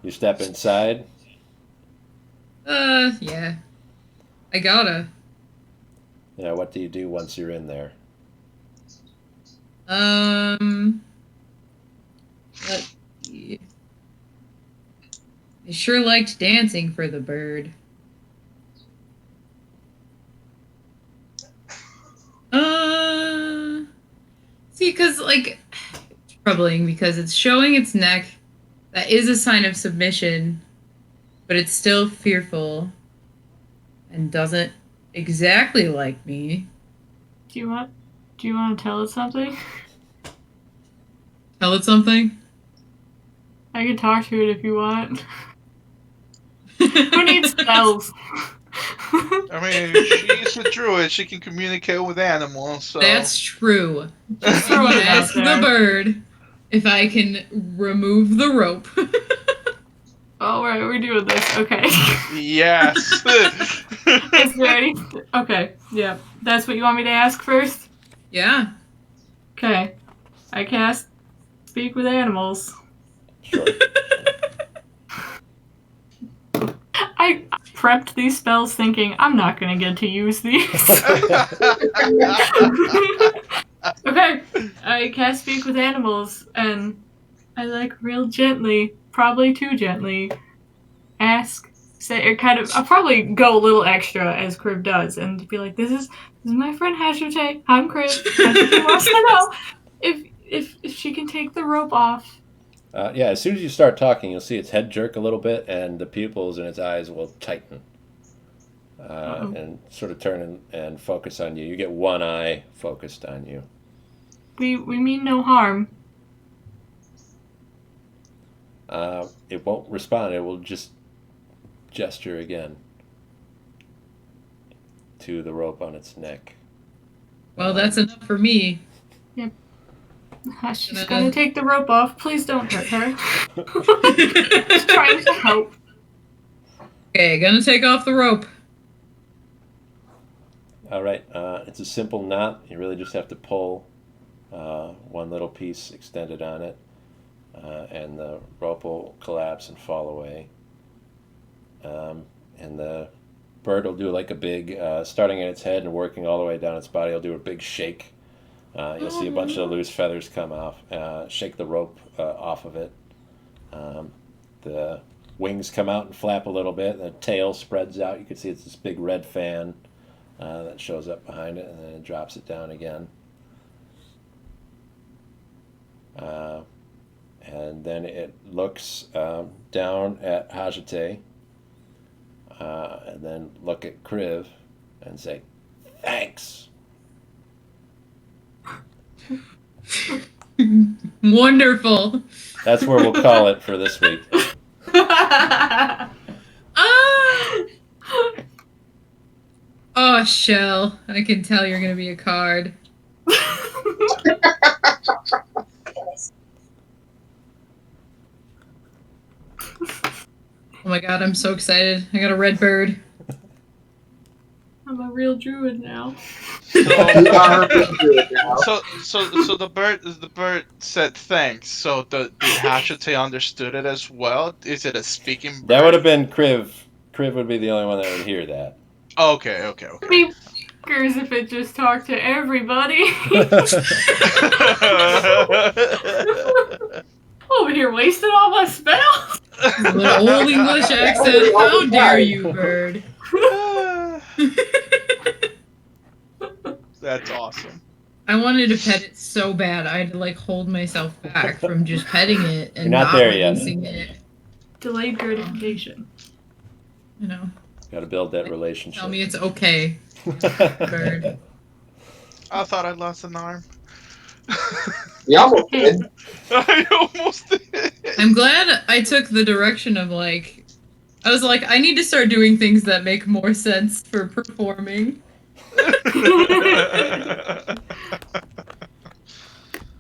You step inside. Yeah. I gotta. What do you do once you're in there? Let's see. I sure liked dancing for the bird. See, because, like, it's troubling because it's showing its neck. That is a sign of submission, but it's still fearful and doesn't exactly like me. Do you want to tell it something? Tell it something? I can talk to it if you want. Who needs spells? I mean, she's a druid. She can communicate with animals. So That's true. Just You throwing can it out ask the there. bird if I can remove the rope. All right, we're doing this. Okay. yes. Is there any? Okay, yeah. That's what you want me to ask first? Yeah. Okay. I cast Speak with Animals. Sure. I prepped these spells thinking I'm not gonna get to use these. Okay, I cast Speak with Animals, and I like real gently, probably too gently, I'll probably go a little extra as Crib does, and be like, this is my friend Hashute. I'm Chris. Hashute wants to know if she can take the rope off. Yeah, as soon as you start talking, you'll see its head jerk a little bit, and the pupils in its eyes will tighten and sort of turn and focus on you. You get one eye focused on you. We mean no harm. It won't respond. It will just gesture again to the rope on its neck. Well, that's enough for me. She's gonna take the rope off. Please don't hurt her. Just trying to help. Okay, gonna take off the rope. All right, it's a simple knot. You really just have to pull one little piece extended on it, and the rope will collapse and fall away. And the bird will do like a big, starting at its head and working all the way down its body, it'll do a big shake. You'll see a bunch of loose feathers come off, shake the rope off of it. The wings come out and flap a little bit, and the tail spreads out. You can see it's this big red fan that shows up behind it, and then it drops it down again. And then it looks down at Hajite, and then look at Kriv and say, "Thanks." Wonderful. That's where we'll call it for this week. Ah! Oh, Shell. I can tell you're going to be a card. Oh my god, I'm so excited. I got a red bird. I'm a real druid now. You are good now. So the bird said thanks. So did Hashite understood it as well? Is it a speaking bird? That would have been Kriv. Kriv would be the only one that would hear that. Okay. Who cares if it just talked to everybody? Over here wasting all my spells. With an old English accent. How dare you, bird? That's awesome. I wanted to pet it so bad. I had to like hold myself back from just petting it and You're not not there yet. releasing it. Delayed gratification. You know, Got to build that relationship. tell me it's okay, bird. I thought I lost an arm. You almost did. I almost did. I'm glad I took the direction of like, I was like, I need to start doing things that make more sense for performing.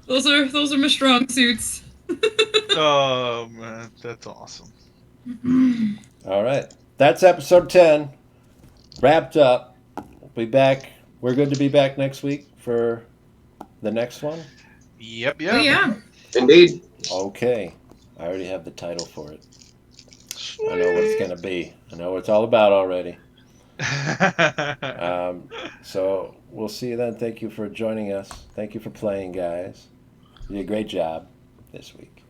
Those are my strong suits. Oh man, that's awesome. All right. That's episode 10. Wrapped up. We'll be back. We're good to be back next week for the next one. Yep. Oh yeah. Indeed. Okay. I already have the title for it. I know what it's going to be. I know what it's all about already. So we'll see you then. Thank you for joining us. Thank you for playing, guys. You did a great job this week.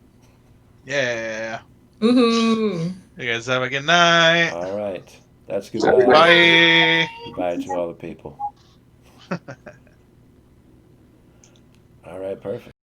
Yeah. Woohoo. You guys have a good night. All right. That's goodbye. Bye. Goodbye to all the people. All right, perfect.